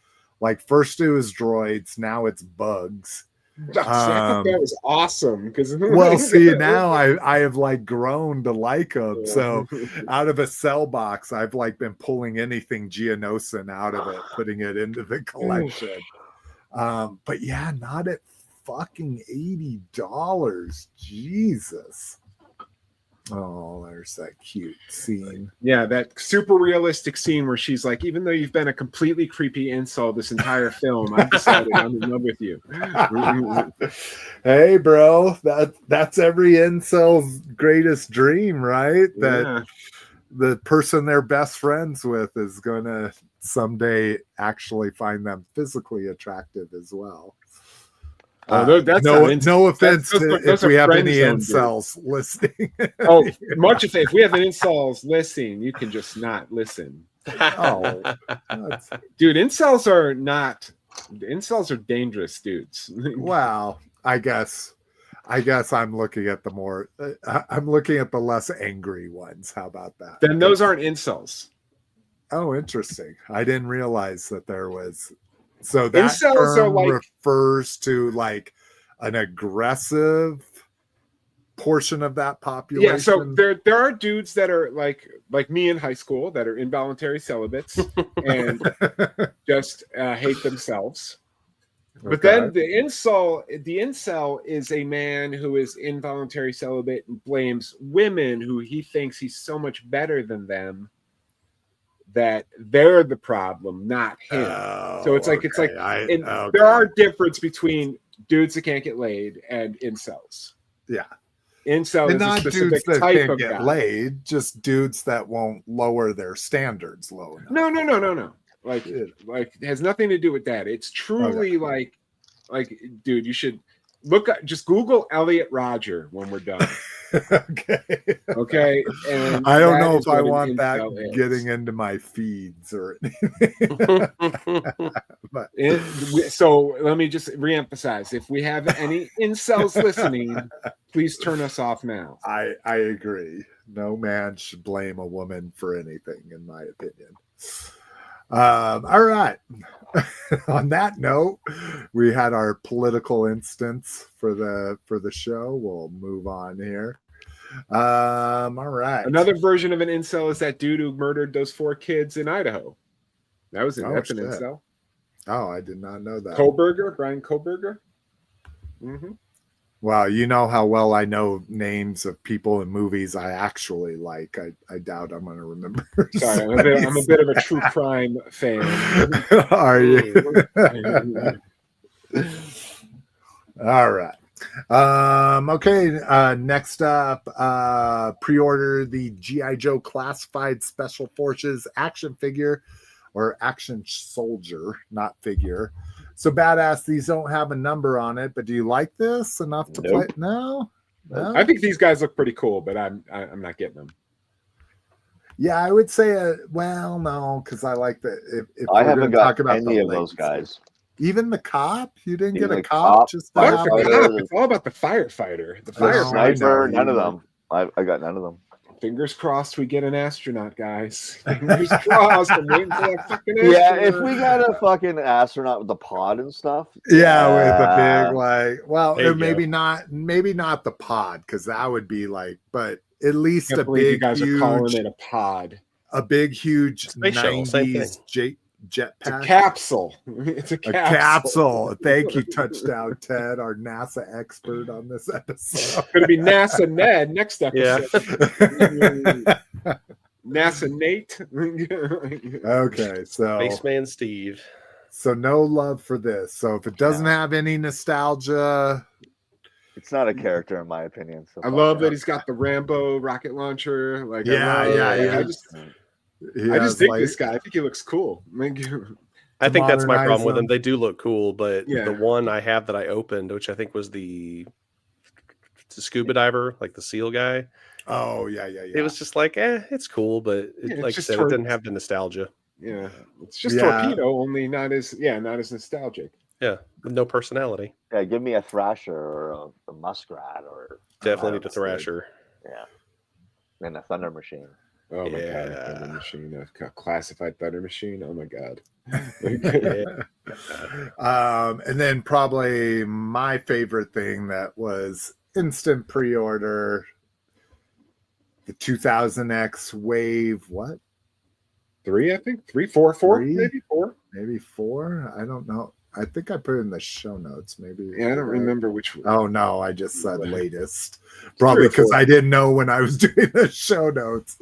like first it was droids, now it's bugs. I thought that was awesome because well, see, now I have like grown to like them. So out of a cell box, I've like been pulling anything Geonosin out of it, putting it into the collection. But yeah, not at fucking $80. Jesus. Oh, there's that cute scene. Yeah, that super realistic scene where she's like, even though you've been a completely creepy insult this entire film, I've decided I'm in love with you. Hey, bro, that's every incel's greatest dream, right? That the person they're best friends with is going to someday actually find them physically attractive as well. That's no offense if we have any incels listening. Oh, much if we have an incels listening, you can just not listen. Oh, dude, incels are dangerous dudes. Wow, I guess I'm looking at I'm looking at the less angry ones. How about that? Then those aren't incels. Oh, interesting. I didn't realize that there was. So that incels term like, refers to like an aggressive portion of that population. Yeah, so there are dudes that are like me in high school that are involuntary celibates and just hate themselves. Okay. But then the incel is a man who is involuntary celibate and blames women who he thinks he's so much better than them, that they're the problem, not him. So it's like there are difference between dudes that can't get laid and incels. Yeah, incel and is not a specific dudes that type can't of get guy. laid, just dudes that won't lower their standards low enough. No. Like it has nothing to do with that. It's truly like, dude, you should just Google Elliot Rodger when we're done. Okay. Okay, and I don't that know is if I what an want that incel is. getting into my feeds or anything. But So let me just reemphasize: if we have any incels listening, please turn us off now. I agree. No man should blame a woman for anything, in my opinion. All right. On that note, we had our political instance for the show. We'll move on here. All right. Another version of an incel is that dude who murdered those 4 kids in Idaho. That's an shit. incel. Oh, I did not know that. Brian Koberger. Mm-hmm. Wow, you know how well I know names of people in movies I actually like. I doubt I'm going to remember. Sorry, I'm a bit of a true crime fan. Are you? All right. Okay. Next up, pre-order the G.I. Joe Classified Special Forces action figure or action soldier, not figure. So badass. These don't have a number on it, but do you like this enough to play? No. I think these guys look pretty cool, but I'm not getting them. Yeah, I would say, well, no, because I like the. If I haven't got any of those guys. Even the cop, you didn't Even get a the cop. cop, Just It's all about the firefighter. The The firefighter. sniper, none of them. I got none of them. Fingers crossed we get an astronaut, guys. Fingers crossed. I'm waiting for that fucking astronaut. Yeah, if we got a fucking astronaut with the pod and stuff. Yeah, with the big There you maybe not the pod, because that would be like, but at least I can't a believe you big guys are calling huge, it a pod. a big huge Space shuttle, same thing. 90s It's a jetpack. capsule. It's a A capsule. capsule. Thank you, Touchdown Ted, our NASA expert on this episode. It's going to be NASA Ned next episode. NASA Nate. Okay, so Spaceman Steve. So no love for this. So if it doesn't have any nostalgia, it's not a character in my opinion. So I love that he's got the Rambo rocket launcher. Like, yeah. I just dig this guy. I think he looks cool. I think that's my problem with them. them. They do look cool, but Yeah. the one I have that I opened, which I think was the scuba diver, like the SEAL guy. Oh yeah. It was just like, it's cool, but like I said, it didn't have the nostalgia. Yeah, it's just Torpedo, only not as nostalgic. Yeah, with no personality. Yeah, give me a Thrasher or a Muskrat or Definitely need a Thrasher. Yeah, and a Thunder Machine. Oh my god, a Thunder Machine, a classified Thunder Machine. Oh my god. And then probably my favorite thing that was instant pre-order, the 2000X Wave. What? 3, I think 3, 4, 4, 3? maybe 4. I don't know. I think I put it in the show notes. Maybe. Yeah, I don't remember which one. Oh no, I just said latest. Probably because I didn't know when I was doing the show notes.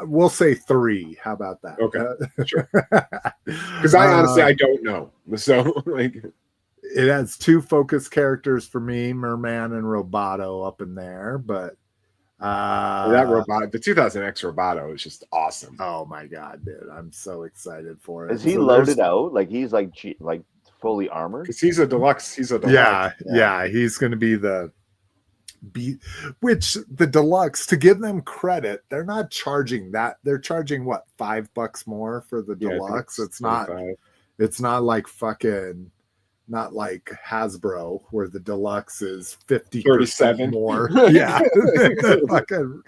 We'll say 3. How about that? Okay, sure. Because I honestly I don't know. So like, it has 2 focus characters for me, Merman and Roboto, up in there, but. That robot, the 2000X Roboto is just awesome. Oh my god, dude! I'm so excited for it. Is he loaded out? Like he's like fully armored? Because he's a deluxe. Yeah. He's going to be which the deluxe. To give them credit, they're not charging that. They're charging what, $5 more for the deluxe. It's not. 25. It's not like fucking. Not like Hasbro, where the deluxe is 50% more. Yeah, the fucking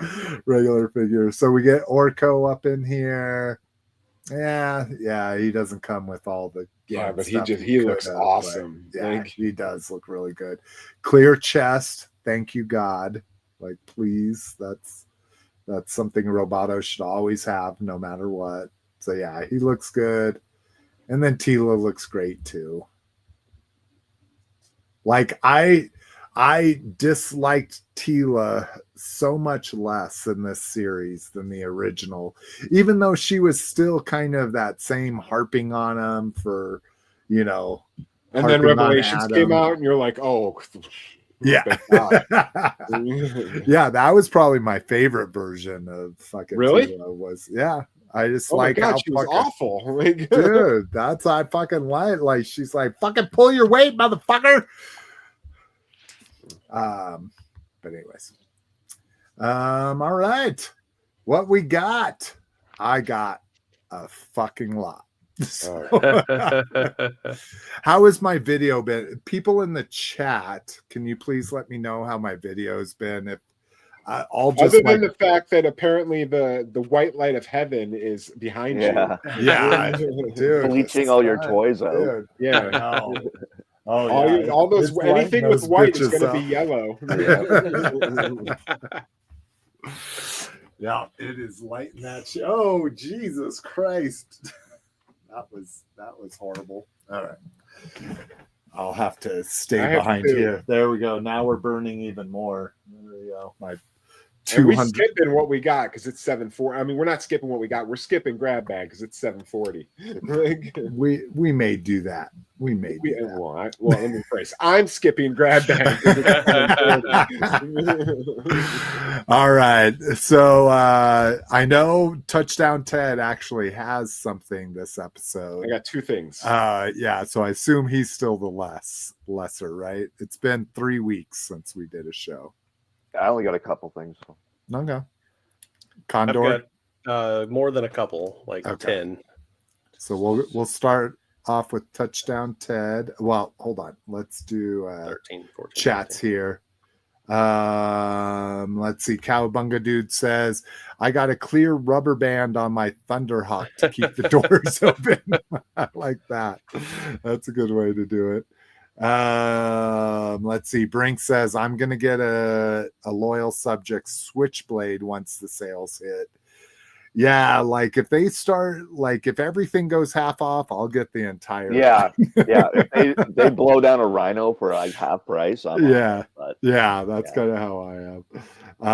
regular figure. So we get Orko up in here. Yeah, he doesn't come with all the but he looks awesome. Yeah, he does look really good. Clear chest. Thank you, God. Like, please, that's something Roboto should always have, no matter what. So yeah, he looks good, and then Tila looks great too. Like I disliked Tila so much less in this series than the original, even though she was still kind of that same harping on him for, and then Revelations came out, and you're like, oh, yeah, yeah, that was probably my favorite version of fucking Tila was, I just like how she was awful. Dude, that's I fucking like she's like, fucking pull your weight, motherfucker. But anyways, All right. What we got? I got a fucking lot. So, how has my video been? People in the chat, can you please let me know how my video's been? If I'll just other than the fact that apparently the white light of heaven is behind Yeah. you. yeah, dude, Bleaching all your toys out. dude, Yeah. no. Oh, All those It's anything lighting with those white is bitches going to be yellow. Yeah, it is lighting that shit. Oh, Jesus Christ. That was horrible. All right. I'll have to stay behind here. There we go. Now we're burning even more. There we go. My 200. We skipping what we got because it's 740. I mean, we're not skipping what we got. We're skipping grab bag because it's 740. we may do that. We may do that. Well, let me rephrase. I'm skipping grab bag. All right. So I know Touchdown Ted actually has something this episode. I got two things. Yeah. So I assume he's still the lesser, right? It's been 3 weeks since we did a show. I only got a couple things. Okay. Condor. I've got more than a couple, like 10. So we'll start off with Touchdown Ted. Well, hold on. Let's do 13, 14, chats 15. Here. Let's see. Cowabunga Dude says, I got a clear rubber band on my Thunderhawk to keep the doors open. I like that. That's a good way to do it. Let's see. Brink says, I'm gonna get a loyal subject Switchblade once the sales hit. Yeah, like if they start, like if everything goes half off, I'll get the entire. Yeah. If they blow down a Rhino for like half price. That's kind of how I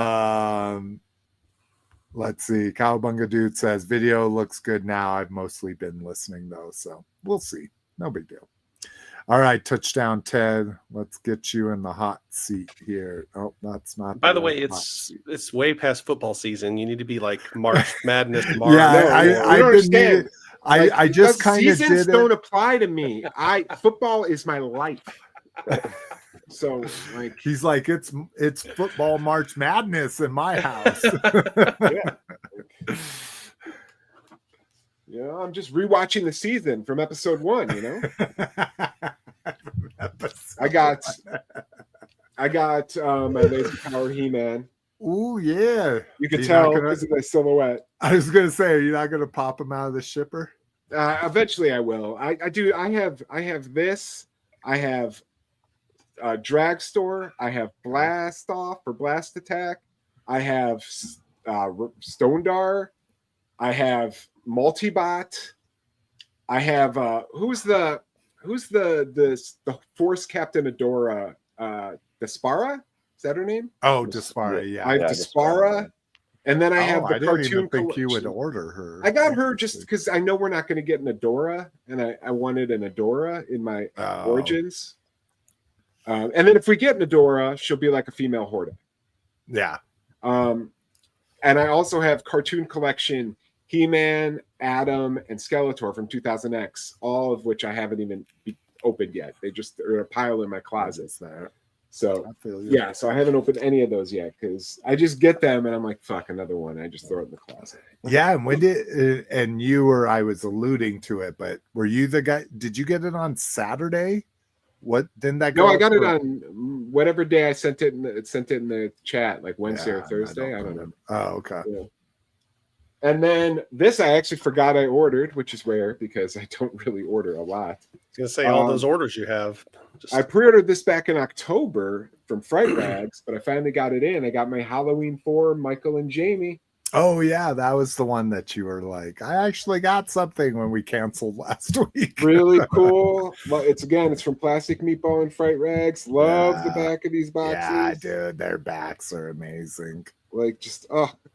am. Let's see. Cowabunga Dude says, video looks good now. I've mostly been listening though, so we'll see. No big deal. All right, Touchdown Ted. Let's get you in the hot seat here. Oh, that's not. By the way, it's way past football season. You need to be like March Madness. I understand. I just kind of did seasons don't apply to me. Football is my life. So like he's like it's football March Madness in my house. Yeah, I'm just rewatching the season from episode 1, you know. I got my Laser Power He-Man. Ooh, yeah. You can tell because of the silhouette. I was gonna say, are you not gonna pop him out of the shipper? Eventually I will. I do. I have this. I have Dragstore. I have Blast Off or Blast Attack. I have Stondar. I have Multibot. I have who's the Force Captain Adora? Despara? Is that her name? Oh, Despara, yeah. I have Despara. And then I have the I cartoon. didn't even think collection. you would order her. I got her just because I know we're not going to get an Adora, and I wanted an Adora in my Origins. And then if we get an Adora, she'll be like a female Horda. Yeah. And I also have cartoon collection He-Man, Adam, and Skeletor from 2000X, all of which I haven't even opened yet. They're in a pile in my closet there. So yeah, so I haven't opened any of those yet because I just get them and I'm like, fuck, another one. I just throw it in the closet. Yeah, and when did and you were? I was alluding to it, but were you the guy? Did you get it on Saturday? What didn't that go? No, I got it on whatever day I sent it in the chat, like Wednesday or Thursday. I don't know. Oh, okay. Yeah. And then this I actually forgot I ordered, which is rare because I don't really order a lot. I was gonna say all those orders you have. I pre-ordered this back in October from Fright Rags, but I finally got it in. I got my Halloween 4 Michael and Jamie. Oh yeah, that was the one that you were like, I actually got something when we canceled last week. Really cool. Well, it's from Plastic Meatball and Fright Rags. Love the back of these boxes. Yeah, dude, their backs are amazing. Like just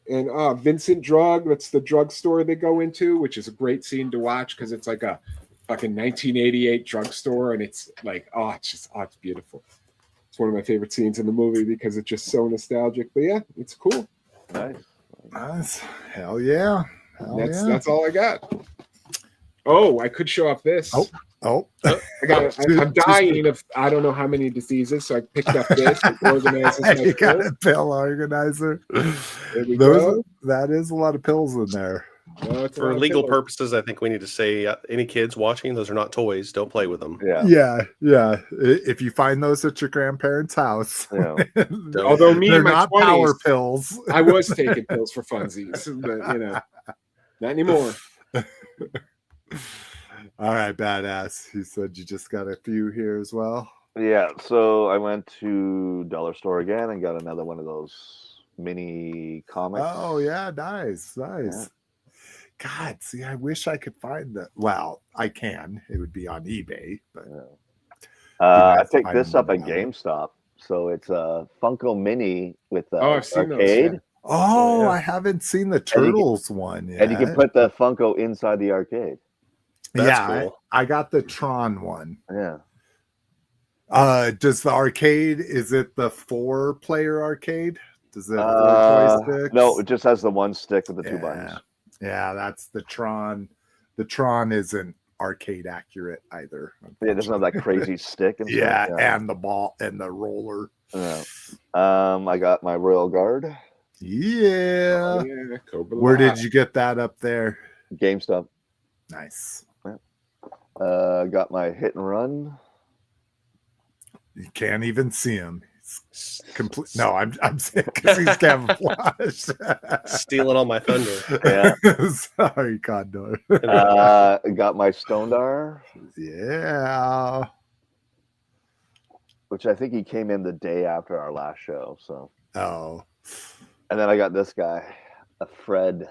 and Vincent Drug, that's the drugstore they go into, which is a great scene to watch because it's like a fucking 1988 drugstore, and it's like it's beautiful. It's one of my favorite scenes in the movie because it's just so nostalgic. But yeah, it's cool. Nice. Hell yeah. That's all I got. Oh, I could show off this. Oh, I'm dying of I don't know how many diseases, so I picked up this and organized my you got pills. a pill organizer. There we go. That is a lot of pills in there. No, it's a For lot of legal pills. purposes, I think we need to say any kids watching, those are not toys. Don't play with them. Yeah. If you find those at your grandparents' house, Although me, they're in my not 20s, power pills. I was taking pills for funsies, but not anymore. All right, badass. You said you just got a few here as well. Yeah, so I went to Dollar Store again and got another one of those mini comics. Oh yeah, nice. Yeah. God, see, I wish I could find that. Well, I can. It would be on eBay, but I picked this up at GameStop. So it's a Funko Mini with I've seen arcade. those, Oh, I haven't seen the Turtles one yet. And you can put the Funko inside the arcade. That's cool. I got the Tron one. Yeah. Does the arcade, is it the 4-player arcade? Does it have 4 joysticks? No, it just has the one stick with the 2 buttons. Yeah, that's the Tron. The Tron isn't arcade accurate either. Yeah, it doesn't have that crazy stick. And yeah, stuff. and the ball and the roller. Yeah. I got my Royal Guard. Yeah. Cobra Where Lot. did you get that up there? GameStop. Nice. Got my Hit and Run. You can't even see him. He's complete. No, I'm saying because he's camouflaged. Stealing all my thunder. Yeah. Sorry, Condor. Got my Stondar. Yeah. Which I think he came in the day after our last show. So. Oh. And then I got this guy, a Fred.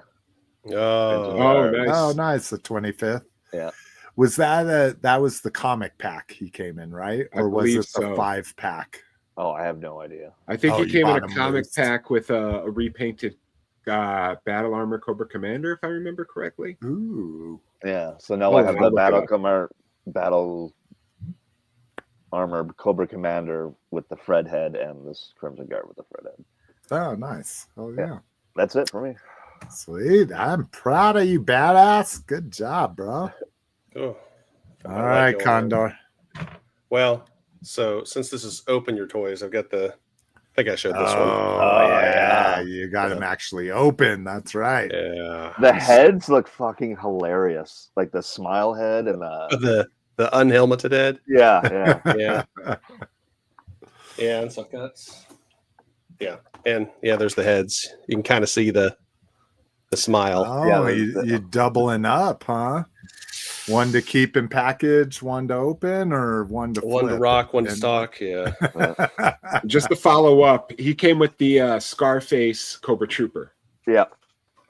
Oh, nice. Oh, nice. The 25th. Yeah. Was that was the comic pack he came in, right? I Or was believe it the so. 5-pack? Oh, I have no idea. I think Oh, he you came in bought a him comic loose. pack with a repainted battle armor Cobra Commander, if I remember correctly. Ooh. Yeah. So now I have I'll the look it up. battle armor Cobra Commander with the Fred head and this Crimson Guard with the Fred head. Oh, nice. Oh, yeah. That's it for me. Sweet. I'm proud of you, badass. Good job, bro. Oh. All right, Condor. Well, so since this is Open Your Toys, I've got I think I showed this one. Oh, yeah. You got him actually open. That's right. Yeah. The heads look fucking hilarious. Like the smile head and The unhelmeted head. yeah. Yeah. Yeah, and so that's and there's the heads. You can kind of see the smile. Oh, Yeah, you doubling up, huh? One to keep in package, one to open, or one to One to flip? rock, one to stock. Yeah. Just to follow up, he came with the Scarface Cobra Trooper. Yeah.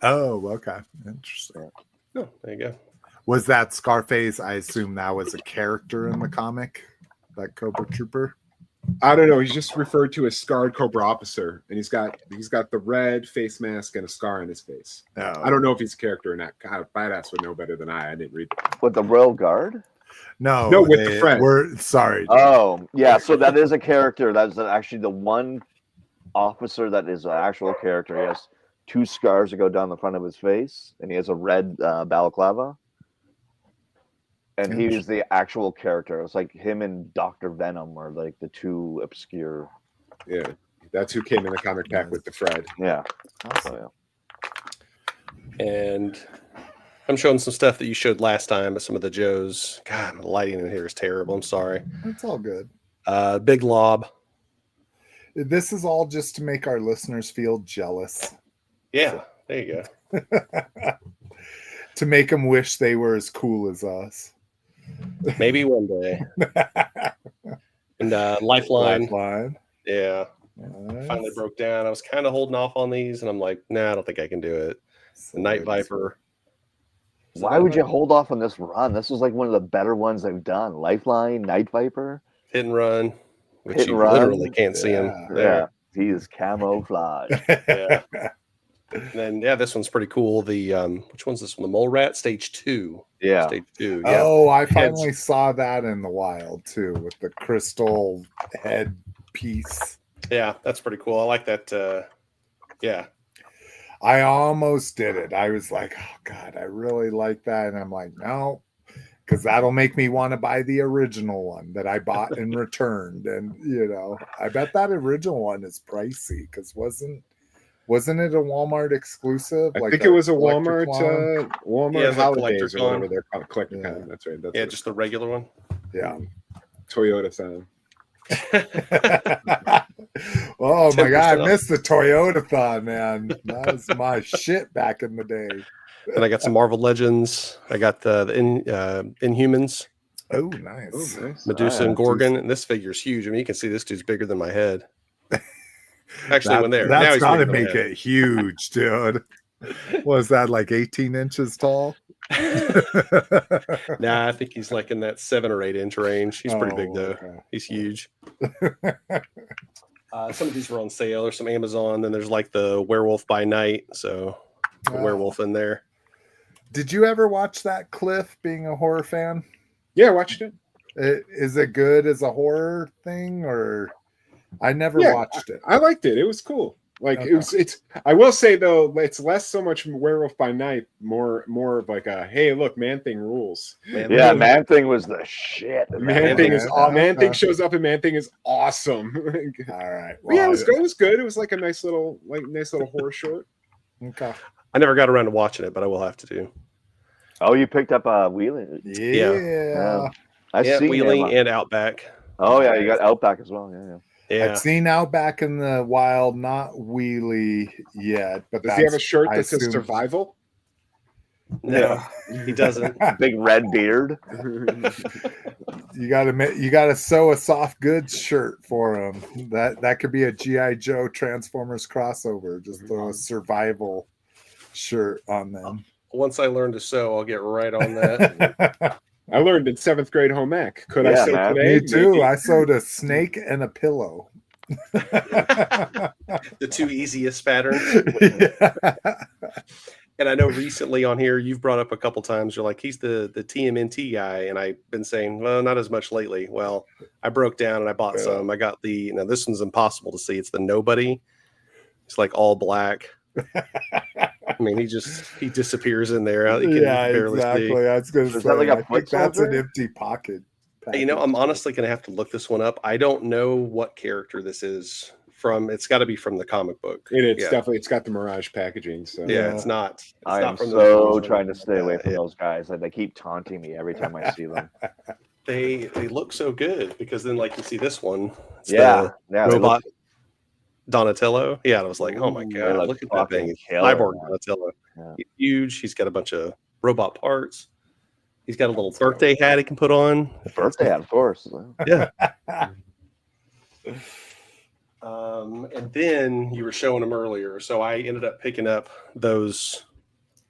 Oh, okay. Interesting. Oh, there you go. Was that Scarface? I assume that was a character in the comic, that Cobra Trooper. I don't know. He's just referred to as Scarred Cobra Officer, and he's got the red face mask and a scar on his face. Oh. I don't know if he's a character or not. God, Badass would know better than I didn't read that. With the Royal Guard? No, with the friend. We're sorry. Oh, yeah. So that is a character. That's actually the one officer that is an actual character. He has 2 scars that go down the front of his face, and he has a red balaclava. And he is the actual character. It's like him and Dr. Venom are like the 2 obscure. Yeah, that's who came in the comic pack with the Fred. Yeah. Awesome. And I'm showing some stuff that you showed last time, but some of the Joes. God, the lighting in here is terrible. I'm sorry. It's all good. Big Lob. This is all just to make our listeners feel jealous. Yeah, there you go. To make them wish they were as cool as us. Maybe one day. And Lifeline. Yeah. Nice. Finally broke down. I was kind of holding off on these, and I'm like, nah, I don't think I can do it. The Night Viper. Why would you hold off on this run? This is like one of the better ones they've done. Lifeline, Night Viper. Hit and Run. Which Hit you and Run. literally can't see him. Yeah. He is camouflage. Yeah. And then this one's pretty cool. The which one's this one? The Mole Rat Stage 2. Yeah. Stage 2. Yeah. Oh, I finally saw that in the wild too, with the crystal head piece. Yeah, that's pretty cool. I like that. Yeah. I almost did it. I was like, oh God, I really like that. And I'm like, no, because that'll make me want to buy the original one that I bought and returned. And I bet that original one is pricey because wasn't it a Walmart exclusive? I think it was a collector Walmart clone? Walmart holidays collector or whatever they're called. Collector Yeah. con. That's right. That's Yeah, it. just the regular one. Yeah. Toyota thon. Oh my god, 10% I missed the Toyota-thon, man. That was my shit back in the day. And I got some Marvel Legends. I got the Inhumans, Oh, nice. nice. Medusa and Gorgon. And this figure's huge. I mean, you can see this dude's bigger than my head. Actually, when there, now that's he's got to bigger than make my head. it huge, dude. Was that like 18 inches tall? Nah, I think he's like in that 7 or 8 inch range. He's pretty big though. Okay. He's huge. Some of these were on sale. There's some Amazon. Then there's like the Werewolf by Night. So a werewolf in there. Did you ever watch that, Cliff, being a horror fan? Yeah, I watched it. Is it good as a horror thing, or I never watched it? I liked it. It was cool. Like Okay. it's I will say though, it's less so much Werewolf by Night, more of like a hey, look, Man-Thing rules. Yeah, Man-Thing was the shit. Man-Thing is Okay. Man-Thing shows up and Man-Thing is awesome. All right. Yeah, it was good. It was good. It was like a nice little horror short. Okay. I never got around to watching it, but I will have to do. Oh, you picked up Wheelie. Yeah. I've Yeah, seen Wheeling him. and Outback. Oh yeah, you got Outback as well. Yeah. Yeah. I've seen Outback in the wild, not Wheelie yet. But Does he have a shirt I that says assume- survival? No, he doesn't. Big red beard. You gotta sew a soft goods shirt for him. That could be a GI Joe Transformers crossover. Just throw a survival shirt on them. Once I learn to sew, I'll get right on that. I learned in 7th grade home ec. Could I Yeah, sew man. today? Me too. Maybe. I sewed a snake and a pillow. The two easiest patterns. Yeah. And I know recently on here you've brought up a couple times. You're like, he's the TMNT guy, and I've been saying, well, not as much lately. Well, I broke down and I bought some. I got this one's impossible to see. It's the Nobody. It's like all black. I mean, he disappears in there. You can barely exactly. see. I was going to Is say, that like a I think foot that's an soldier? empty pocket. I'm honestly going to have to look this one up. I don't know what character this is from. It's got to be from the comic book. It's definitely it's got the Mirage packaging. So Yeah, it's not. It's I not am from so the trying to stay away from Yeah. those guys. Like, they keep taunting me every time I see them. They look so good because then like you see this one. It's Yeah, the yeah. they look- robot Donatello. Yeah, I was like, oh my Ooh, they god, look look at that thing. fucking It's killer, Cyborg man. Donatello. Yeah. He's huge. He's got a bunch of robot parts. He's got a little birthday hat he can put on. Birthday hat, of course. Yeah. And then you were showing him earlier, so I ended up picking up those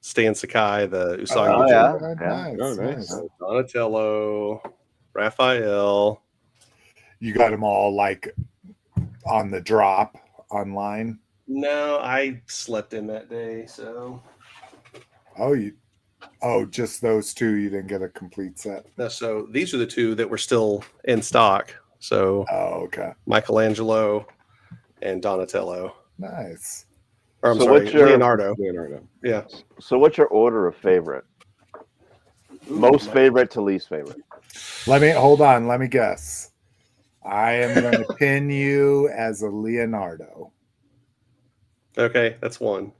Stan Sakai, the Usagi. Oh, yeah. Nice, Oh, nice. nice. Donatello, Raphael. You got them all like on the drop online. No, I slept in that day, so Just those two. You didn't get a complete set. no, so these are the two that were still in stock. So Oh, okay. Michelangelo and Donatello. Nice. Or I'm So sorry, what's your- Leonardo. Leonardo. Yeah. So, what's your order of favorite? Most favorite to least favorite. Hold on. Let me guess. I am going to pin you as a Leonardo. Okay, that's one.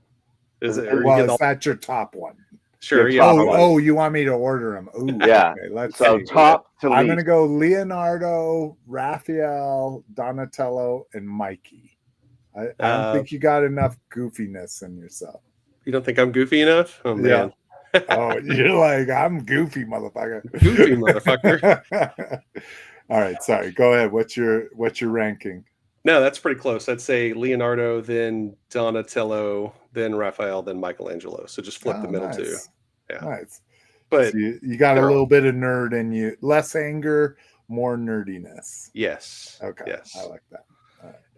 Is it? Or you Well, get is all, that your top one? sure. your Yeah. top one. Oh, you want me to order them? Ooh, Yeah. Okay, let's So see. top to I'm least. going to go Leonardo, Raphael, Donatello, and Mikey. I don't think you got enough goofiness in yourself. You don't think I'm goofy enough? Oh man, Oh, you're like, I'm goofy, motherfucker. goofy motherfucker. All right, sorry. Go ahead. What's your ranking? No, that's pretty close. I'd say Leonardo, then Donatello, then Raphael, then Michelangelo. So just flip the middle nice. two. Yeah. Nice. But So you got a they're- little bit of nerd in you. Less anger, more nerdiness. yes. Okay. Yes. I like that.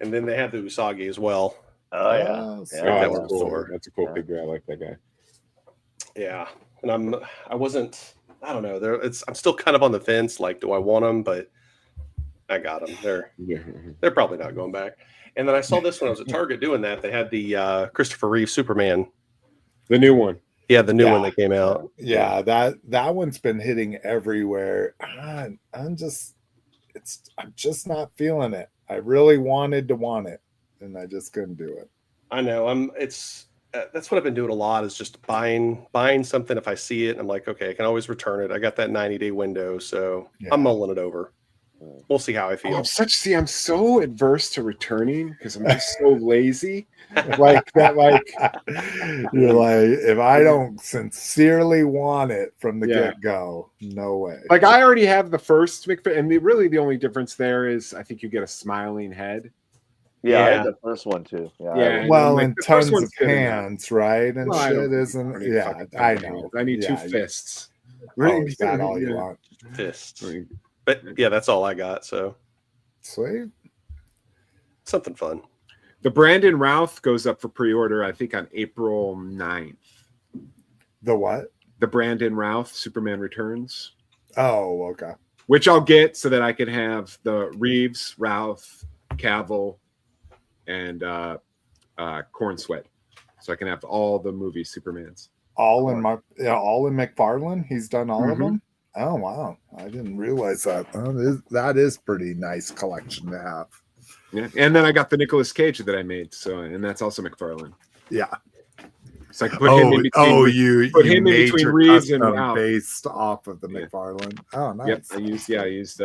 And then they have the Usagi as well. Oh yeah. Oh, Yeah, Oh, that that's one's cool. Thor. That's a cool Yeah. figure. I like that guy. Yeah. And I don't know. I'm still kind of on the fence. Like, do I want them? But I got them. Yeah. They're probably not going back. And then I saw this when I was at Target doing that. They had the Christopher Reeve Superman. The new one. Yeah, the new one that came out. Yeah, that one's been hitting everywhere. I'm just not feeling it. I really wanted to want it, and I just couldn't do it. I know. That's what I've been doing a lot, is just buying something. If I see it, and I'm like, okay, I can always return it. I got that 90-day window, so I'm mulling it over. We'll see how I feel. I'm so adverse to returning because I'm just so lazy. Like that, you're like, if I don't sincerely want it from the get-go, no way. Like I already have the first McFarlane, and really the only difference there is I think you get a smiling head. Yeah, I had the first one too. Yeah. Well, like, and tons of hands, right? And shit isn't. Yeah, I know. I need 2 fists. Is that all you want? Fists. But yeah, that's all I got. So sweet. Something fun. The Brandon Routh goes up for pre-order, I think, on April 9th. The what? The Brandon Routh Superman Returns. Oh, okay. Which I'll get so that I can have the Reeves, Routh, Cavill, and Corn Sweat. So I can have all the movie Supermans. All in McFarlane? He's done all of them? Oh, wow. I didn't realize that. That is pretty nice collection to have. Yeah. And then I got the Nicolas Cage that I made. And that's also McFarlane. Yeah. So I can put him in between. You in between Reeves and Ralph. Based off of the McFarlane. Oh, nice. Yep. I used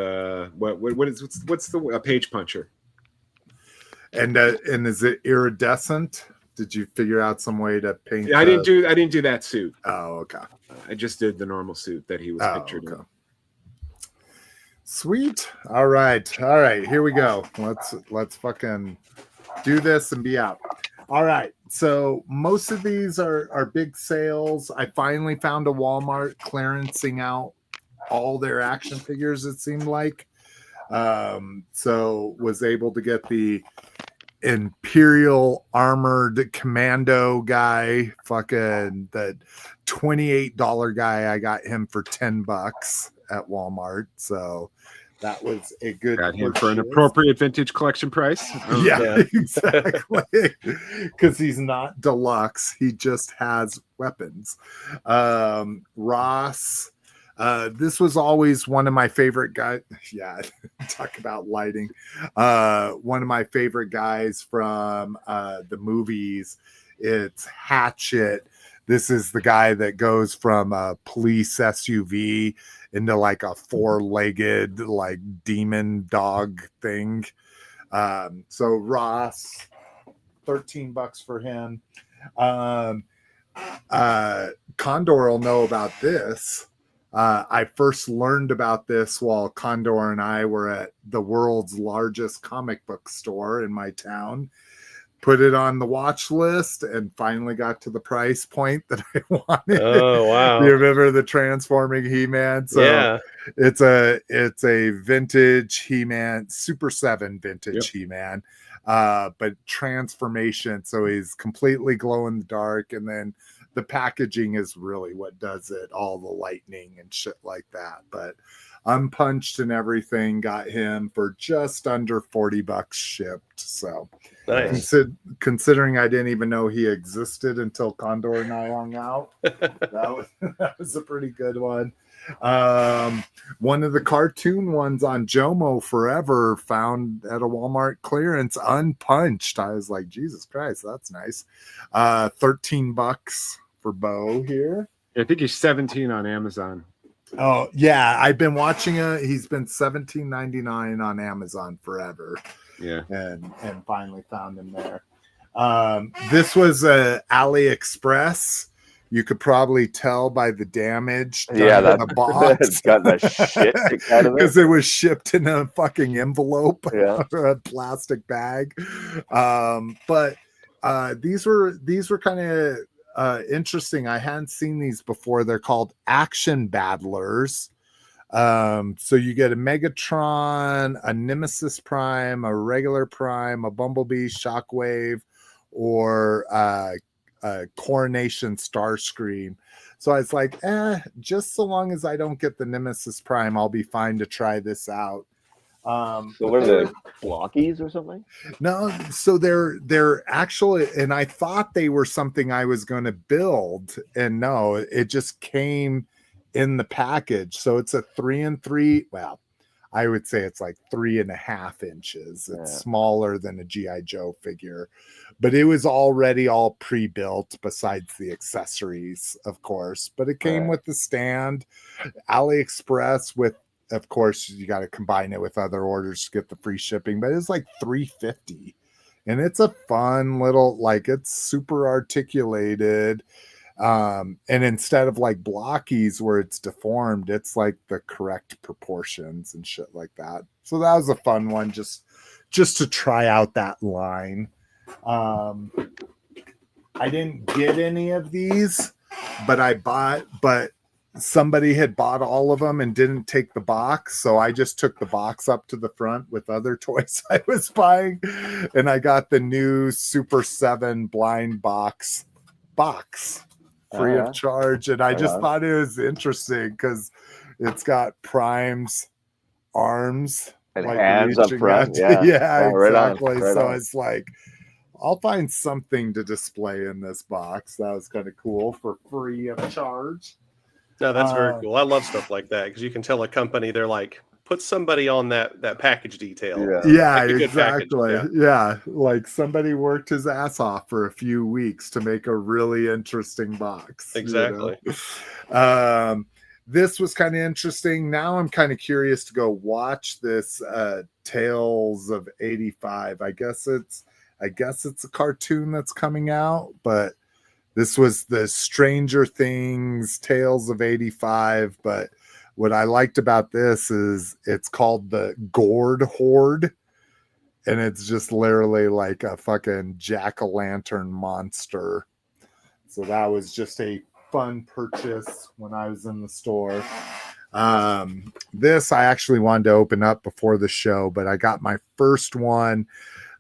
what's the Page Puncher. And is it iridescent? Did you figure out some way to paint? Yeah, I didn't do that suit. Oh, okay. I just did the normal suit that he was pictured in. Sweet. All right. Here we go. Let's fucking do this and be out. All right. So most of these are big sales. I finally found a Walmart clearancing out all their action figures. It seemed like. So was able to get the Imperial armored commando guy, fucking the $28 guy. I got him for $10 at Walmart. So that was a good got him for an appropriate vintage collection price. Yeah, exactly. Because he's not deluxe, he just has weapons. Ross. This was always one of my favorite guys. Yeah, talk about lighting. One of my favorite guys from the movies. It's Hatchet. This is the guy that goes from a police SUV into like a 4-legged like demon dog thing. So Ross, $13 for him. Condor will know about this. I first learned about this while Condor and I were at the world's largest comic book store in my town. Put it on the watch list and finally got to the price point that I wanted. Oh, wow. You remember the transforming He-Man? So yeah. It's a vintage He-Man, Super 7 vintage He-Man, but transformation. So he's completely glow in the dark, and then the packaging is really what does it, all the lightning and shit like that. But unpunched and everything, got him for just under $40 shipped. So nice. Considering I didn't even know he existed until Condor and I hung out, that was a pretty good one. One of the cartoon ones on Jomo Forever, found at a Walmart clearance, unpunched. I was like, Jesus Christ, that's nice. $13 for Bo here. I think he's 17 on Amazon. Oh yeah, I've been watching it. He's been $17.99 on Amazon forever. Yeah, and finally found him there. This was AliExpress. You could probably tell by the damage done in the box. It's got the shit kicked out of it because it was shipped in a fucking envelope, or a plastic bag. But these were kind of interesting. I hadn't seen these before. They're called Action Battlers. So you get a Megatron, a Nemesis Prime, a regular Prime, a Bumblebee, Shockwave, or a Coronation Starscream. So I was like, just so long as I don't get the Nemesis Prime, I'll be fine to try this out. So what are they, Blokees or something? No, so they're actually, and I thought they were something I was going to build, and no, it just came in the package. So it's a 3x3. Well, I would say it's like 3.5 inches. It's smaller than a GI Joe figure, but it was already all pre-built besides the accessories, of course. But it came with the stand, AliExpress with. Of course, you got to combine it with other orders to get the free shipping, but it's like $350, and it's a fun little, like, it's super articulated. And instead of like Blokees where it's deformed, it's like the correct proportions and shit like that. So that was a fun one, just to try out that line. I didn't get any of these, but somebody had bought all of them and didn't take the box, so I just took the box up to the front with other toys I was buying, and I got the new Super 7 blind box free of charge. And I just thought it was interesting because it's got Prime's arms and like hands up front. Exactly. Right on. So it's like, I'll find something to display in this box. That was kind of cool for free of charge. No, that's very cool. I love stuff like that because you can tell a company, they're like, put somebody on that package detail. Yeah, exactly. Yeah, like somebody worked his ass off for a few weeks to make a really interesting box. Exactly. You know? This was kind of interesting. Now I'm kind of curious to go watch this Tales of 85. I guess it's a cartoon that's coming out, but this was the Stranger Things Tales of 85. But what I liked about this is it's called the Gourd Horde, and it's just literally like a fucking jack-o'-lantern monster. So that was just a fun purchase when I was in the store. This I actually wanted to open up before the show, but I got my first one.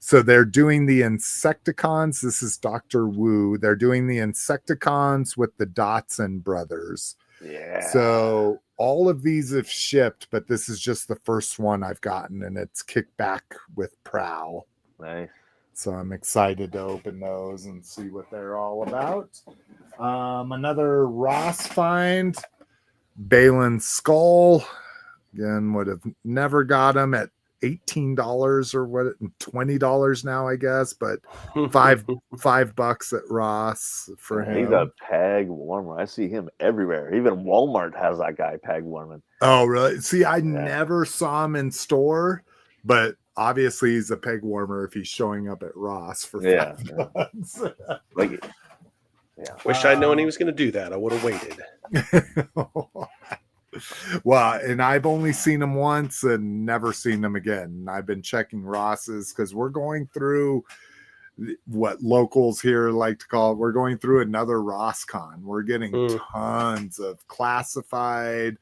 So they're doing the Insecticons. This is Dr. Wu. They're doing the Insecticons with the Dotson brothers. Yeah. So all of these have shipped, but this is just the first one I've gotten, and it's Kickback with Prowl. Nice. So I'm excited to open those and see what they're all about. Another Ross find, Balin's Skull. Again, would have never got him at $18 or what, $20 now, I guess, but $5 at Ross for him. He's a peg warmer. I see him everywhere. Even Walmart has that guy peg warming. Oh, really? See, I never saw him in store, but obviously he's a peg warmer if he's showing up at Ross for $5. Wish I'd known he was going to do that. I would have waited. Well, and I've only seen him once and never seen him again. I've been checking Ross's because we're going through what locals here like to call it. We're going through another RossCon. We're getting tons of classified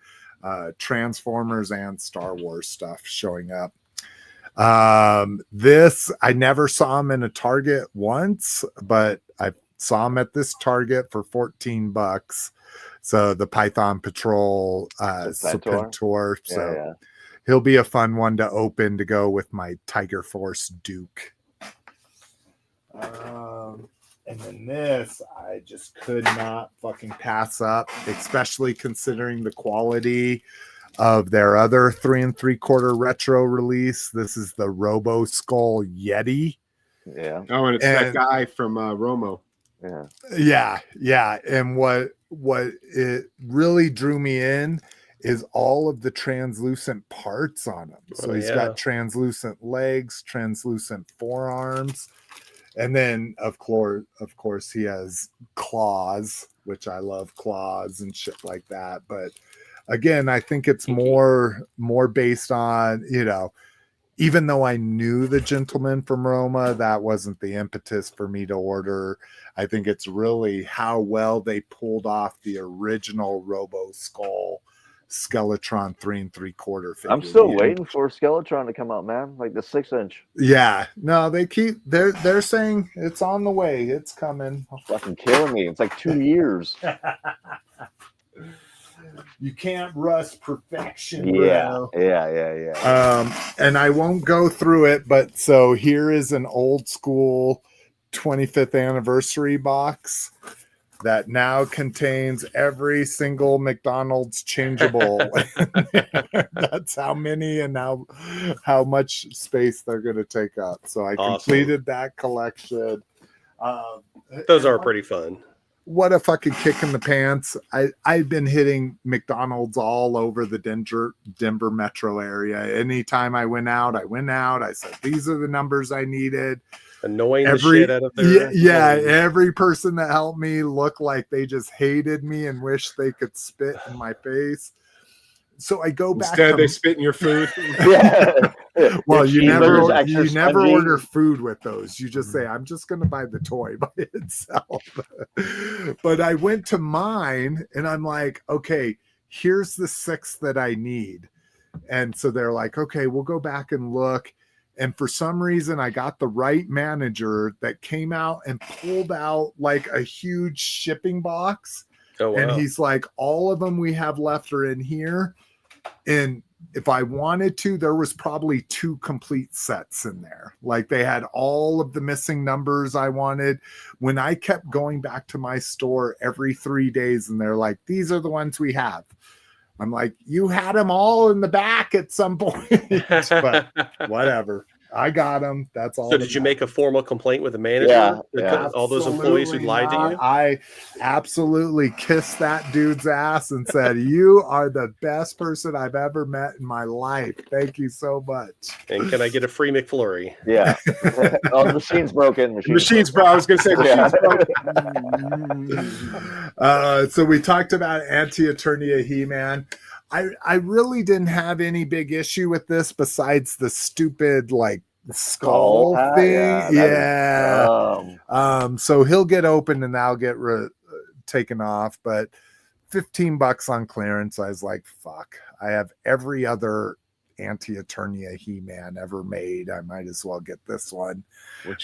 Transformers and Star Wars stuff showing up. This, I never saw him in a Target once, but I saw him at this Target for $14. So the Python Patrol Serpentor. So he'll be a fun one to open to go with my Tiger Force Duke. And then this, I just could not fucking pass up, especially considering the quality of their other 3 3/4 retro release. This is the Robo Skull Yeti. Yeah. Oh, and it's that guy from Romo. Yeah. And what it really drew me in is all of the translucent parts on him. So he's got translucent legs, translucent forearms, and then of course he has claws, which I love claws and shit like that. But again, I think it's more based on, you know, even though I knew the gentleman from Roma, that wasn't the impetus for me to order. I think it's really how well they pulled off the original Robo Skull Skeletron 3 3/4 figure. I'm still waiting for Skeletron to come out, man. Like the 6-inch. Yeah, no, they're saying it's on the way. It's coming. Fucking killing me. It's like 2 years. You can't rush perfection, Yeah, bro. yeah. And I won't go through it, but so here is an old school 25th anniversary box that now contains every single McDonald's changeable. That's how many and how much space they're going to take up. So I completed that collection. Those are pretty fun. What a fucking kick in the pants. I've been hitting McDonald's all over the Denver metro area. Anytime I went out. I said, these are the numbers I needed. Annoying the shit out of their every person that helped me looked like they just hated me and wished they could spit in my face. So I go back. Instead, they spit in your food. Well, you never spongy. order food with those. You just say, I'm just going to buy the toy by itself. But I went to mine and I'm like, okay, here's the 6 that I need. And so they're like, okay, we'll go back and look. And for some reason, I got the right manager that came out and pulled out like a huge shipping box. Oh, wow. And he's like, all of them we have left are in here. And if I wanted to, there was probably 2 complete sets in there. Like they had all of the missing numbers I wanted. When I kept going back to my store every 3 days and they're like, these are the ones we have. I'm like, you had them all in the back at some point. But whatever. I got them. That's all. So did you make a formal complaint with the manager? Yeah. All those employees who lied to you? I absolutely kissed that dude's ass and said, you are the best person I've ever met in my life. Thank you so much. And can I get a free McFlurry? Yeah. Oh, the machine's broken. Machine's broken. I was going to say machine's broken. So we talked about Anti-Eternia He-Man. I really didn't have any big issue with this besides the stupid like skull thing. So he'll get opened and I'll get taken off, but $15 on clearance. I was like, fuck, I have every other Anti-Eternia He-Man ever made. I might as well get this one.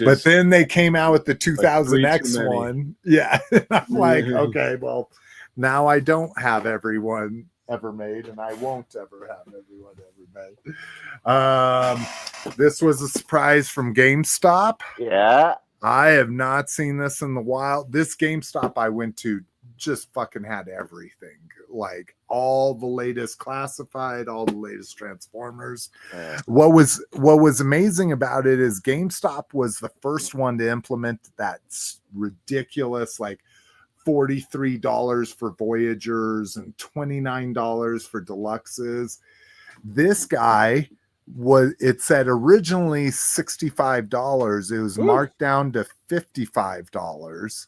But then they came out with the 2000X one. Yeah. I'm like, okay, well, now I don't have everyone ever made, and I won't ever have everyone ever made. This was a surprise from GameStop. Yeah. I have not seen this in the wild. This GameStop I went to just fucking had everything. Like all the latest classified, all the latest Transformers. Yeah. What was amazing about it is GameStop was the first one to implement that ridiculous like $43 for Voyagers and $29 for Deluxes. This guy it said originally $65. It was marked down to $55.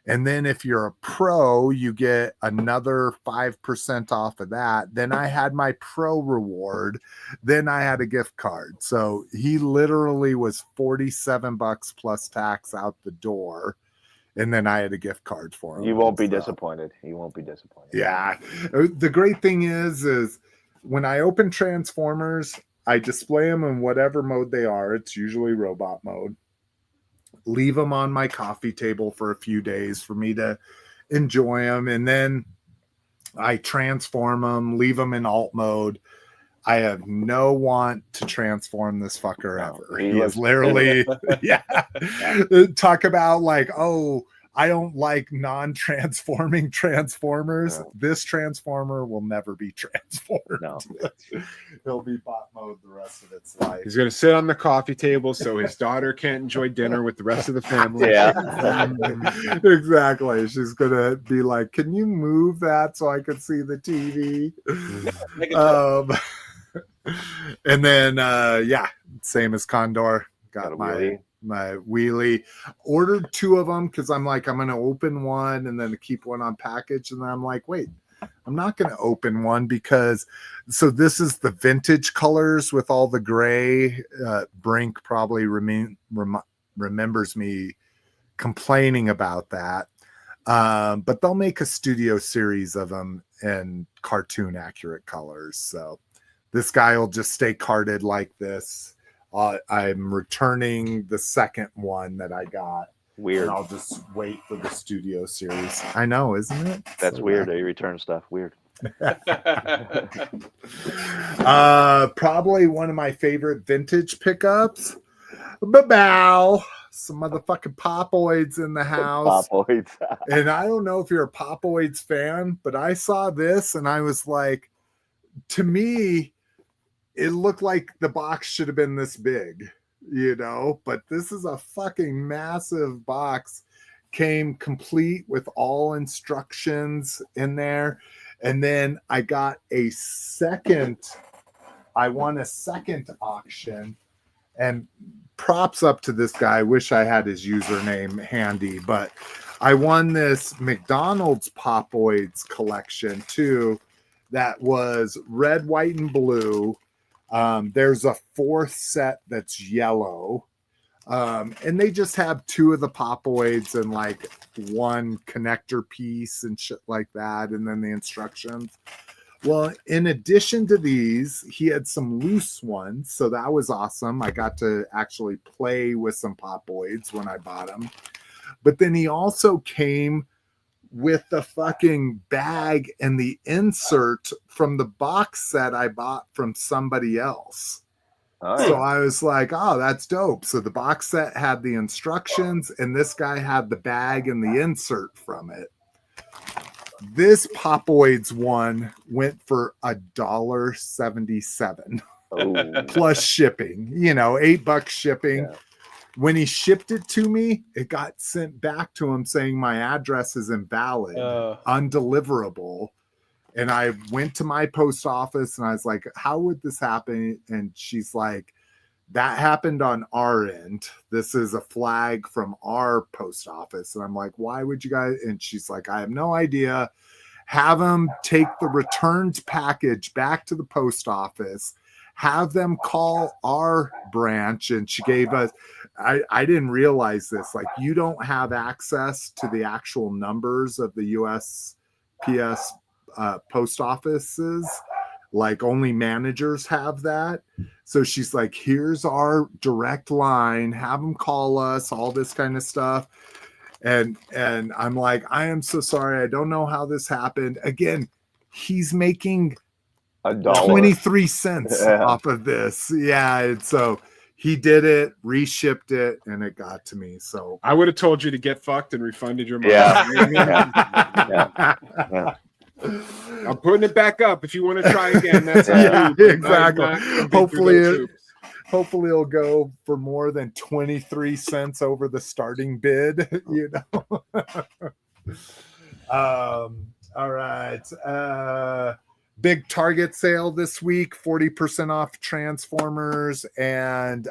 And then if you're a pro, you get another 5% off of that. Then I had my pro reward. Then I had a gift card. So he literally was $47 plus tax out the door. And then I had a gift card for him. You won't be disappointed. You won't be disappointed. Yeah. The great thing is when I open Transformers, I display them in whatever mode they are. It's usually robot mode. Leave them on my coffee table for a few days for me to enjoy them. And then I transform them, leave them in alt mode. I have no want to transform this fucker ever. He is literally, talk about like, oh, I don't like non-transforming Transformers. No. This Transformer will never be transformed. No. He'll be bot mode the rest of its life. He's going to sit on the coffee table so his daughter can't enjoy dinner with the rest of the family. Yeah. Exactly. She's going to be like, can you move that so I can see the TV? And then, same as Condor. Got my wheelie. Ordered 2 of them because I'm like, I'm going to open one and then keep one on package. And then I'm like, wait, I'm not going to open one because this is the vintage colors with all the gray. Brink probably remembers me complaining about that. But they'll make a studio series of them in cartoon accurate colors. So this guy will just stay carded like this. I'm returning the second one that I got. Weird. And I'll just wait for the studio series. I know, isn't it? That's weird. They return stuff. Weird. Probably one of my favorite vintage pickups. Bow. Some motherfucking Popoids in the house. Popoids. And I don't know if you're a Popoids fan, but I saw this and I was like, to me, it looked like the box should have been this big, you know, but this is a fucking massive box. Came complete with all instructions in there. And then I got I won a second auction, and props up to this guy. I wish I had his username handy, but I won this McDonald's Popoids collection too. That was red, white, and blue. There's a fourth set that's yellow. And they just have two of the Popoids and like one connector piece and shit like that. And then the instructions. Well, in addition to these, he had some loose ones. So that was awesome. I got to actually play with some Popoids when I bought them. But then he also came with the fucking bag and the insert from the box set I bought from somebody else. So I was like, oh, that's dope. So the box set had the instructions and this guy had the bag and the insert from it. This Popoids one went for $1.77 plus shipping, you know, $8 shipping. Yeah. When he shipped it to me, it got sent back to him saying my address is invalid, undeliverable. And I went to my post office and I was like, how would this happen? And she's like, that happened on our end. This is a flag from our post office. And I'm like, why would you guys? And she's like, I have no idea. Have them take the returned package back to the post office. Have them call our branch. And she gave us, I didn't realize this. Like, you don't have access to the actual numbers of the USPS post offices. Like, only managers have that. So she's like, here's our direct line, have them call us, all this kind of stuff. And I'm like, I am so sorry, I don't know how this happened. Again, he's making $1.23 off of this. Yeah. And so he did it, reshipped it, and it got to me. So I would have told you to get fucked and refunded your money. Yeah. I'm putting it back up if you want to try again. That's exactly. Hopefully it'll go for more than 23 cents over the starting bid, you know. All right. Big Target sale this week, 40% off Transformers and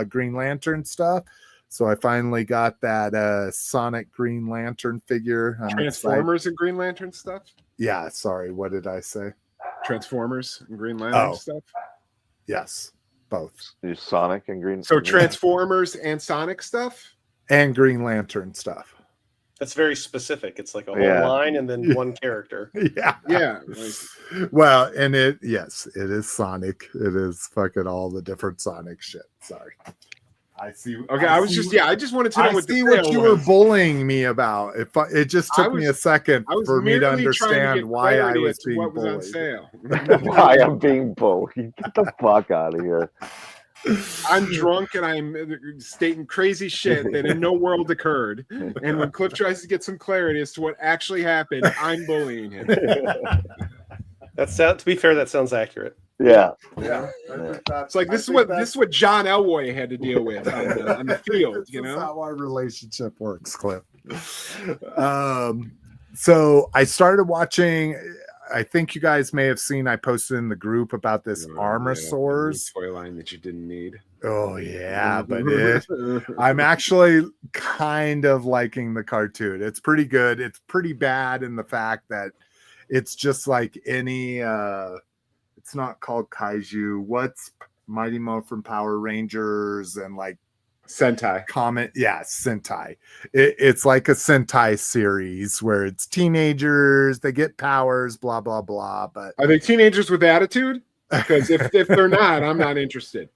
Green Lantern stuff. So I finally got that Sonic Green Lantern figure. Transformers and Green Lantern stuff? Yeah, sorry. What did I say? Transformers and Green Lantern stuff? Yes, both. There's Sonic and Green. So Transformers and Sonic stuff? And Green Lantern stuff. That's very specific. It's like a whole line and then one character. Yeah. Well, and it is Sonic. It is fucking all the different Sonic shit. Sorry. I see. Okay, I just wanted to know what you were bullying me about. It just took me a second for me to understand why I was being bullied. Was on sale. Why I'm being bullied? Get the fuck out of here. I'm drunk and I'm stating crazy shit that in no world occurred. And when Cliff tries to get some clarity as to what actually happened, I'm bullying him. To be fair, that sounds accurate. Yeah. It's like this is what John Elway had to deal with on the field. You know, that's how our relationship works, Cliff. So I started watching. I think you guys may have seen. I posted in the group about this Armosaurs toy line that you didn't need. Oh yeah, but I'm actually kind of liking the cartoon. It's pretty good. It's pretty bad in the fact that it's just like any. It's not called kaiju. What's Mighty Morphin Power Rangers and like Sentai. Sentai. It's like a Sentai series where it's teenagers, they get powers, blah blah blah. But are they teenagers with attitude? Because if they're not, I'm not interested.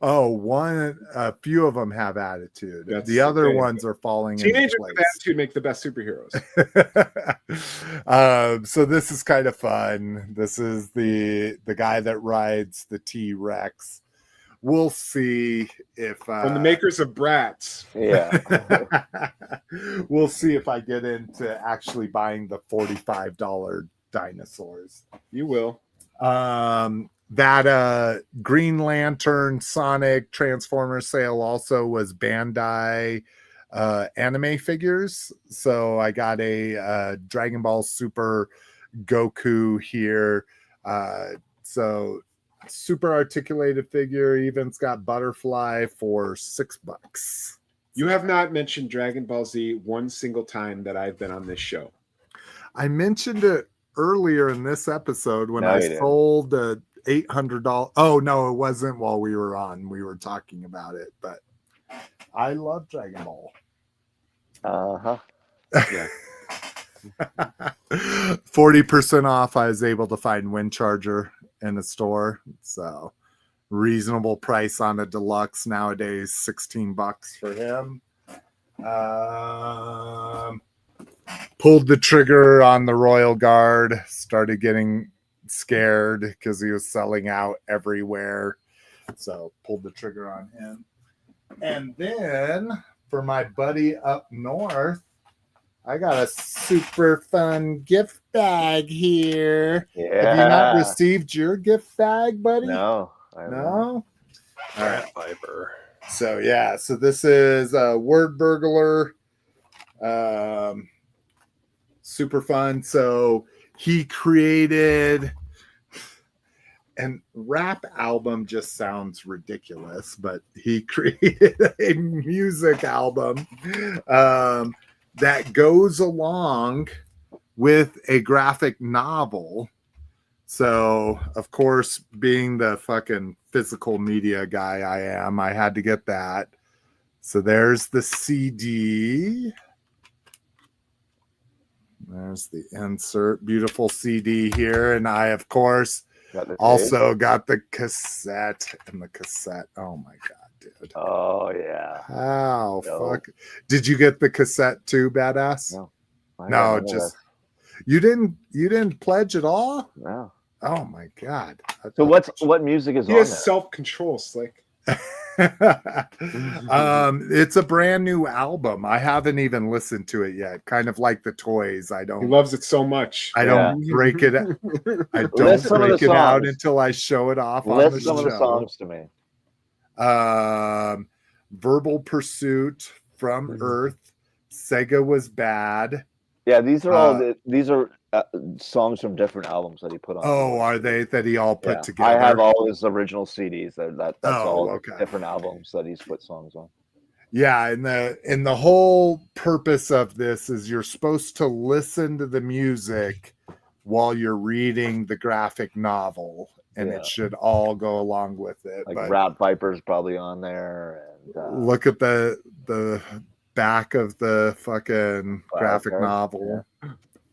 A few of them have attitude. That's the other okay. ones are falling Teenagers into with place. attitude make the best superheroes. So this is kind of fun. This is the guy that rides the T-Rex. We'll see if From the makers of Bratz. Yeah. we'll see if I get into actually buying the $45 dinosaurs. You will. That Green Lantern Sonic Transformer sale also was Bandai anime figures. So I got a Dragon Ball Super Goku here. So super articulated figure. Even's got Butterfly for $6. You have not mentioned Dragon Ball Z one single time that I've been on this show. I mentioned it earlier in this episode when No, I you didn't. sold the $800. Oh no, it wasn't while we were on. We were talking about it, but I love Dragon Ball. Uh-huh. Yeah. 40% off. I was able to find Wind Charger in the store, so reasonable price on a deluxe nowadays. $16 for him. Pulled the trigger on the Royal Guard. Started getting scared because he was selling out everywhere, so pulled the trigger on him. And then for my buddy up north, I got a super fun gift bag here. Yeah. Have you not received your gift bag, buddy? No. I haven't. No? All right. Rat Viper. So, yeah. So, this is a Word Burglar. Super fun. So, he created... And rap album just sounds ridiculous, but he created a music album that goes along with a graphic novel. So, of course, being the fucking physical media guy I am, I had to get that. So there's the CD. There's the insert. Beautiful CD here. And I, of course, also got the cassette. And the cassette. Oh my God, dude. Oh yeah. How No. fuck. Did you get the cassette too, badass? No. No, just you didn't pledge at all? No. Oh my God. So what music is He on has there? self-control, Slick. It's a brand new album. I haven't even listened to it yet. Kind of like the Toys. He loves it so much. I don't break it. I don't List some of break the it out songs. until I show it off on List the some of the show. songs to me. Verbal Pursuit, From Earth, Sega Was Bad. Yeah, these are all these are songs from different albums that he put on. Oh, are they that he all put Yeah. together? I have all his original CDs. That's all okay. different albums that he's put songs on. Yeah, and the whole purpose of this is you're supposed to listen to the music while you're reading the graphic novel, and it should all go along with it. Like But Rat Viper's probably on there, and look at the back of the fucking graphic card. novel.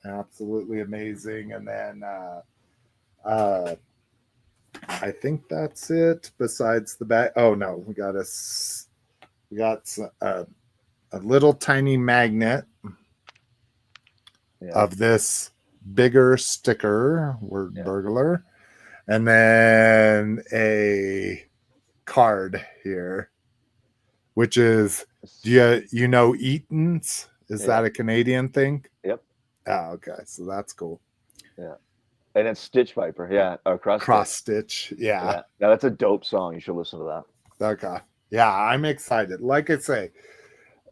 Absolutely amazing. And then I think that's it besides the back. Oh no, we got a little tiny magnet of this bigger sticker, Word Burglar, and then a card here, which is, do you know Eaton's? Is that a Canadian thing? Yep. Oh, okay. So that's cool. Yeah. And it's Stitch Viper. Yeah. Or Cross Stitch. Yeah. Yeah, that's a dope song. You should listen to that. Okay. Yeah, I'm excited. Like I say,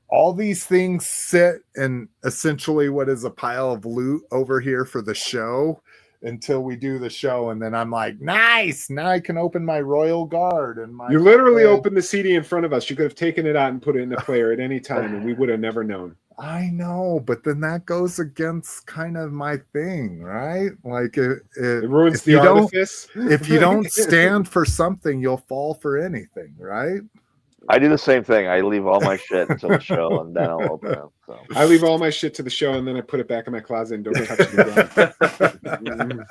all these things sit in essentially what is a pile of loot over here for the show until we do the show. And then I'm like, nice. Now I can open my Royal Guard. And You literally opened the CD in front of us. You could have taken it out and put it in the player at any time, and we would have never known. I know, but then that goes against kind of my thing, right? Like it ruins the artifice. If you don't stand for something, you'll fall for anything, right? I do the same thing. I leave all my shit until the show, and then I'll open it. So. I leave all my shit to the show, and then I put it back in my closet and don't touch it again.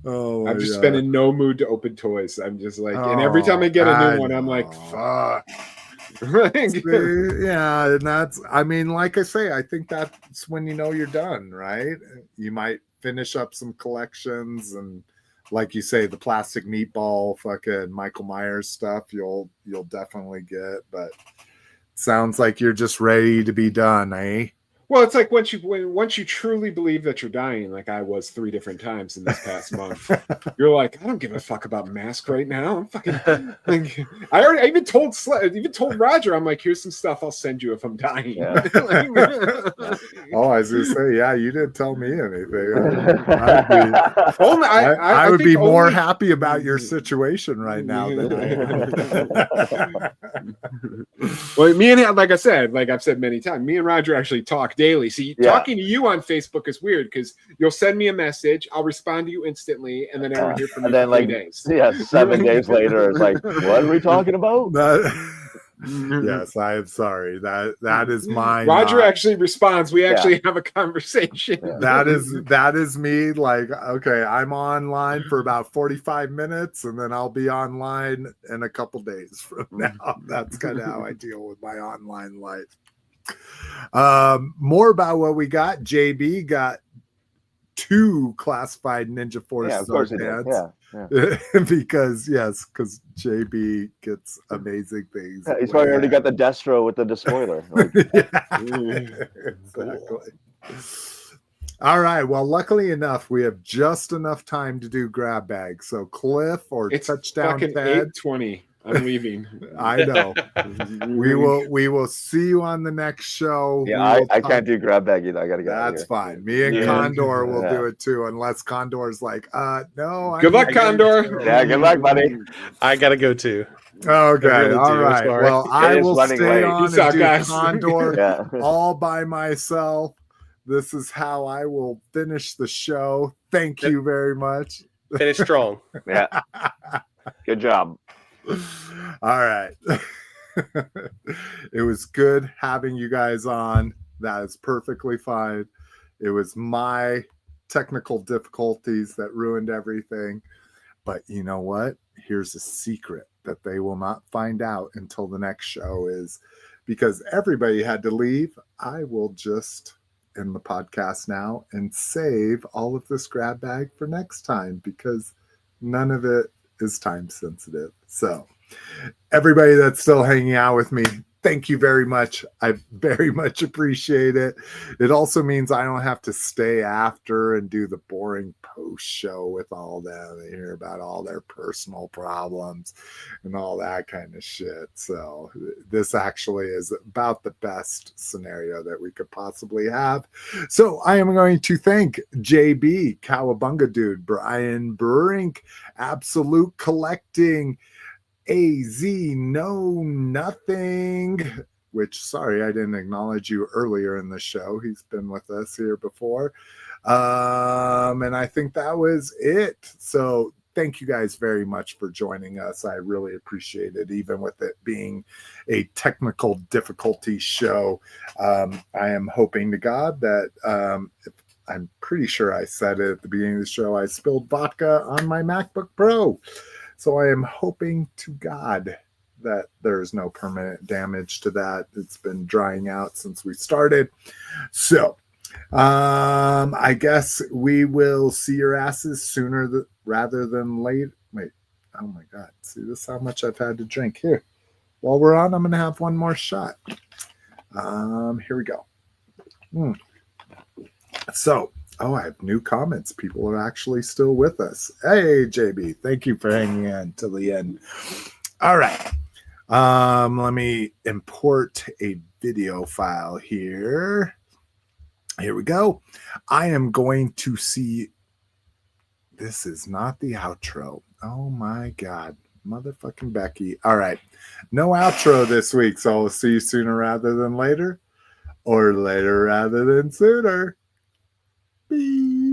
Oh, I've just been in no mood to open toys. I'm just like, and every time I get a new one, I'm like, fuck. Yeah, and that's, I mean, like I say, I think that's when you know you're done, right? You might finish up some collections, and like you say, the plastic meatball fucking Michael Myers stuff you'll definitely get, but sounds like you're just ready to be done, eh? Well, it's like once you truly believe that you're dying, like I was 3 different times in this past month, you're like, I don't give a fuck about Mask right now. I'm fucking. Like, I even told Roger, I'm like, here's some stuff I'll send you if I'm dying. Yeah. Oh, I was gonna say, yeah, you didn't tell me anything. I would be more happy about your situation right now than I am. Well, me and, like I said, like I've said many times, me and Roger actually talk daily. See, talking to you on Facebook is weird because you'll send me a message, I'll respond to you instantly, and then I don't hear from you for like 3 days. Yeah, 7 days later, it's like, what are we talking about? Yes, I am sorry. That is mine. Roger actually responds. We actually have a conversation. That is me. Like, okay, I'm online for about 45 minutes, and then I'll be online in a couple days from now. That's kind of how I deal with my online life. More about what we got. JB got 2 classified Ninja Force pants. because JB gets amazing things. He's probably already got the Destro with the despoiler. Exactly. All right. Well, luckily enough, we have just enough time to do grab bags. So Cliff or It's Touchdown fucking Ted. 8:20. I'm leaving. I know. We will see you on the next show. Yeah, I can't do grab bag either. I gotta go. That's fine. Me and Condor will do it too, unless Condor's like, no. Good luck, Condor. Yeah, good luck, buddy. I gotta go too. Okay, really all do. right. Sorry. Well, I will stay late. on Peace and out, do guys. Condor all by myself. This is how I will finish the show. Thank you very much. Finish strong. Yeah. Good job. All right. It was good having you guys on. That is perfectly fine. It was my technical difficulties that ruined everything. But you know what? Here's a secret that they will not find out until the next show is because everybody had to leave. I will just end the podcast now and save all of this grab bag for next time because none of it is time sensitive. So everybody that's still hanging out with me, thank you very much. I very much appreciate it. It also means I don't have to stay after and do the boring post show with all them and hear about all their personal problems and all that kind of shit. So this actually is about the best scenario that we could possibly have. So I am going to thank JB, Cowabunga Dude, Brian Brink, Absolute Collecting, AZ No Nothing, which sorry I didn't acknowledge you earlier in the show. He's been with us here before. And I think that was it. So thank you guys very much for joining us. I really appreciate it, even with it being a technical difficulty show. I am hoping to God that I'm pretty sure I said it at the beginning of the show, I spilled vodka on my MacBook Pro. So I am hoping to God that there is no permanent damage to that. It's been drying out since we started. So I guess we will see your asses sooner rather than late. Wait, oh my God. See, this is how much I've had to drink. Here, while we're on, I'm going to have one more shot. Here we go. So, I have new comments. People are actually still with us. Hey, JB, thank you for hanging in till the end. All right. Let me import a video file here. Here we go. I am going to see. This is not the outro. Oh my God. Motherfucking Becky. All right. No outro this week, so I'll see you sooner rather than later, or later rather than sooner. Beep.